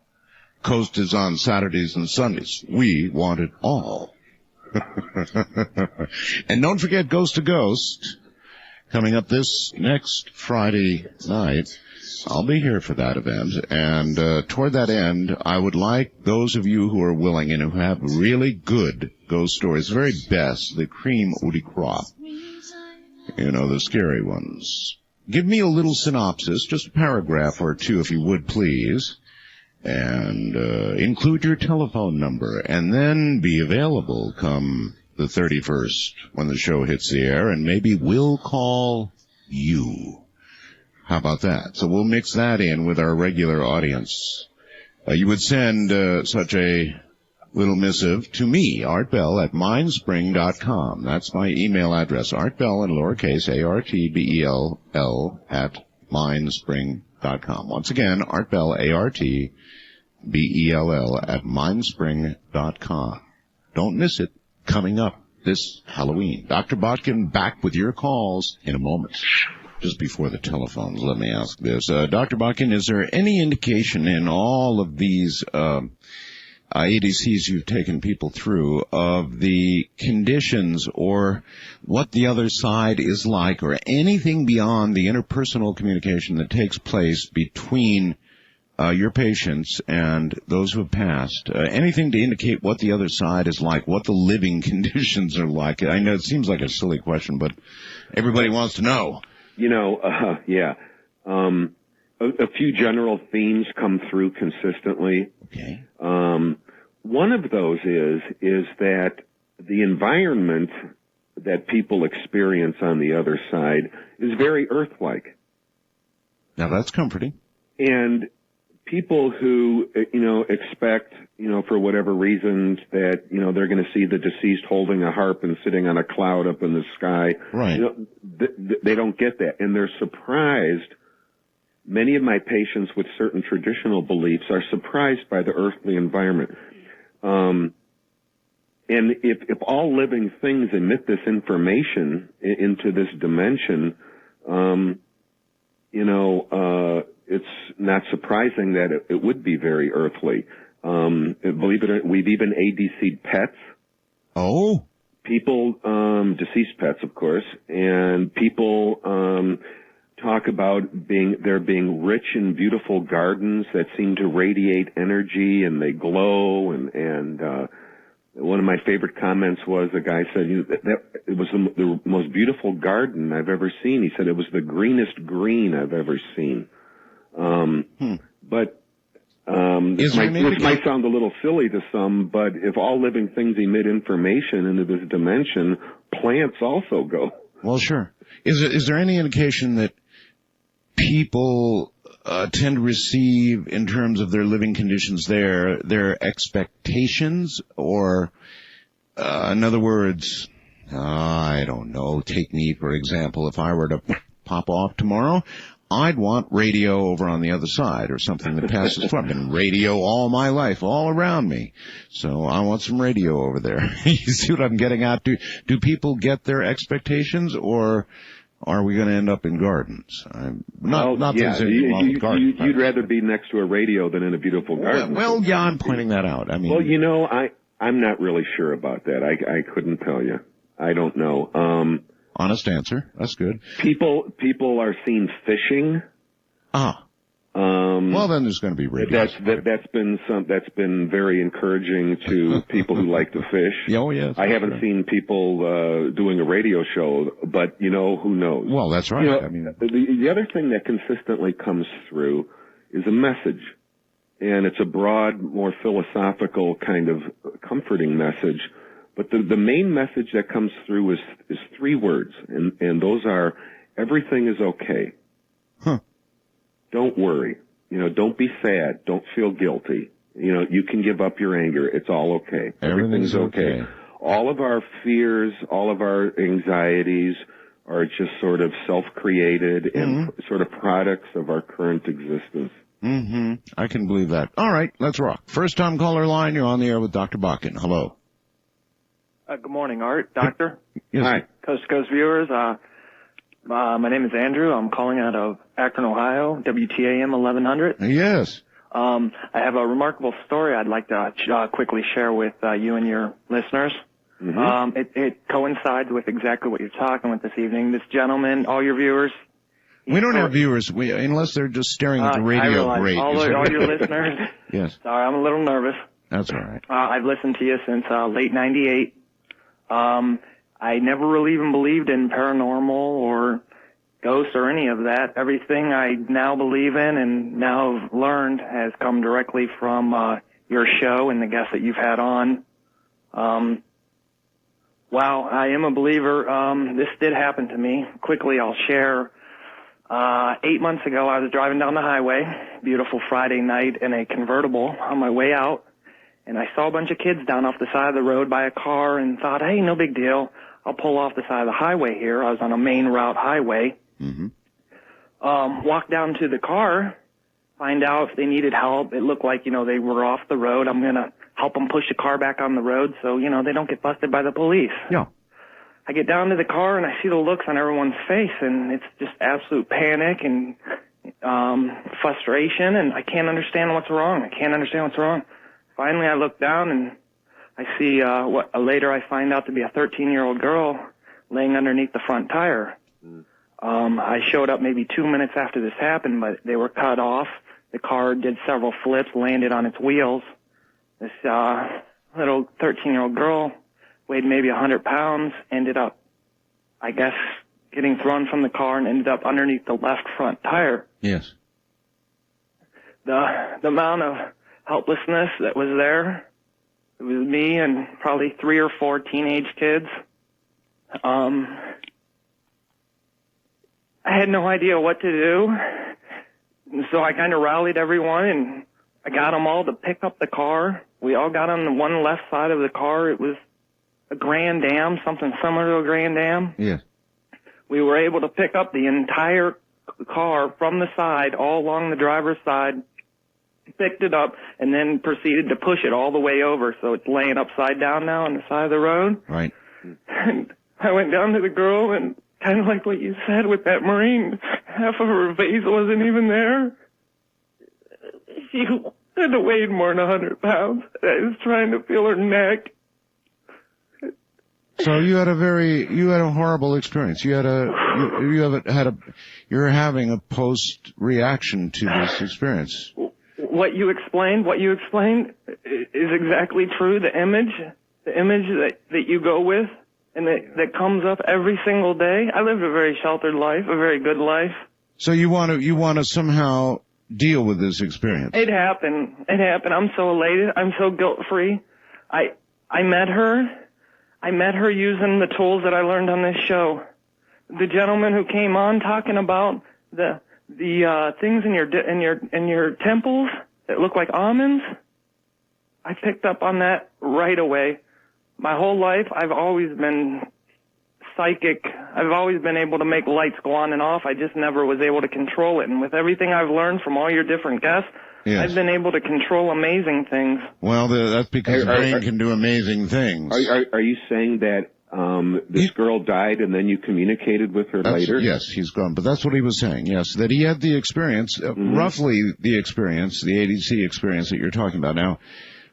Coast is on Saturdays and Sundays. We want it all. And don't forget Ghost to Ghost. Coming up this next Friday night. I'll be here for that event, and toward that end, I would like those of you who are willing and who have really good ghost stories, the very best, the cream ou de crop, the scary ones. Give me a little synopsis, just a paragraph or two if you would please, and include your telephone number, and then be available come the 31st when the show hits the air, and maybe we'll call you. How about that? So we'll mix that in with our regular audience. You would send such a little missive to me, Art Bell, at mindspring.com. That's my email address, Art Bell in lowercase, ARTBELL, at mindspring.com. Once again, Art Bell, ARTBELL, at mindspring.com. Don't miss it. Coming up this Halloween. Dr. Botkin back with your calls in a moment. Just before the telephones, let me ask this. Dr. Botkin, is there any indication in all of these IADCs you've taken people through of the conditions or what the other side is like, or anything beyond the interpersonal communication that takes place between your patients and those who have passed? Anything to indicate what the other side is like, what the living conditions are like? I know it seems like a silly question, but everybody wants to know. Yeah. A few general themes come through consistently. Okay. One of those is that the environment that people experience on the other side is very Earth-like. Now that's comforting. And people who, expect, for whatever reasons that, they're going to see the deceased holding a harp and sitting on a cloud up in the sky. Right. They don't get that. And they're surprised. Many of my patients with certain traditional beliefs are surprised by the earthly environment. And if all living things emit this information into this dimension, it's not surprising that it would be very earthly. Believe it or not, we've even ADC'd pets. Oh? People, deceased pets, of course, and people talk about there being rich and beautiful gardens that seem to radiate energy and they glow, and one of my favorite comments was a guy said that it was the most beautiful garden I've ever seen. He said it was the greenest green I've ever seen. But which might sound a little silly to some, but if all living things emit information into this dimension, plants also go. Well, sure. Is there any indication that people tend to receive, in terms of their living conditions their expectations, or in other words, I don't know, take me for example, if I were to pop off tomorrow, I'd want radio over on the other side, or something that passes through. I've been radio all my life, all around me. So I want some radio over there. You see what I'm getting at? Do people get their expectations, or are we going to end up in gardens? You'd rather be next to a radio than in a beautiful garden. Well, yeah, I'm pointing that out. I mean, well, I'm not really sure about that. I couldn't tell you. I don't know. Honest answer. That's good. People are seen fishing. Well, then there's going to be radio. That's been very encouraging to people who like to fish. Oh, yes. I haven't seen people doing a radio show, but who knows? Well, that's right. The other thing that consistently comes through is a message, and it's a broad, more philosophical kind of comforting message. But the main message that comes through is three words, and those are, everything is okay. Huh. Don't worry. Don't be sad. Don't feel guilty. You can give up your anger. It's all okay. Everything's okay. All of our fears, all of our anxieties are just sort of self-created and sort of products of our current existence. Mm-hmm. I can believe that. All right, let's rock. First time caller line, you're on the air with Dr. Botkin. Hello. Good morning, Art. Doctor. Yes. Hi. Coast to Coast viewers. My name is Andrew. I'm calling out of Akron, Ohio, WTAM 1100. Yes. I have a remarkable story I'd like to quickly share with you and your listeners. Mm-hmm. It coincides with exactly what you're talking with this evening. This gentleman, all your viewers. We don't have viewers, unless they're just staring at the radio. I realize. Great. All your listeners. Yes. Sorry, I'm a little nervous. That's all right. I've listened to you since late '98. I never really even believed in paranormal or ghosts or any of that. Everything I now believe in and now have learned has come directly from your show and the guests that you've had on. Wow, I am a believer. This did happen to me. Quickly, I'll share. 8 months ago, I was driving down the highway, beautiful Friday night, in a convertible on my way out, and I saw a bunch of kids down off the side of the road by a car and thought, hey, no big deal. I'll pull off the side of the highway here. I was on a main route highway. Mm-hmm. Walk down to the car, find out if they needed help. It looked like, they were off the road. I'm going to help them push the car back on the road so, they don't get busted by the police. Yeah. I get down to the car and I see the looks on everyone's face, and it's just absolute panic and frustration, and I can't understand what's wrong. Finally, I look down and I see what later I find out to be a 13-year-old girl laying underneath the front tire. I showed up maybe 2 minutes after this happened, but they were cut off. The car did several flips, landed on its wheels. This little 13-year-old girl weighed maybe 100 pounds, ended up, I guess, getting thrown from the car and ended up underneath the left front tire. Yes. The amount of helplessness that was there, it was me and probably 3 or 4 teenage kids. I had no idea what to do, and so I kind of rallied everyone, and I got them all to pick up the car. We all got on the one left side of the car. It was a Grand Am, something similar to a Grand Am. Yes. We were able to pick up the entire car from the side, all along the driver's side, picked it up, and then proceeded to push it all the way over, so it's laying upside down now on the side of the road. Right. And I went down to the girl, and kind of like what you said with that Marine, half of her face wasn't even there. She had to weigh more than 100 pounds. I was trying to feel her neck. So you had a horrible experience. You're having a post reaction to this experience. What you explained is exactly true. The image that you go with and that comes up every single day. I lived a very sheltered life, a very good life. So you want to somehow deal with this experience. It happened. I'm so elated. I'm so guilt-free. I met her using the tools that I learned on this show. The gentleman who came on talking about the things in your temples that look like almonds, I picked up on that right away. My whole life, I've always been psychic. I've always been able to make lights go on and off. I just never was able to control it. And with everything I've learned from all your different guests, yes, I've been able to control amazing things. Well, that's because the brain can do amazing things. Are you saying that this girl died and then you communicated with her later? Yes, he's gone. But that's what he was saying, yes, that he had the experience, roughly the experience, the ADC experience that you're talking about now.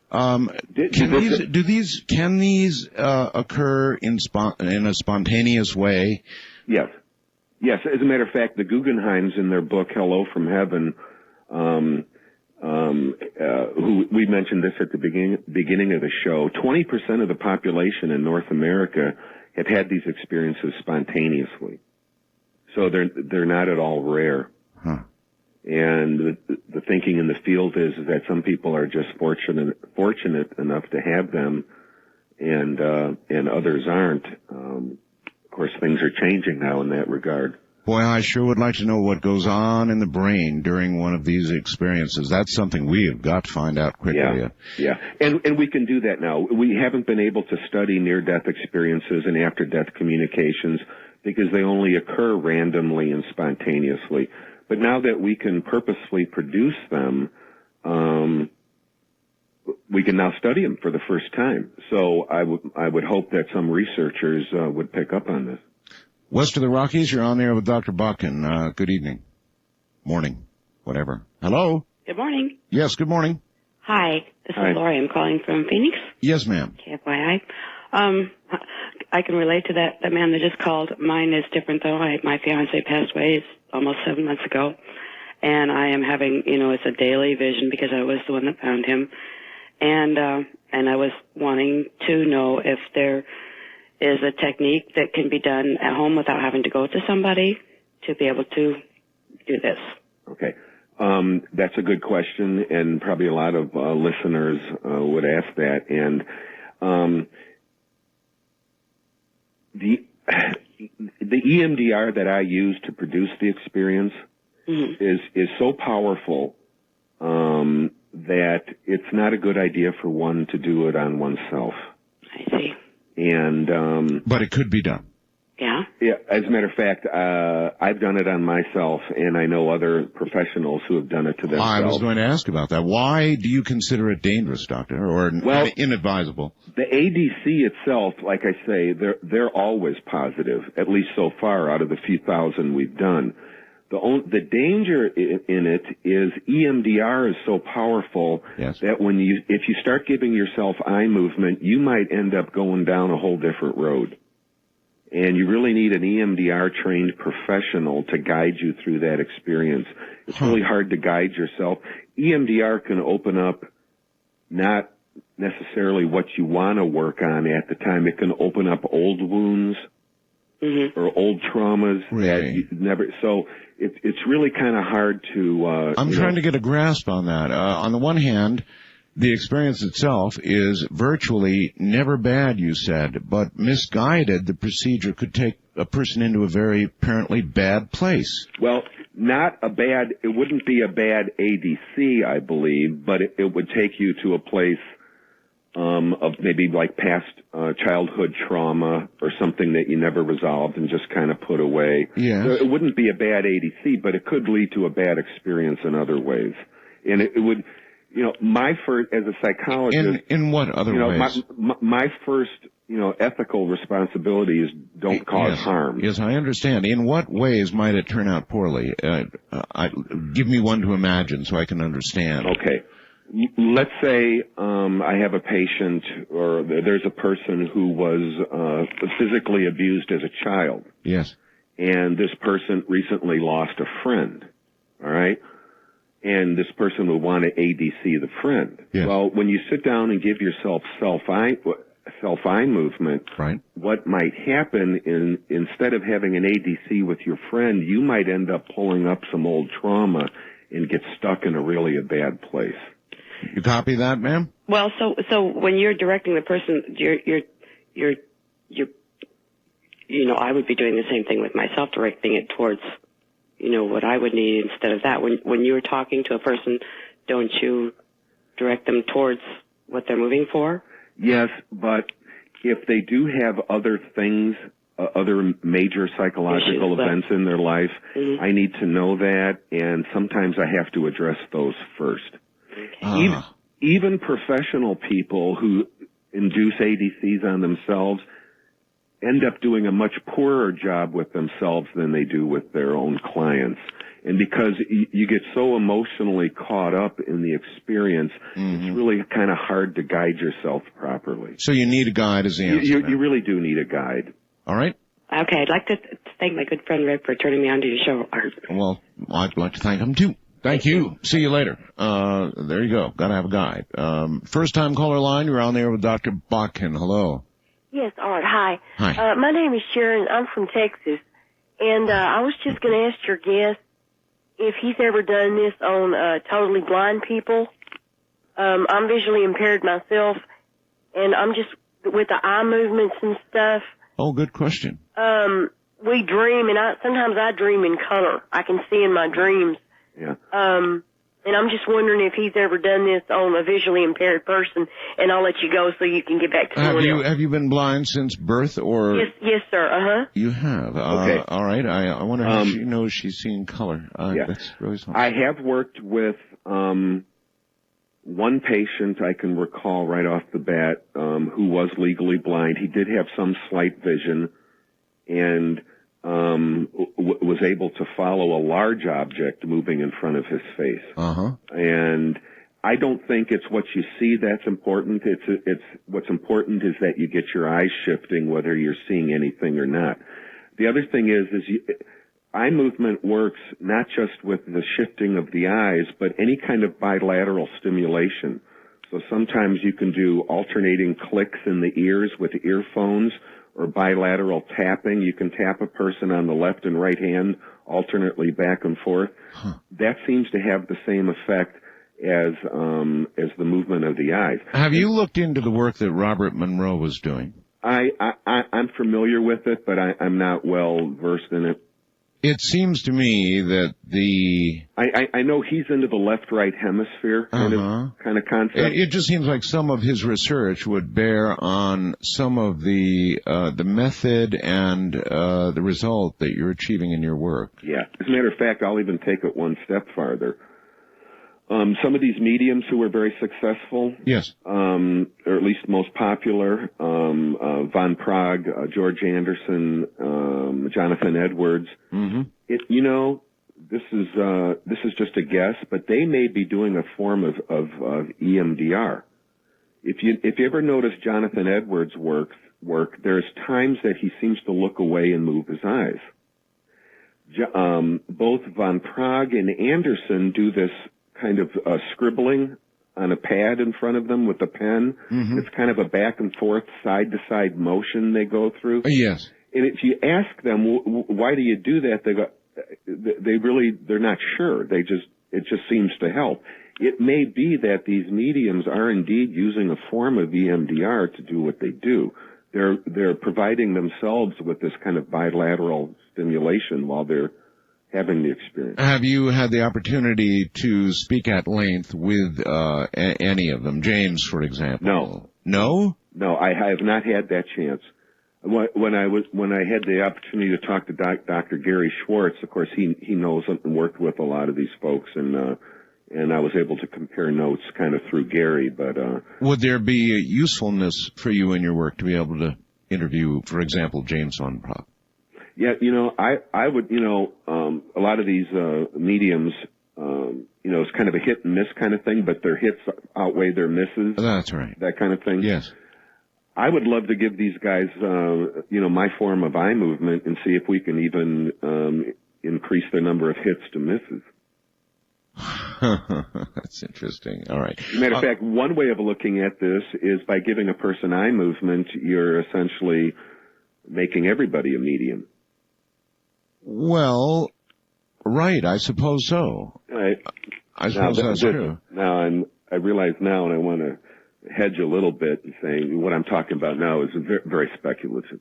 Can these occur in a spontaneous way? Yes. Yes. As a matter of fact, the Guggenheims in their book Hello from Heaven, who we mentioned this at the beginning of the show, 20% of the population in North America have had these experiences spontaneously. So they're not at all rare. Huh. And the thinking in the field is that some people are just fortunate enough to have them, and others aren't. Of course, things are changing now in that regard. Boy, I sure would like to know what goes on in the brain during one of these experiences. That's something we have got to find out quickly. Yeah. And we can do that now. We haven't been able to study near-death experiences and after-death communications because they only occur randomly and spontaneously. But now that we can purposefully produce them, we can now study them for the first time. So I would hope that some researchers would pick up on this. West of the Rockies, you're on there with Dr. Botkin. Good evening. Morning. Whatever. Hello? Good morning. Yes, good morning. Hi, this is Lori. I'm calling from Phoenix. Yes, ma'am. FYI. I can relate to that man that just called. Mine is different, though. My fiance passed away almost 7 months ago, and I am having, it's a daily vision because I was the one that found him, and I was wanting to know if there is a technique that can be done at home without having to go to somebody to be able to do this. Okay. That's a good question, and probably a lot of listeners would ask that. And the EMDR that I use to produce the experience is so powerful that it's not a good idea for one to do it on oneself. I see. And but it could be done. Yeah? Yeah, as a matter of fact, I've done it on myself, and I know other professionals who have done it to themselves. I was going to ask about that. Why do you consider it dangerous, doctor, or inadvisable? The ADC itself, like I say, they're always positive, at least so far out of the few thousand we've done. The danger in it is EMDR is so powerful that if you start giving yourself eye movement, you might end up going down a whole different road. And you really need an EMDR-trained professional to guide you through that experience. It's really hard to guide yourself. EMDR can open up not necessarily what you want to work on at the time. It can open up old wounds or old traumas that you never... So it's really kind of hard to... I'm trying to get a grasp on that. On the one hand, the experience itself is virtually never bad, you said, but misguided, the procedure could take a person into a very apparently bad place. Well, it wouldn't be a bad ADC, I believe, but it would take you to a place of maybe like past childhood trauma or something that you never resolved and just kind of put away. Yes. So it wouldn't be a bad ADC, but it could lead to a bad experience in other ways. And it would... my first, as a psychologist... In what other ways? My first, ethical responsibility is don't cause harm. Yes, I understand. In what ways might it turn out poorly? Give me one to imagine so I can understand. Okay. Let's say I have a patient or there's a person who was physically abused as a child. Yes. And this person recently lost a friend, all right? And this person would want to ADC the friend. Yes. Well, when you sit down and give yourself self-eye movement, right, what might happen instead of having an ADC with your friend, you might end up pulling up some old trauma and get stuck in a bad place. You copy that, ma'am? Well, so when you're directing the person, you're I would be doing the same thing with myself, directing it towards what I would need instead of that. When you're talking to a person, don't you direct them towards what they're moving for? Yes, but if they do have other things, other major psychological events in their life, I need to know that, and sometimes I have to address those first. Okay. Even professional people who induce ADCs on themselves end up doing a much poorer job with themselves than they do with their own clients. And because you get so emotionally caught up in the experience, it's really kind of hard to guide yourself properly. So you need a guide as the answer. You really do need a guide. All right. Okay, I'd like to thank my good friend Rick for turning me on to your show, Art. Well, I'd like to thank him too. Thank you. See you later. There you go. Got to have a guide. First time caller line, you're on there with Dr. Botkin. Hello. Yes, Art. Hi. Hi. My name is Sharon. I'm from Texas. And I was just going to ask your guest if he's ever done this on totally blind people. I'm visually impaired myself, and I'm just with the eye movements and stuff. Oh, good question. We dream, and sometimes I dream in color. I can see in my dreams. Yeah. And I'm just wondering if he's ever done this on a visually impaired person, and I'll let you go so you can get back to someone else. Have you been blind since birth, or? Yes, sir. Uh-huh. You have. Okay. All right. I wonder how she knows she's seeing color. Yeah. That's really something. I have worked with one patient I can recall right off the bat who was legally blind. He did have some slight vision, and was able to follow a large object moving in front of his face. Uh-huh. And I don't think it's what you see that's important. It's what's important is that you get your eyes shifting, whether you're seeing anything or not. The other thing is eye movement works not just with the shifting of the eyes, but any kind of bilateral stimulation. So sometimes you can do alternating clicks in the ears with earphones, or bilateral tapping. You can tap a person on the left and right hand alternately back and forth. Huh. That seems to have the same effect as the movement of the eyes. Have you looked into the work that Robert Monroe was doing? I'm familiar with it, but I'm not well versed in it. It seems to me that I know he's into the left-right hemisphere kind of concept. It just seems like some of his research would bear on some of the method and the result that you're achieving in your work. Yeah. As a matter of fact, I'll even take it one step farther. Some of these mediums who were very successful, yes, or at least most popular, Von Prague, George Anderson, Jonathan Edwards. Mm-hmm. This is just a guess, but they may be doing a form of EMDR. If you ever notice Jonathan Edwards' work, there's times that he seems to look away and move his eyes. Both Von Prague and Anderson do this kind of scribbling on a pad in front of them with a pen. Mm-hmm. It's kind of a back and forth, side to side motion they go through. Yes. And if you ask them, why do you do that? They're not sure. It just seems to help. It may be that these mediums are indeed using a form of EMDR to do what they do. They're providing themselves with this kind of bilateral stimulation while they're having the experience. Have you had the opportunity to speak at length with any of them? James, for example. No. No? No, I have not had that chance. When I had the opportunity to talk to Dr. Gary Schwartz, of course he knows and worked with a lot of these folks, and I was able to compare notes kind of through Gary. But would there be a usefulness for you in your work to be able to interview, for example, James Von Prague? Yeah, I would, a lot of these mediums, it's kind of a hit and miss kind of thing, but their hits outweigh their misses. That's right. That kind of thing. Yes. I would love to give these guys, my form of eye movement and see if we can even increase the number of hits to misses. That's interesting. All right. As a matter of fact, one way of looking at this is by giving a person eye movement, you're essentially making everybody a medium. Well, right, I suppose so. I suppose that's true. Now, I realize now, and I want to hedge a little bit and saying what I'm talking about now is very, very speculative.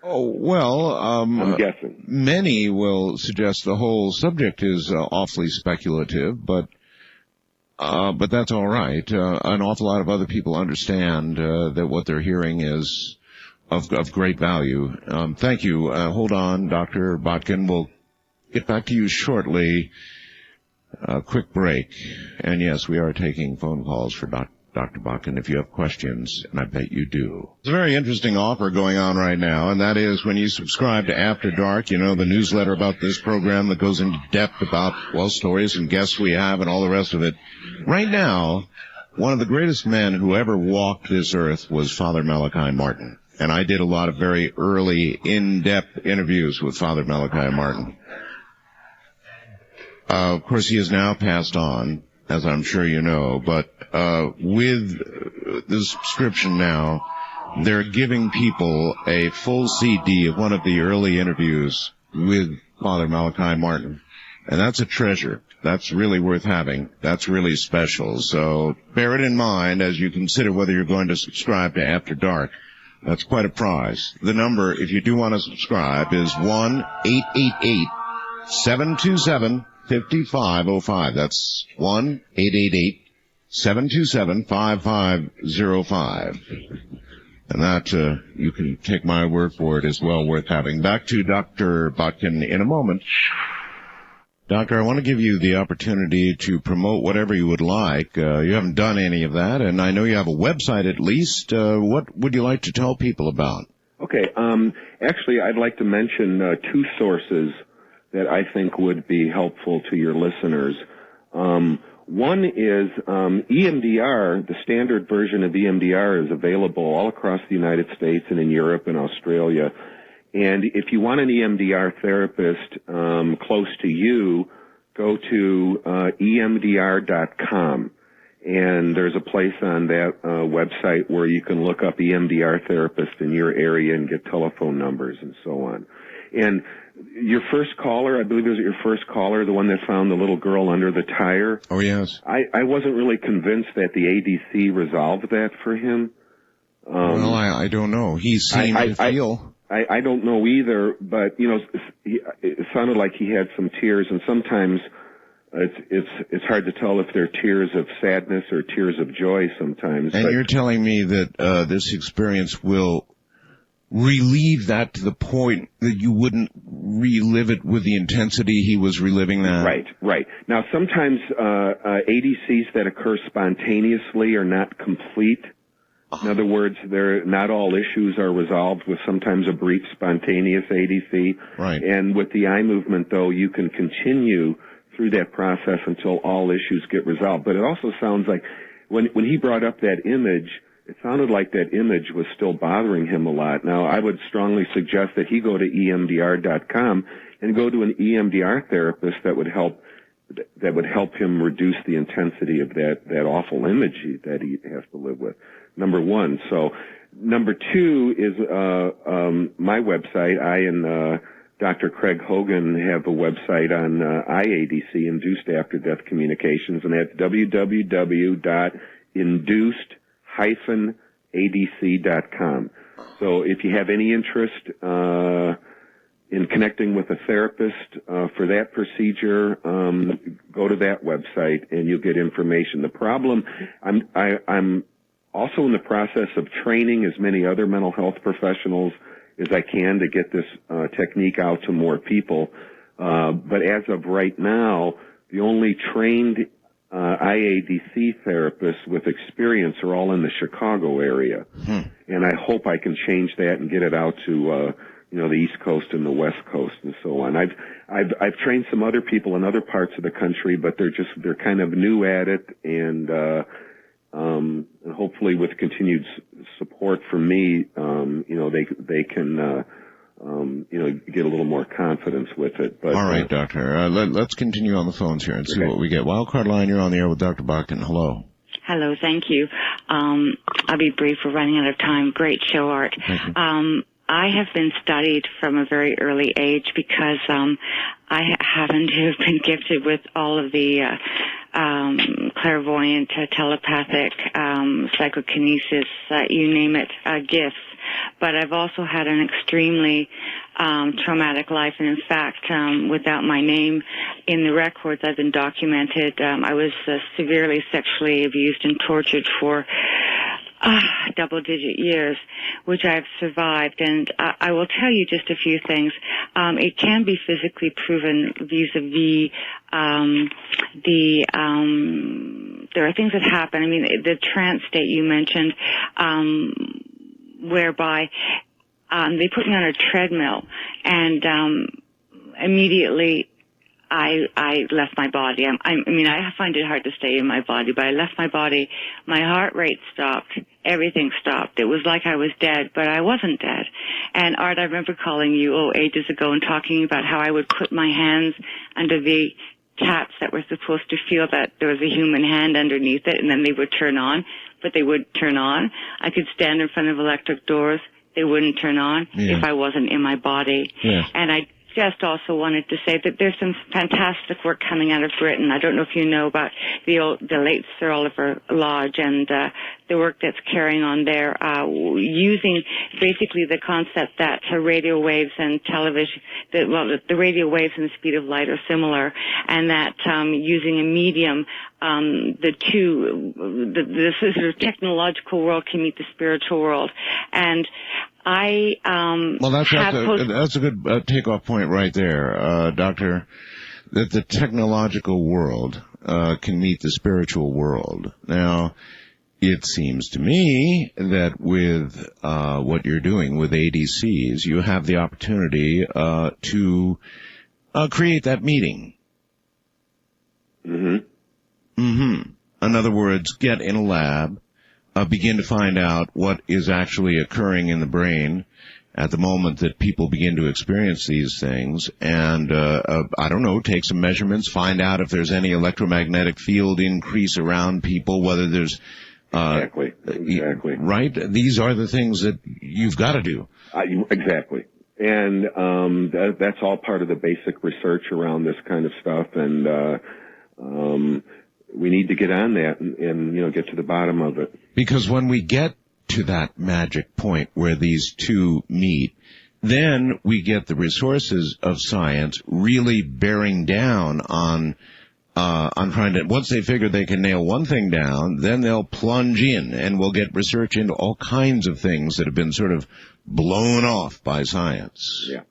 Oh, well, I'm guessing. Many will suggest the whole subject is awfully speculative, but that's all right. An awful lot of other people understand that what they're hearing is of great value. Thank you. Hold on, Dr. Botkin. We'll get back to you shortly. Quick break. And yes, we are taking phone calls for Dr. Botkin if you have questions, and I bet you do. There's a very interesting offer going on right now, and that is when you subscribe to After Dark, the newsletter about this program that goes into depth about, stories and guests we have and all the rest of it. Right now, one of the greatest men who ever walked this earth was Father Malachi Martin. And I did a lot of very early, in-depth interviews with Father Malachi Martin. Of course, he has now passed on, as I'm sure you know, but with the subscription now, they're giving people a full CD of one of the early interviews with Father Malachi Martin. And that's a treasure. That's really worth having. That's really special. So bear it in mind as you consider whether you're going to subscribe to After Dark. That's quite a prize. The number, if you do want to subscribe, is 1-888-727-3746. 5505. That's 1-888-727-5505. And that, you can take my word for it, is well worth having. Back to Dr. Botkin in a moment. Doctor, I want to give you the opportunity to promote whatever you would like. You haven't done any of that, and I know you have a website at least. What would you like to tell people about? Okay. Actually, I'd like to mention two sources that I think would be helpful to your listeners. One is EMDR. The standard version of EMDR is available all across the United States and in Europe and Australia. And if you want an EMDR therapist close to you, go to EMDR.com. And there's a place on that website where you can look up EMDR therapists in your area and get telephone numbers and so on. And your first caller, I believe it was your first caller, the one that found the little girl under the tire. Oh, yes. I wasn't really convinced that the ADC resolved that for him. Well, I don't know. He seemed to feel... I don't know either, but, you know, it sounded like he had some tears, and sometimes it's hard to tell if they're tears of sadness or tears of joy sometimes. And you're telling me that this experience will relieve that to the point that you wouldn't relive it with the intensity he was reliving that? Right. Now, sometimes ADCs that occur spontaneously are not complete. In other words, not all issues are resolved with sometimes a brief spontaneous ADC. Right. And with the eye movement, though, you can continue through that process until all issues get resolved. But it also sounds like when he brought up that image, it sounded like that image was still bothering him a lot. Now, I would strongly suggest that he go to EMDR.com and go to an EMDR therapist that would help him reduce the intensity of that awful image that he has to live with. Number one. So, number two is my website. I and Dr. Craig Hogan have a website on IADC, Induced After-Death Communications, and that's www.induced-adc.com. So if you have any interest in connecting with a therapist for that procedure, go to that website and you'll get information. The problem, I'm also in the process of training as many other mental health professionals as I can to get this technique out to more people. But as of right now, the only trained IADC therapists with experience are all in the Chicago area. And I hope I can change that and get it out to the East Coast and the West Coast and so on. I've trained some other people in other parts of the country, but they're kind of new at it, and hopefully with continued support from me, they can get a little more confidence with it. But, all right, Doctor. Let's continue on the phones here and see what we get. Wildcard line, you're on the air with Dr. Botkin. Hello. Hello, thank you. I'll be brief. We're running out of time. Great show, Art. I have been studied from a very early age because I happen to have been gifted with all of the clairvoyant, telepathic, psychokinesis, you name it, gifts. But I've also had an extremely traumatic life, and in fact, without my name in the records, I've been documented. I was severely sexually abused and tortured for double-digit years, which I've survived. And I will tell you just a few things. It can be physically proven vis-a-vis there are things that happen. I mean, the trance state you mentioned, whereby they put me on a treadmill, and immediately I left my body. I find it hard to stay in my body, but I left my body. My heart rate stopped. Everything stopped. It was like I was dead, but I wasn't dead. And Art, I remember calling you ages ago and talking about how I would put my hands under the taps that were supposed to feel that there was a human hand underneath it, and then they would turn on, but they would turn on. I could stand in front of electric doors. They wouldn't turn on if I wasn't in my body. Yes. And just also wanted to say that there's some fantastic work coming out of Britain. I don't know if you know about the late Sir Oliver Lodge and the work that's carrying on there, using basically the concept that radio waves and television, the radio waves and the speed of light are similar, and that using a medium, the sort of technological world can meet the spiritual world. And that's a good takeoff point right there, Doctor, that the technological world can meet the spiritual world. Now, it seems to me that with what you're doing with ADCs, you have the opportunity to create that meeting. In other words, get in a lab, begin to find out what is actually occurring in the brain at the moment that people begin to experience these things, and I don't know, take some measurements, find out if there's any electromagnetic field increase around people, whether there's Exactly. Right? These are the things that you've got to do. Exactly. And that's all part of the basic research around this kind of stuff, and we need to get on that and get to the bottom of it. Because when we get to that magic point where these two meet, then we get the resources of science really bearing down on trying to, once they figure they can nail one thing down, then they'll plunge in, and we'll get research into all kinds of things that have been sort of blown off by science. Yeah.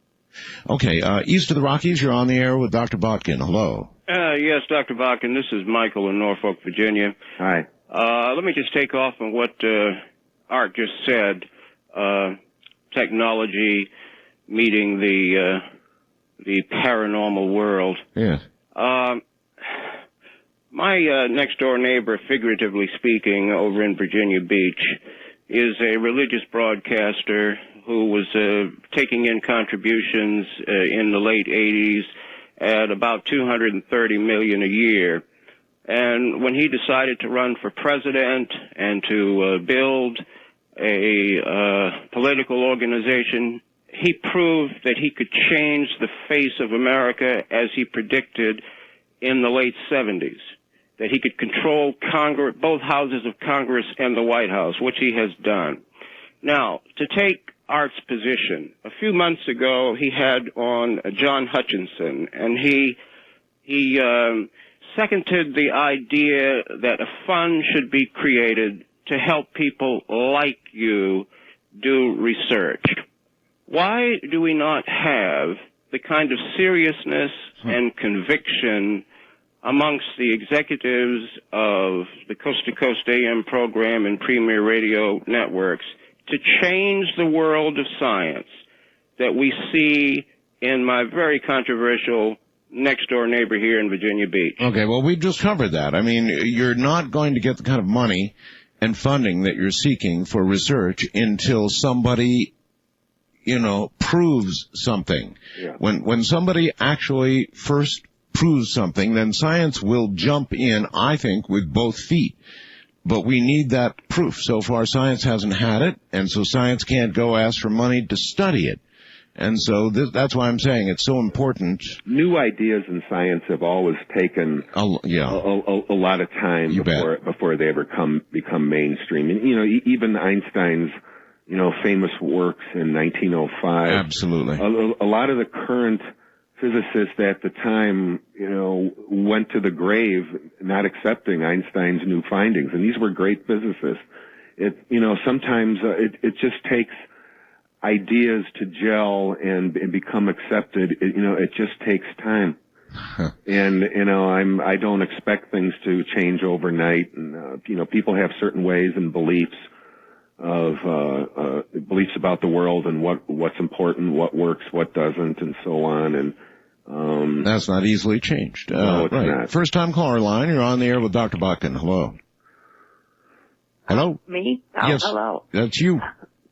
Okay, east of the Rockies, you're on the air with Dr. Botkin. Hello. Yes, Dr. Botkin, this is Michael in Norfolk, Virginia. Hi. Let me just take off on what Art just said. Technology meeting the paranormal world. Yes. My next-door neighbor, figuratively speaking, over in Virginia Beach, is a religious broadcaster who was taking in contributions in the late 80s at about $230 million a year. And when he decided to run for president and to build a political organization, he proved that he could change the face of America as he predicted in the late 70s, that he could control Congress, both houses of Congress and the White House, which he has done. Now, to take Art's position, a few months ago he had on John Hutchinson, and he seconded the idea that a fund should be created to help people like you do research. Why do we not have the kind of seriousness and conviction amongst the executives of the Coast to Coast AM program and Premier Radio networks to change the world of science that we see in my very controversial next-door neighbor here in Virginia Beach? Okay, well, we've just covered that. I mean, you're not going to get the kind of money and funding that you're seeking for research until somebody, proves something. Yeah. When somebody actually first proves something, then science will jump in, I think, with both feet. But we need that proof. So far, science hasn't had it, and so science can't go ask for money to study it. And so that's why I'm saying it's so important. New ideas in science have always taken a lot of time before they ever become mainstream. And, even Einstein's, famous works in 1905. Absolutely. A lot of the current physicists at the time, went to the grave not accepting Einstein's new findings. And these were great physicists. Sometimes it just takes ideas to gel and become accepted. It just takes time. And, I don't expect things to change overnight. And, people have certain ways and beliefs about the world and what's important, what works, what doesn't, and so on. And, that's not easily changed. No, it's not. First time caller line, you're on the air with Dr. Botkin. Hello. Hello? Me? Oh, yes. Hello. That's you.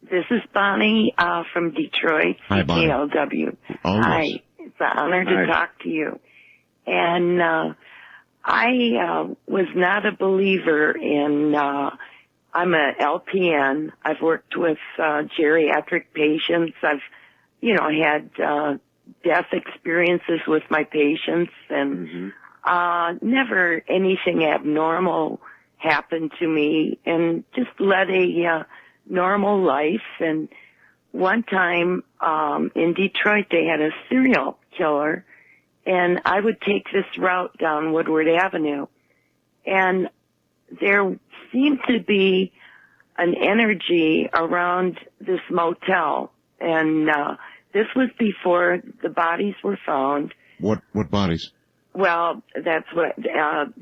This is Bonnie from Detroit, Hi, Bonnie. KLW. Oh, Hi. yes. It's an honor to talk to you. And I was not a believer in, I'm a LPN. I've worked with geriatric patients. I've, had death experiences with my patients, and never anything abnormal happened to me, and just led a normal life. And one time in Detroit, they had a serial killer, and I would take this route down Woodward Avenue, and there seemed to be an energy around this motel, and this was before the bodies were found. What bodies? Well, that's what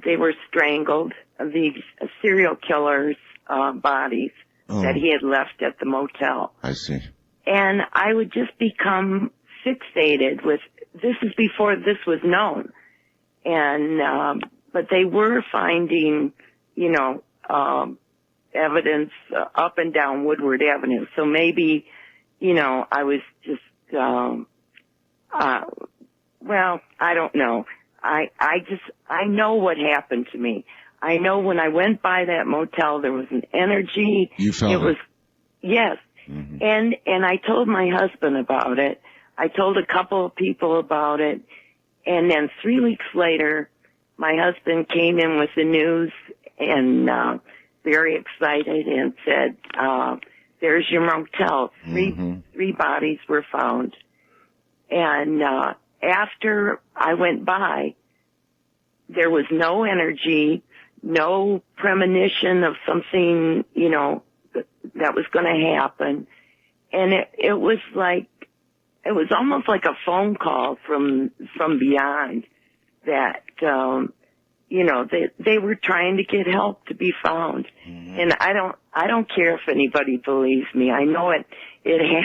they were strangled. The serial killer's bodies that he had left at the motel. I see. And I would just become fixated with, this is before this was known. And, but they were finding, evidence up and down Woodward Avenue. So maybe, I was just, well, I don't know. I know what happened to me. I know when I went by that motel, there was an energy. You felt it? Yes. Mm-hmm. And I told my husband about it. I told a couple of people about it. And then 3 weeks later, my husband came in with the news and, very excited and said, there's your motel. Three bodies were found. And, after I went by, there was no energy, no premonition of something, that was going to happen. And it was almost like a phone call from beyond that, they were trying to get help to be found. And I don't care if anybody believes me. I know it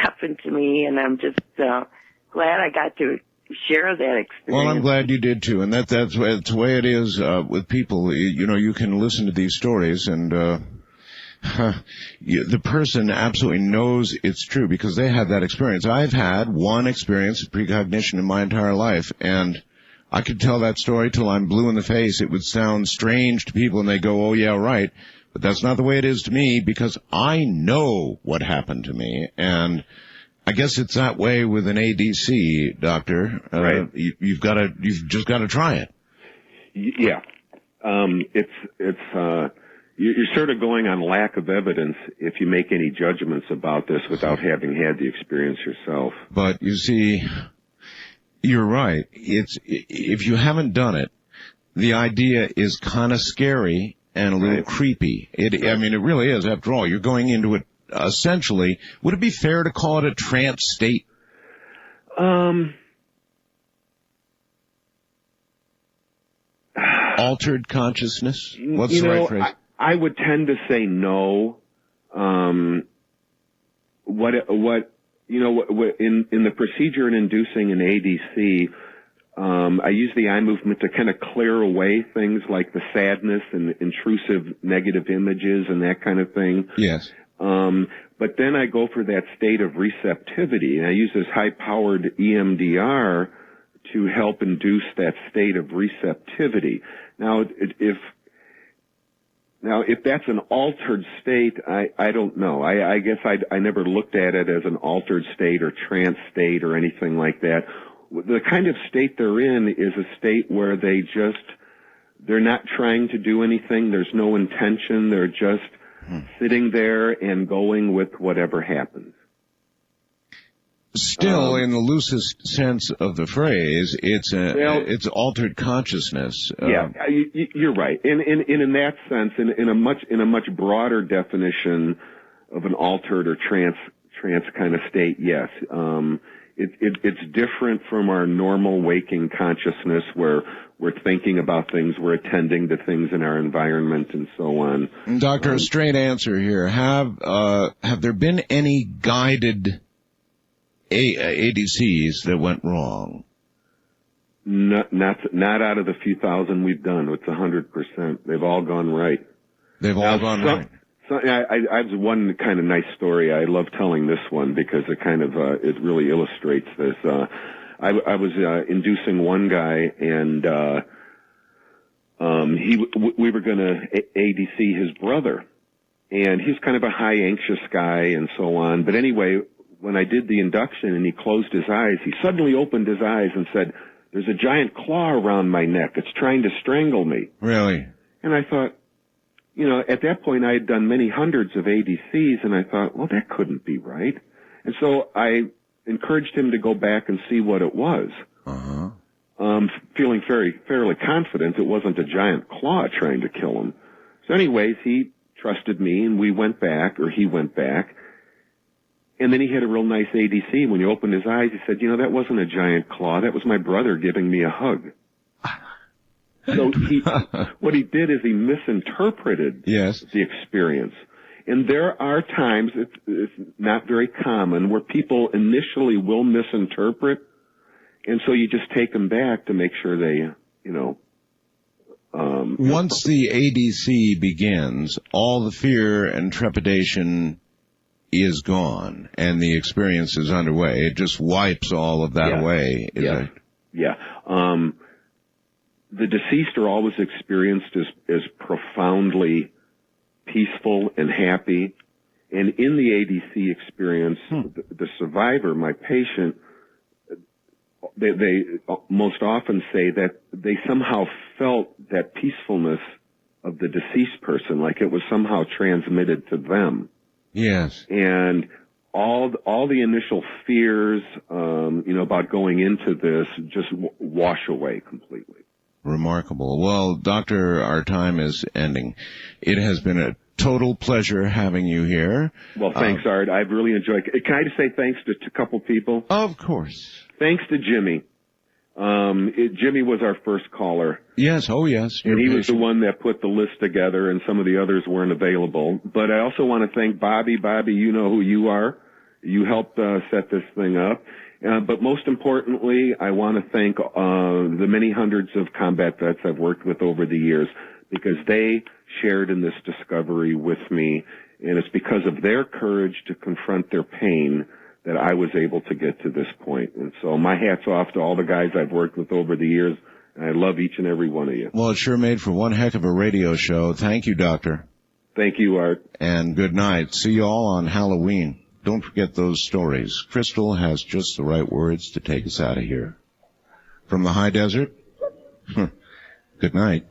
happened to me, and I'm just, glad I got to share that experience. Well, I'm glad you did too, and that's the way it is with people. You can listen to these stories, and the person absolutely knows it's true because they had that experience. I've had one experience of precognition in my entire life, and I could tell that story till I'm blue in the face. It would sound strange to people, and they go, "Oh yeah, right," but that's not the way it is to me because I know what happened to me, and I guess it's that way with an ADC, Doctor. Right. You've just got to try it. Yeah. You're sort of going on lack of evidence if you make any judgments about this without having had the experience yourself. But you see, you're right. If you haven't done it, the idea is kind of scary and a little creepy. It really is. After all, you're going into it. Essentially, would it be fair to call it a trance state? Altered consciousness? What's the right phrase? I would tend to say no. In the procedure in inducing an ADC, I use the eye movement to kind of clear away things like the sadness and intrusive negative images and that kind of thing. Yes. But then I go for that state of receptivity, and I use this high-powered EMDR to help induce that state of receptivity. Now, if that's an altered state, I don't know. I guess I never looked at it as an altered state or trance state or anything like that. The kind of state they're in is a state where they're not trying to do anything. There's no intention. They're just sitting there and going with whatever happens. Still, in the loosest sense of the phrase, it's altered consciousness. You're right. In that sense, in a much broader definition of an altered or trance kind of state, yes. It's different from our normal waking consciousness where we're thinking about things, we're attending to things in our environment and so on. Doctor, a straight answer here. Have there been any guided ADCs that went wrong? Not out of the few thousand we've done. It's 100%. They've all gone right. They've all gone right. So I have one kind of nice story. I love telling this one because it kind of it really illustrates this. I was inducing one guy, and we were going to ADC his brother, and he's kind of a high anxious guy and so on. But anyway, when I did the induction and he closed his eyes, he suddenly opened his eyes and said, "There's a giant claw around my neck. It's trying to strangle me." Really? And I thought, at that point I had done many hundreds of ADCs, and I thought, well, that couldn't be right. And so I encouraged him to go back and see what it was. Feeling fairly confident it wasn't a giant claw trying to kill him. So anyways, he trusted me, and he went back, and then he had a real nice ADC. When he opened his eyes, he said, that wasn't a giant claw. That was my brother giving me a hug. So what he did is he misinterpreted the experience. And there are times, it's not very common, where people initially will misinterpret, and so you just take them back to make sure they, once the ADC begins, all the fear and trepidation is gone, and the experience is underway. It just wipes all of that away. The deceased are always experienced as profoundly peaceful and happy. And in the ADC experience, the survivor, my patient, they most often say that they somehow felt that peacefulness of the deceased person, like it was somehow transmitted to them. Yes. And all the initial fears, about going into this just wash away completely. Remarkable. Well, Doctor, our time is ending. It has been a total pleasure having you here. Well, thanks, Art. I've really enjoyed it. Can I just say thanks to a couple people? Of course. Thanks to Jimmy. Jimmy was our first caller. Yes, oh yes. And he was the one that put the list together, and some of the others weren't available. But I also want to thank Bobby. Bobby, you know who you are. You helped set this thing up. But most importantly, I want to thank the many hundreds of combat vets I've worked with over the years, because they shared in this discovery with me, and it's because of their courage to confront their pain that I was able to get to this point. And so my hat's off to all the guys I've worked with over the years, and I love each and every one of you. Well, it sure made for one heck of a radio show. Thank you, Doctor. Thank you, Art. And good night. See you all on Halloween. Don't forget those stories. Crystal has just the right words to take us out of here. From the high desert, good night.